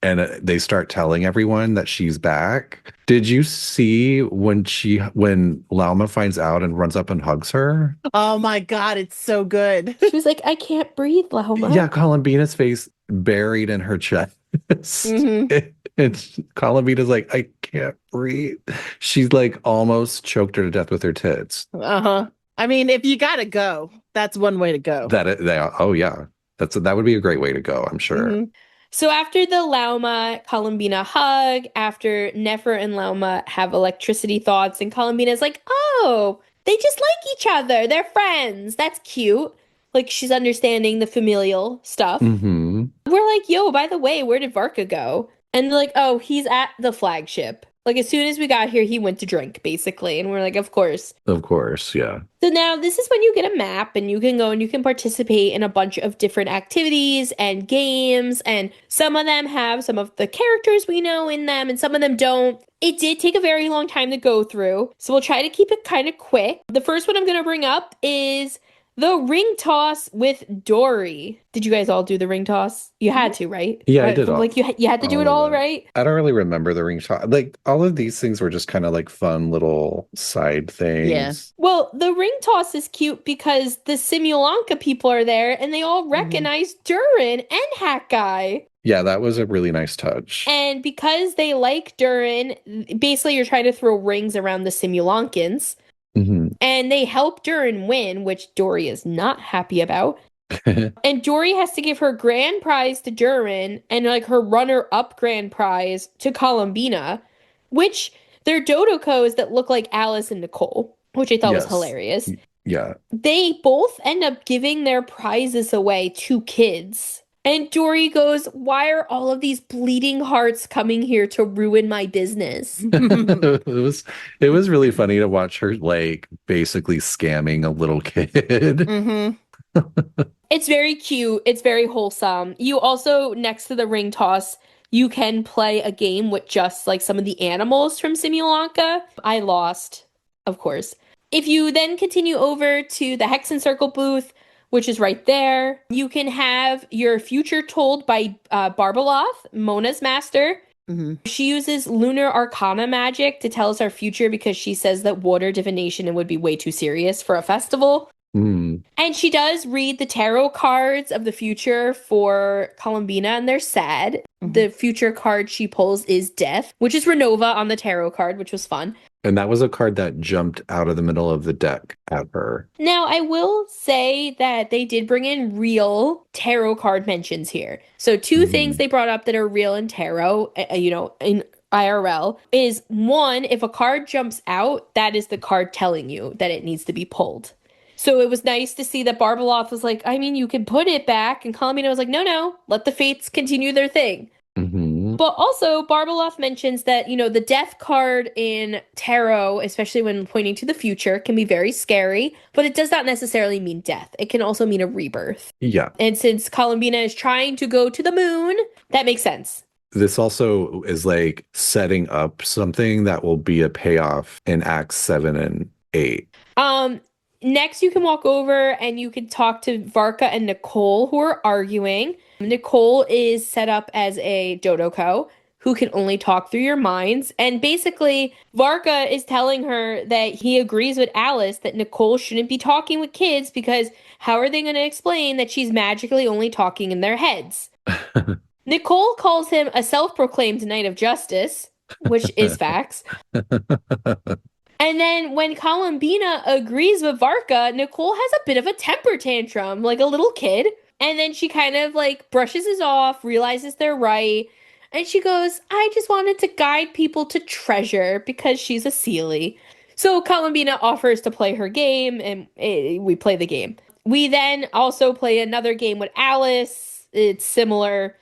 and they start telling everyone that she's back. Did you see when Lauma finds out and runs up and hugs her? Oh my God, it's so good. She was like, "I can't breathe, Lauma." Yeah, Columbina's face buried in her chest. Mm-hmm. And Columbina's like, "I can't breathe." She's like almost choked her to death with her tits. Uh-huh. I mean, if you gotta go, that's one way to go. Oh yeah. That would be a great way to go, I'm sure. Mm-hmm. So after the Lauma Columbina hug, after Nefer and Lauma have electricity thoughts, and Columbina's like, "Oh, they just like each other. They're friends. That's cute." Like she's understanding the familial stuff. Mm-hmm. We're like, "Yo, by the way, where did Varka go?" And they're like, "Oh, he's at the flagship." Like as soon as we got here, he went to drink, basically. And we're like, "Of course." Of course, yeah. So now this is when you get a map and you can go and you can participate in a bunch of different activities and games. And some of them have some of the characters we know in them and some of them don't. It did take a very long time to go through. So we'll try to keep it kind of quick. The first one I'm going to bring up is the ring toss with Dory. Did you guys all do the ring toss? You had to, right? Yeah, I did all. Like you had to do it all, right? I don't really remember the ring toss. Like all of these things were just kind of like fun little side things. Yeah. Well, the ring toss is cute because the Simulanka people are there and they all recognize Durin and Hat Guy. Yeah, that was a really nice touch. And because they like Durin, basically you're trying to throw rings around the Simulankans. Mm-hmm. And they help Durin win, which Dory is not happy about. And Dory has to give her grand prize to Durin and like her runner-up grand prize to Columbina, which they're Dodocos that look like Alice and Nicole, which I thought was hilarious. Yeah. They both end up giving their prizes away to kids. And Dory goes, "Why are all of these bleeding hearts coming here to ruin my business?" it was really funny to watch her like basically scamming a little kid. Mm-hmm. It's very cute. It's very wholesome. You also, next to the ring toss, you can play a game with just like some of the animals from Simulanka. I lost, of course. If you then continue over to the Hex and Circle booth, which is right there. You can have your future told by Barbeloth, Mona's master. Mm-hmm. She uses lunar arcana magic to tell us our future because she says that water divination would be way too serious for a festival. Mm. And she does read the tarot cards of the future for Columbina, and they're sad. Mm-hmm. The future card she pulls is death, which is Renova on the tarot card, which was fun. And that was a card that jumped out of the middle of the deck at her. Now, I will say that they did bring in real tarot card mentions here. So two things they brought up that are real in tarot, in IRL, is one, if a card jumps out, that is the card telling you that it needs to be pulled. So it was nice to see that Barbeloth was like, I mean, you can put it back. And Columbina was like, no, let the fates continue their thing. Mm-hmm. But also, Barbeloth mentions that, the death card in tarot, especially when pointing to the future, can be very scary, but it does not necessarily mean death. It can also mean a rebirth. Yeah. And since Columbina is trying to go to the moon, that makes sense. This also is like setting up something that will be a payoff in Acts 7 and 8. Next, you can walk over and you can talk to Varka and Nicole, who are arguing. Nicole is set up as a Dodoko who can only talk through your minds. And basically, Varka is telling her that he agrees with Alice that Nicole shouldn't be talking with kids because how are they going to explain that she's magically only talking in their heads? Nicole calls him a self-proclaimed knight of justice, which is facts. And then when Columbina agrees with Varka, Nicole has a bit of a temper tantrum, like a little kid. And then she kind of like brushes it off, realizes they're right. And she goes, I just wanted to guide people to treasure because she's a Seelie. So Columbina offers to play her game and we play the game. We then also play another game with Alice. It's similar.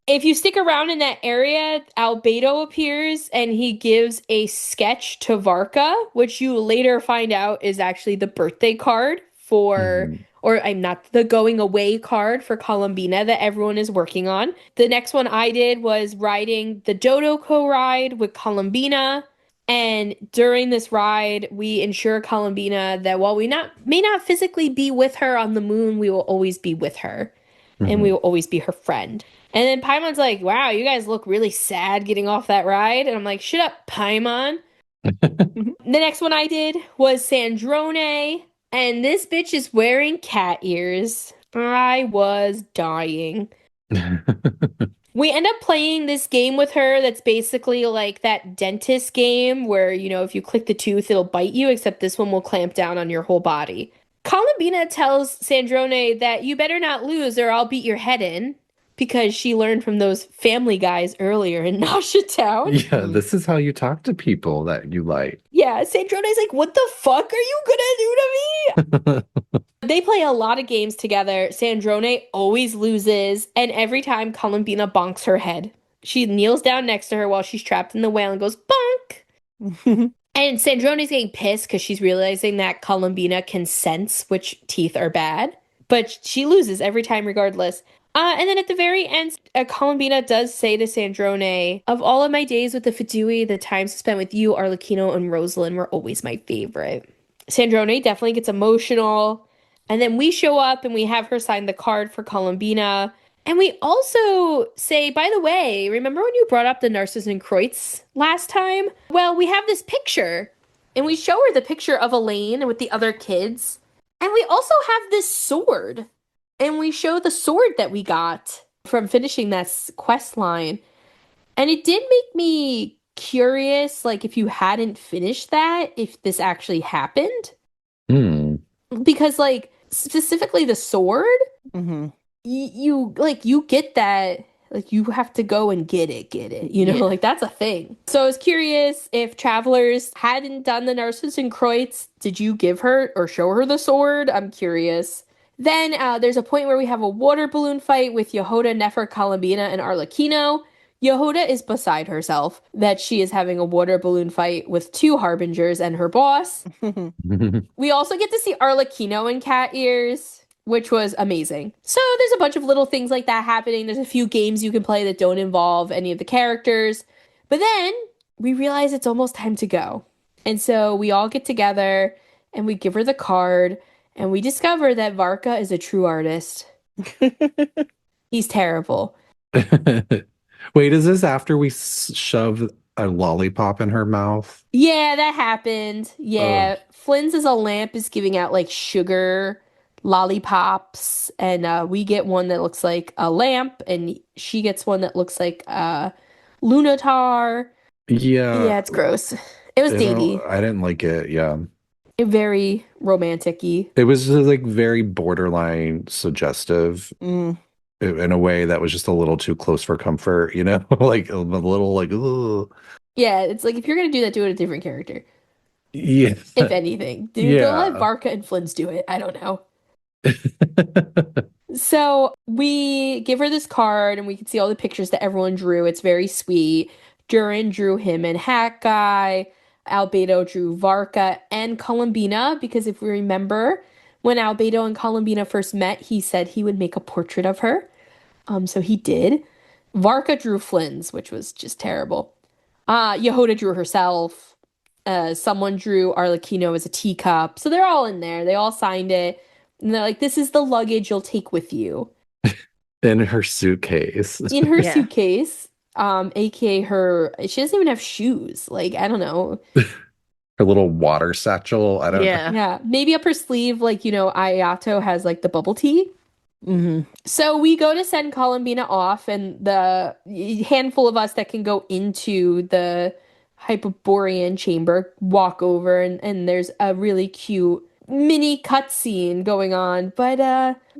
If you stick around in that area, Albedo appears and he gives a sketch to Varka, which you later find out is actually the birthday card for, or I'm not the going away card for Columbina that everyone is working on. The next one I did was riding the Dodoko ride with Columbina. And during this ride, we ensure Columbina that while we may not physically be with her on the moon, we will always be with her. And we will always be her friend. And then Paimon's like, wow, you guys look really sad getting off that ride. And I'm like, shut up, Paimon. The next one I did was Sandrone. And this bitch is wearing cat ears. I was dying. We end up playing this game with her that's basically like that dentist game where, if you click the tooth, it'll bite you, except this one will clamp down on your whole body. Columbina tells Sandrone that you better not lose or I'll beat your head in because she learned from those family guys earlier in Nasha Town. Yeah, this is how you talk to people that you like. Yeah, Sandrone's like, what the fuck are you gonna do to me? They play a lot of games together. Sandrone always loses, and every time Columbina bonks her head. She kneels down next to her while she's trapped in the whale and goes, bonk! And Sandrone's getting pissed because she's realizing that Columbina can sense which teeth are bad. But she loses every time regardless. And then at the very end, Columbina does say to Sandrone, of all of my days with the Fatui, the times spent with you, Arlecchino, and Rosalind were always my favorite. Sandrone definitely gets emotional. And then we show up and we have her sign the card for Columbina. And we also say, by the way, remember when you brought up the Narcissus and Kreutz last time? Well, we have this picture. And we show her the picture of Elaine with the other kids. And we also have this sword. And we show the sword that we got from finishing that quest line. And it did make me curious, like, if you hadn't finished that, if this actually happened. Because, like, specifically the sword, you get that, like, you have to go and get it, like, that's a thing. So I was curious if Travelers hadn't done the Narcissus and Kreutz, did you give her or show her the sword? I'm curious. Then there's a point where we have a water balloon fight with Yehoda, Nefer, Columbina, and Arlecchino. Yehoda is beside herself that she is having a water balloon fight with two Harbingers and her boss. We also get to see Arlecchino in cat ears, which was amazing. So there's a bunch of little things like that happening. There's a few games you can play that don't involve any of the characters. But then we realize it's almost time to go. And so we all get together and we give her the card. And we discover that Varka is a true artist. He's terrible. Wait, is this after we shove a lollipop in her mouth? Yeah, that happened. Ugh. Yeah. Flynn's as a lamp is giving out like sugar lollipops, and we get one that looks like a lamp, and she gets one that looks like a lunatar. Yeah, Yeah, it's gross. It was datey. I didn't like it. Yeah. Very romantic-y. It was just, like very borderline suggestive Mm. in a way that was just a little too close for comfort, you know? Like a little like, ugh. Yeah, it's like if you're gonna do that, do it a different character. Yeah. If anything. Dude, don't let Yeah. Varka and Flynn's do it. I don't know. So we give her this card and we can see all the pictures that everyone drew. It's very sweet. Durin drew him and Hat Guy. Albedo drew Varka and Columbina because if we remember, when Albedo and Columbina first met, he said he would make a portrait of her. So he did. Varka drew Flynn's, which was just terrible. Yehoda drew herself. Someone drew Arlecchino as a teacup. So they're all in there. They all signed it. And they're like, this is the luggage you'll take with you. In her suitcase. In her Yeah. suitcase, aka her, she doesn't even have shoes. Like, I don't know. Her little water satchel. I don't know. Yeah. Yeah, maybe up her sleeve, like, Ayato has like the bubble tea. Mm-hmm. So we go to send Columbina off, and the handful of us that can go into the Hyperborean chamber walk over, and there's a really cute mini cutscene going on. But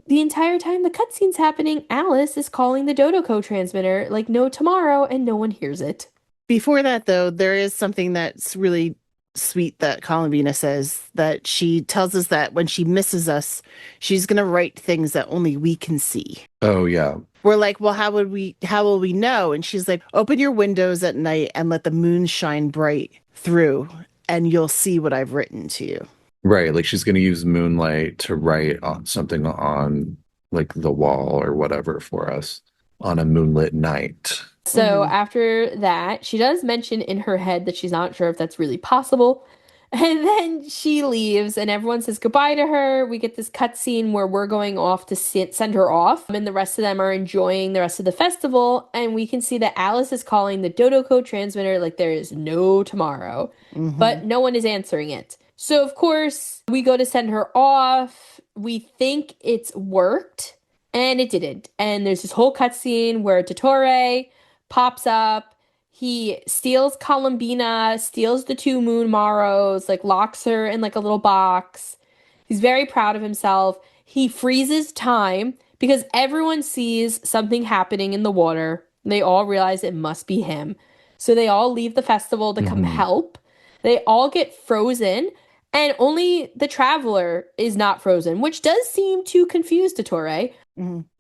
the entire time the cutscene's happening, Alice is calling the Dodoko transmitter like no tomorrow, and no one hears it. Before that, though, there is something that's really sweet that Columbina says, that she tells us that when she misses us, she's going to write things that only we can see. Oh, yeah. We're like, well, how will we know? And she's like, open your windows at night and let the moon shine bright through, and you'll see what I've written to you. Right. Like she's going to use moonlight to write on something on like the wall or whatever for us on a moonlit night. So after that, she does mention in her head that she's not sure if that's really possible. And then she leaves and everyone says goodbye to her. We get this cutscene where we're going off to send her off, and the rest of them are enjoying the rest of the festival. And we can see that Alice is calling the Dodoko transmitter like there is no tomorrow, but no one is answering it. So, of course, we go to send her off. We think it's worked, and it didn't. And there's this whole cutscene where Dottore pops up. He steals Columbina, steals the 2 moon marrows, like locks her in like a little box. He's very proud of himself. He freezes time because everyone sees something happening in the water. They all realize it must be him. So they all leave the festival to come help. They all get frozen, and only the Traveler is not frozen, which does seem to confuse Dottore.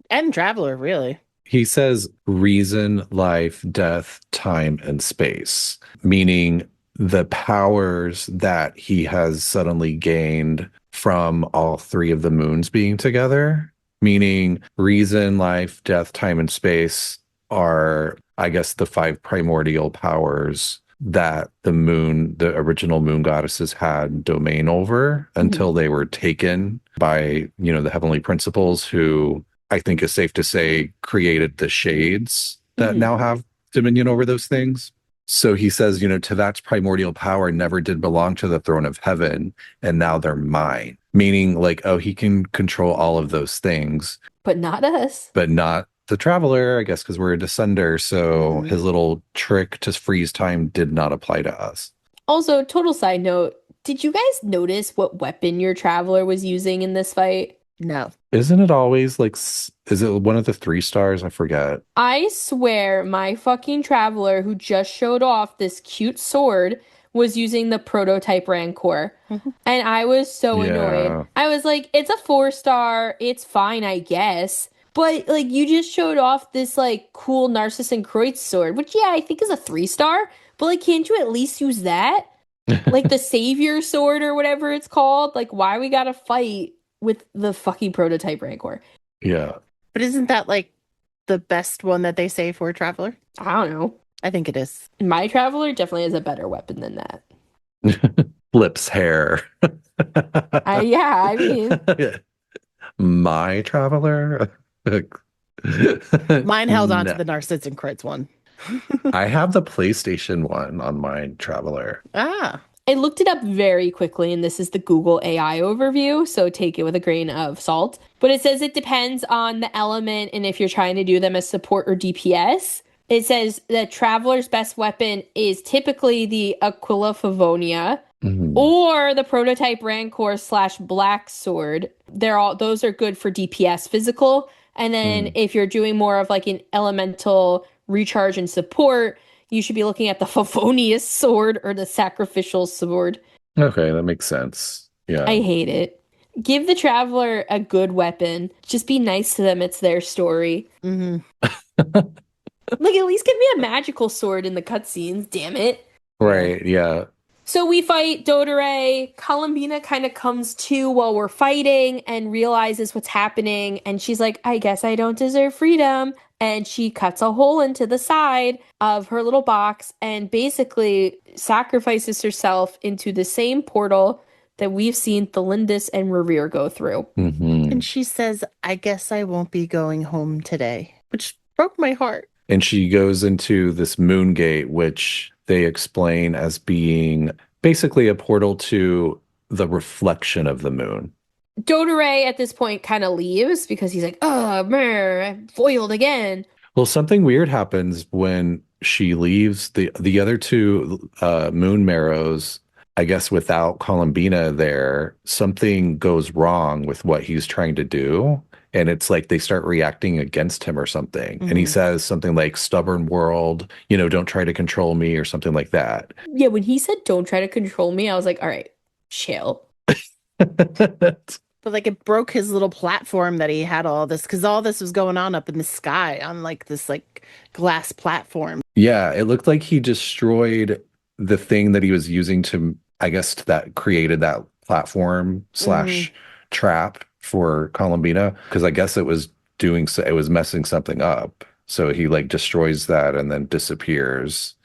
And Traveler, really. He says reason, life, death, time, and space, meaning the powers that he has suddenly gained from all 3 of the moons being together, meaning reason, life, death, time, and space are, I guess, the 5 primordial powers that the original moon goddesses had domain over until they were taken by, the heavenly principles who, I think is safe to say, created the shades that now have dominion over those things. So he says, Teyvat's primordial power never did belong to the throne of heaven, and now they're mine. Meaning, like, oh, he can control all of those things. But not us. But not the Traveler, I guess, because we're a descender. So his little trick to freeze time did not apply to us. Also, total side note, did you guys notice what weapon your Traveler was using in this fight? No. Isn't it always like, is it one of the 3 stars? I forget. I swear my fucking Traveler who just showed off this cute sword was using the prototype Rancor. And I was so annoyed. I was like, it's a 4-star. It's fine, I guess. But, like, you just showed off this, like, cool Narcissus and Kreutz sword, which, yeah, I think is a 3-star. But, like, can't you at least use that? Like, the Savior sword or whatever it's called? Like, why we gotta fight with the fucking prototype Rancor? Yeah. But isn't that, like, the best one that they say for a Traveler? I don't know. I think it is. My Traveler definitely has a better weapon than that. Flip's hair. Yeah, I mean, My traveler? Mine held on to No. the Narcissic and Crits one. I have the PlayStation one on my traveler. Ah. I looked it up very quickly, and this is the Google AI overview, so take it with a grain of salt. But it says it depends on the element and if you're trying to do them as support or DPS. It says the Traveler's best weapon is typically the Aquila Favonia Mhm. or the prototype Rancor / Black Sword. Those are good for DPS physical. And then Mm. if you're doing more of like an elemental recharge and support, you should be looking at the Favonius sword or the sacrificial sword. Okay, that makes sense. I Yeah. hate it. Give the traveler a good weapon. Just be nice to them. It's their story. Hmm. Like, at least give me a magical sword in the cutscenes, damn it. Right, yeah. So we fight Dottore. Columbina kind of comes to while we're fighting and realizes what's happening. And she's like, I guess I don't deserve freedom. And she cuts a hole into the side of her little box and basically sacrifices herself into the same portal that we've seen Thelindis and Revere go through. Hmm. And she says, I guess I won't be going home today, which broke my heart. And she goes into this moon gate, which they explain as being basically a portal to the reflection of the moon. Dottore at this point kind of leaves because he's like, oh, man, I'm foiled again. Well, something weird happens when she leaves. The other two moon marrows, I guess without Columbina there, something goes wrong with what he's trying to do. And it's like they start reacting against him or something. And he Mhm. says something like, stubborn world, don't try to control me or something like that. Yeah, when he said, don't try to control me, I was like, all right, chill. But like it broke his little platform that he had all this because all this was going on up in the sky on like this like glass platform. Yeah, it looked like he destroyed the thing that he was using to, I guess, that created that platform slash trap for Columbina, because I guess it was doing so, it was messing something up. So he like destroys that and then disappears,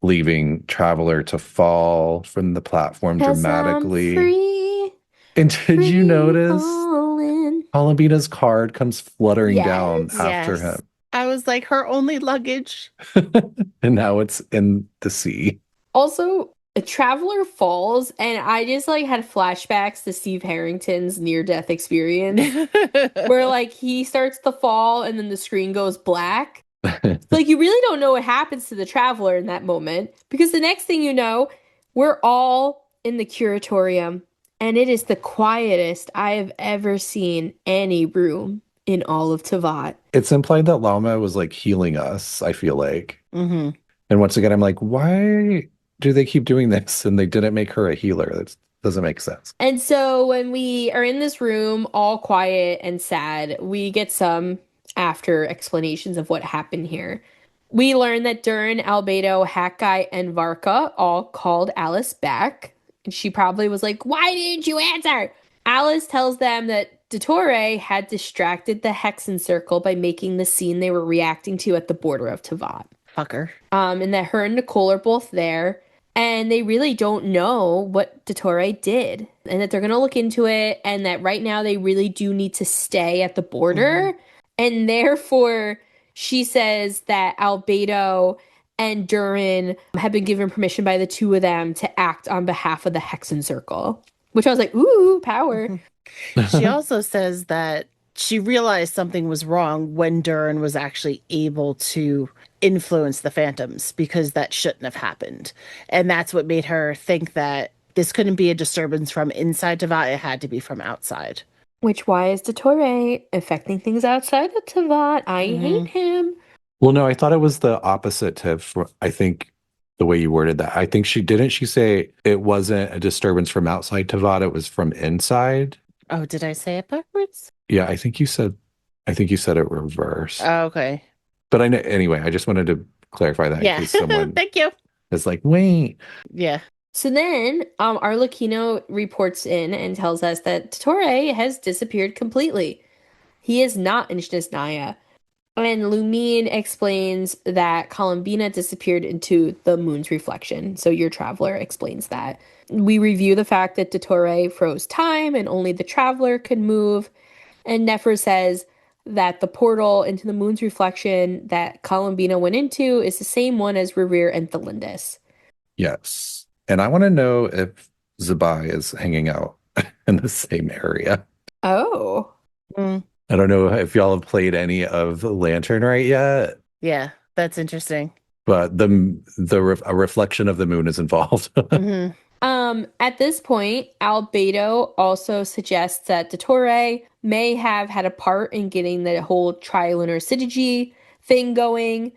leaving Traveler to fall from the platform 'Cause I'm dramatically. free, And did you free notice falling. Columbina's card comes fluttering down Yes. after Yes. I was like her only luggage. him? And now it's in the sea. Also, a traveler falls, and I just like had flashbacks to Steve Harrington's near-death experience, where like he starts to fall and then the screen goes black. Like you really don't know what happens to the traveler in that moment because the next thing you know, we're all in the curatorium and it is the quietest I have ever seen any room in all of Teyvat. It's implied that Lama was like healing us, I feel like. Hmm. And once again, I'm like, why do they keep doing this? And they didn't make her a healer. That doesn't make sense. And so when we are in this room all quiet and sad, we get some after explanations of what happened here. We learn that Durin, Albedo, Hakai, and Varka all called Alice back. And she probably was like, why didn't you answer? Alice tells them that Dottore had distracted the Hexen Circle by making the scene they were reacting to at the border of Teyvat. Fucker. And that her and Nicole are both there. And they really don't know what Dottore did. And that they're going to look into it. And that right now they really do need to stay at the border. And therefore, she says that Albedo and Durin have been given permission by the two of them to act on behalf of the Hexen Circle. Which I was like, ooh, power. She also says that she realized something was wrong when Durin was actually able to influence the phantoms because that shouldn't have happened. And that's what made her think that this couldn't be a disturbance from inside Teyvat, it had to be from outside. Which why is Dottore affecting things outside of Teyvat? I hate him. Well, no, I thought it was the opposite I think the way you worded that. I think she say it wasn't a disturbance from outside Teyvat, it was from inside. Oh, did I say it backwards? Yeah, I think you said it reverse. Oh, okay. But I know anyway, I just wanted to clarify that in Yeah. case someone Thank you. is like, wait. Yeah. So then, Arlecchino reports in and tells us that Dottore has disappeared completely. He is not in Snezhnaya. And Lumine explains that Columbina disappeared into the moon's reflection. So your traveler explains that. We review the fact that Dottore froze time and only the traveler could move. And Nefer says that the portal into the moon's reflection that Columbina went into is the same one as Revere and Thelindis. Yes. And I want to know if Zabai is hanging out in the same area. Oh. Mm, I don't know if y'all have played any of Lantern Right yet, yeah, that's interesting. but a reflection of the moon is involved. Hmm. At this point, Albedo also suggests that Dottore may have had a part in getting the whole trilunar syzygy thing going,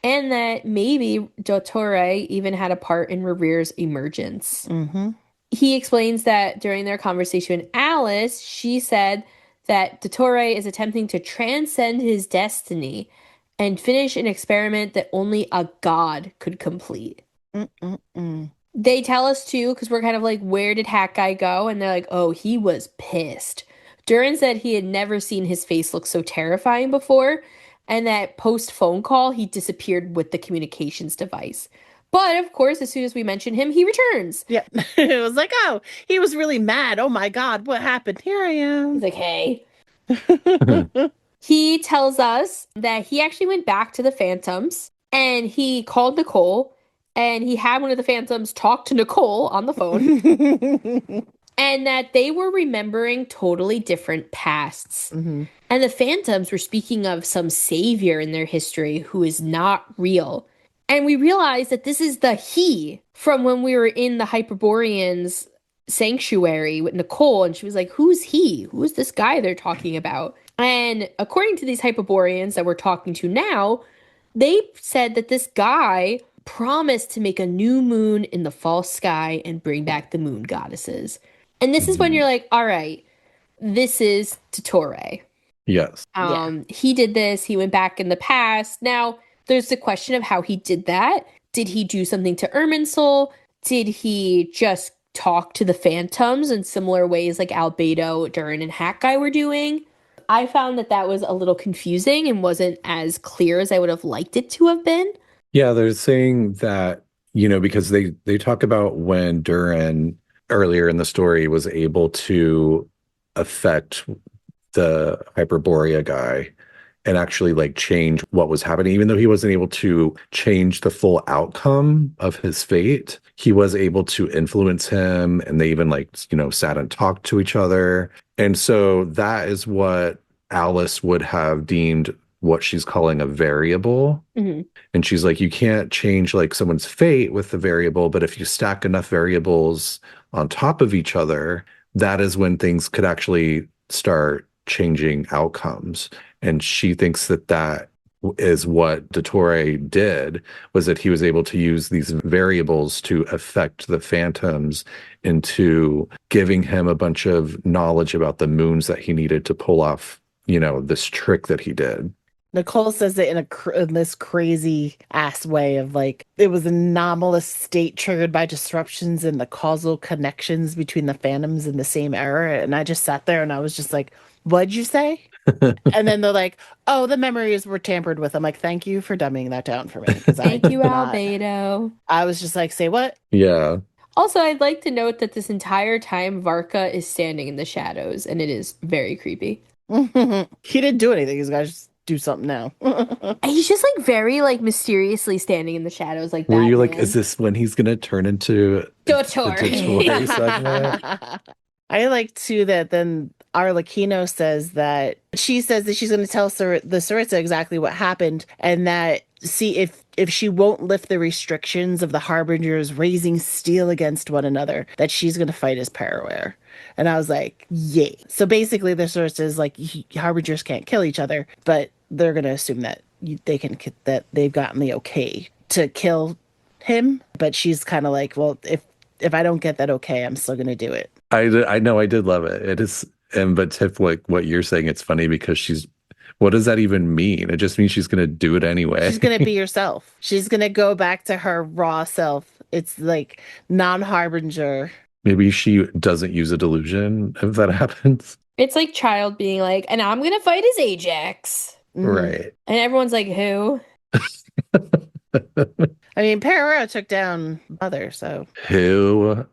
and that maybe Dottore even had a part in Revere's emergence. Hmm. He explains that during their conversation with Alice, she said that Dottore is attempting to transcend his destiny and finish an experiment that only a god could complete. Mm-mm-mm. They tell us too, because we're kind of like, where did Hat Guy go? And they're like, oh, he was pissed. Durin said he had never seen his face look so terrifying before, and that post phone call, he disappeared with the communications device. But of course, as soon as we mention him, he returns. Yeah, it was like, oh, he was really mad. Oh my God, what happened? Here I He's am. like, hey. He tells us that he actually went back to the Phantoms and he called Nicole and he had one of the Phantoms talk to Nicole on the phone. And that they were remembering totally different pasts. Hmm. And the Phantoms were speaking of some savior in their history who is not real. And we realized that this is the he from when we were in the Hyperboreans sanctuary with Nicole. And she was like, who's he? Who's this guy they're talking about? And according to these Hyperboreans that we're talking to now, they said that this guy promised to make a new moon in the false sky and bring back the moon goddesses. And this is when you're like, all right, this is Dottore. Yes. He did this. He went back in the past. Now, there's the question of how he did that. Did he do something to Irminsul? Did he just talk to the Phantoms in similar ways like Albedo, Durin, and Hat Guy were doing? I found that that was a little confusing and wasn't as clear as I would have liked it to have been. Yeah, they're saying that, because they talk about when Durin earlier in the story was able to affect the Hyperborea guy and actually like change what was happening. Even though he wasn't able to change the full outcome of his fate, he was able to influence him. And they even sat and talked to each other. And so that is what Alice would have deemed what she's calling a variable. Mm-hmm. And she's like, you can't change like someone's fate with the variable, but if you stack enough variables on top of each other, that is when things could actually start changing outcomes. And she thinks that is what Dottore did, was that he was able to use these variables to affect the Phantoms into giving him a bunch of knowledge about the moons that he needed to pull off, this trick that he did. Nicole says it in this crazy ass way of like, it was an anomalous state triggered by disruptions in the causal connections between the Phantoms in the same era. And I just sat there and I was just like, what'd you say? And then they're like, oh, the memories were tampered with. I'm like, thank you for dumbing that down for me. Thank you, Albedo. I was just like, say what? Yeah. Also, I'd like to note that this entire time, Varka is standing in the shadows, and it is very creepy. He didn't do anything. He's got to just do something now. He's just like very like mysteriously standing in the shadows like that. Were you like, is this when he's going to turn into Dottore? Dottore segment? I like too that then Arlecchino says that she's going to tell the Sarissa exactly what happened, and that see if she won't lift the restrictions of the Harbingers raising steel against one another, that she's going to fight as Paraware. And I was like, yay. So basically the Sarissa is like, Harbingers can't kill each other, but they're going to assume that that they've gotten the okay to kill him. But she's kind of like, well, if I don't get that okay, I'm still going to do it. I know, I did love it. It is, but Tiff, like what you're saying, it's funny because what does that even mean? It just means she's going to do it anyway. She's going to be herself. She's going to go back to her raw self. It's like non-harbinger. Maybe she doesn't use a delusion if that happens. It's like child being like, and I'm going to fight as Ajax. Right. And everyone's like, who? I mean, Paraware took down Mother, so. Who?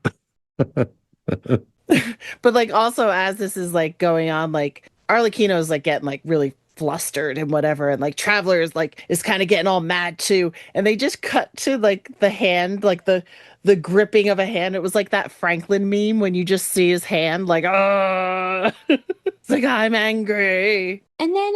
But like also as this is like going on, like Arlecchino's like getting like really flustered and whatever, and like Travelers like is kind of getting all mad too. And they just cut to like the hand, like the gripping of a hand. It was like that Franklin meme when you just see his hand like, oh, it's like I'm angry. And then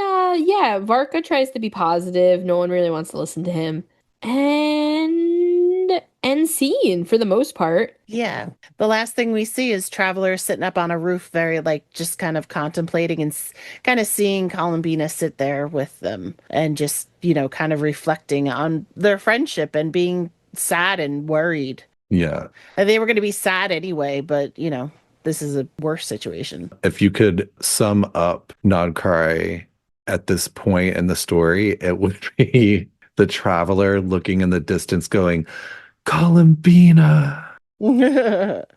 yeah, Varka tries to be positive. No one really wants to listen to him. And scene for the most part. Yeah. The last thing we see is Traveler sitting up on a roof, very like just kind of contemplating and kind of seeing Columbina sit there with them and just, kind of reflecting on their friendship and being sad and worried. Yeah. And they were going to be sad anyway, but, this is a worse situation. If you could sum up Nod-Krai at this point in the story, it would be the Traveler looking in the distance going, Columbina.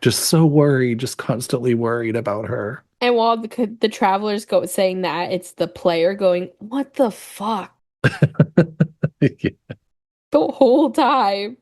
Just so worried, just constantly worried about her. And while the Travelers go saying that, it's the player going, what the fuck? Yeah. The whole time.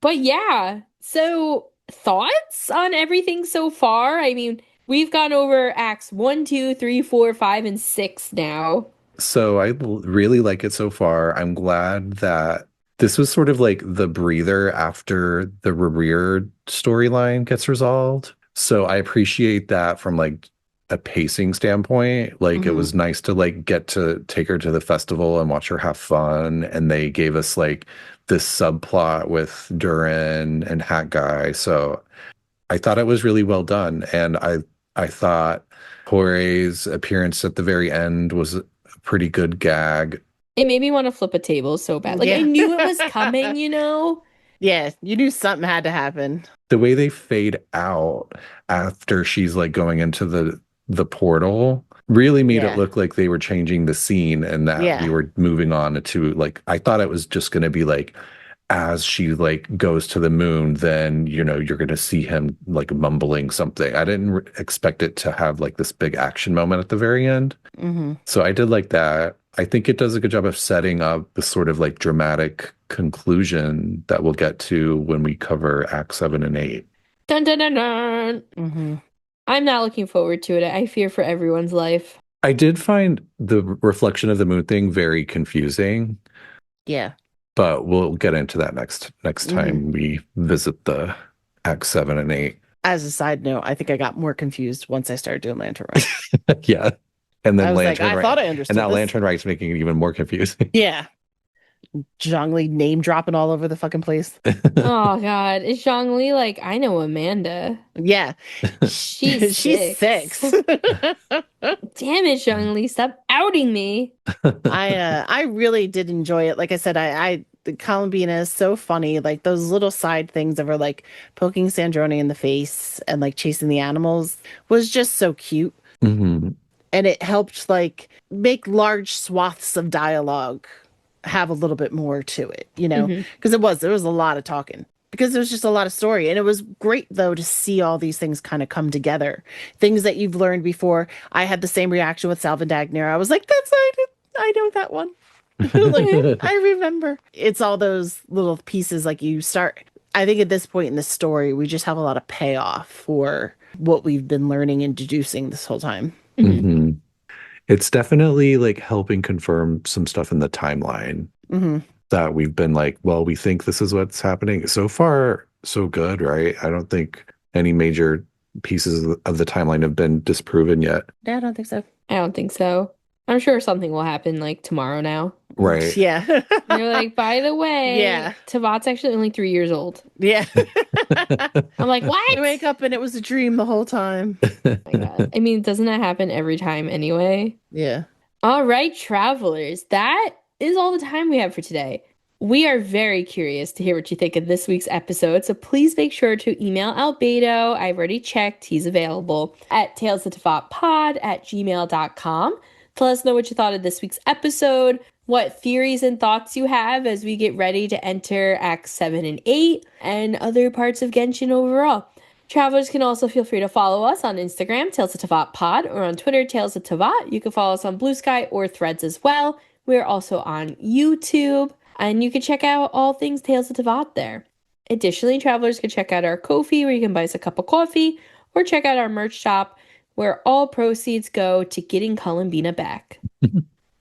But yeah, so thoughts on everything so far? I mean, we've gone over acts 1, 2, 3, 4, 5, and 6 now. So I really like it so far. I'm glad that this was sort of like the breather after the Rerear storyline gets resolved. So I appreciate that from like a pacing standpoint. Like it was nice to like get to take her to the festival and watch her have fun. And they gave us like this subplot with Durin and Hat Guy. So I thought it was really well done. And I thought Jorge's appearance at the very end was a pretty good gag. It made me want to flip a table so bad. Like, Yeah. I knew it was coming, Yeah, you knew something had to happen. The way they fade out after she's like going into the portal really made it look like they were changing the scene and that we were moving on to like, I thought it was just going to be like, as she like goes to the moon, then, you're going to see him like mumbling something. I didn't expect it to have like this big action moment at the very end. So I did like that. I think it does a good job of setting up the sort of like dramatic conclusion that we'll get to when we cover Act 7 and 8. Dun dun dun dun. I'm not looking forward to it. I fear for everyone's life. I did find the reflection of the moon thing very confusing. Yeah. But we'll get into that next time we visit the Act 7 and 8. As a side note, I think I got more confused once I started doing Lantern Rite. Yeah. And then I was Lantern like, I thought I understood and now this. Lantern Rite's making it even more confusing. Yeah. Zhongli name dropping all over the fucking place. Oh God, is Zhongli like? I know Amanda. Yeah. She's She's six. Damn it, Zhongli, stop outing me. I really did enjoy it. Like I said, the Columbina is so funny. Like those little side things of her like poking Sandrone in the face and like chasing the animals was just so cute. And it helped like make large swaths of dialogue have a little bit more to it, because there was a lot of talking because there was just a lot of story. And it was great though to see all these things kind of come together, things that you've learned before. I had the same reaction with Salvadagner. I was like, I know that one. Like, I remember. It's all those little pieces like you start. I think at this point in the story, we just have a lot of payoff for what we've been learning and deducing this whole time. It's definitely like helping confirm some stuff in the timeline that we've been like, well, we think this is what's happening. So far, so good, right? I don't think any major pieces of the timeline have been disproven yet. Yeah, I don't think so. I don't think so. I'm sure something will happen like tomorrow now. Right. Yeah. You're like, by the way, Yeah. Teyvat's actually only 3 years old. Yeah. I'm like, what? I wake up and it was a dream the whole time. Oh my God. I mean, doesn't that happen every time anyway? Yeah. All right, travelers, that is all the time we have for today. We are very curious to hear what you think of this week's episode, so please make sure to email Albedo. I've already checked. He's available at talesoftevatpod@gmail.com. Tell us know what you thought of this week's episode, what theories and thoughts you have as we get ready to enter Acts 7 and 8, and other parts of Genshin overall. Travelers can also feel free to follow us on Instagram, Tales of Teyvat Pod, or on Twitter, Tales of Teyvat. You can follow us on Blue Sky or Threads as well. We're also on YouTube, and you can check out all things Tales of Teyvat there. Additionally, travelers can check out our Ko-fi, where you can buy us a cup of coffee, or check out our merch shop, where all proceeds go to getting Columbina back.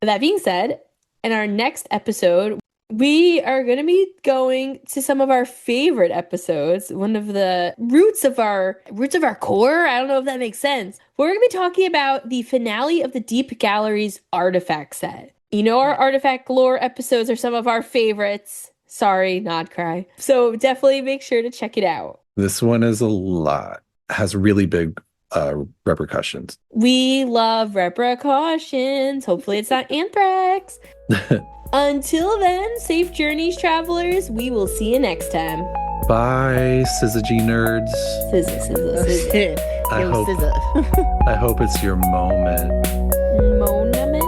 That being said, in our next episode, we are going to be going to some of our favorite episodes, one of the roots of our core. I don't know if that makes sense. We're going to be talking about the finale of the Deep Galleries artifact set. You know, our artifact lore episodes are some of our favorites. Sorry, Nod-Krai. So definitely make sure to check it out. This one is a lot. Has really big repercussions. We love repercussions. Hopefully it's not anthrax. Until then, safe journeys, travelers. We will see you next time. Bye, Syzygy nerds. Scissor. I hope it's your moment. Moment.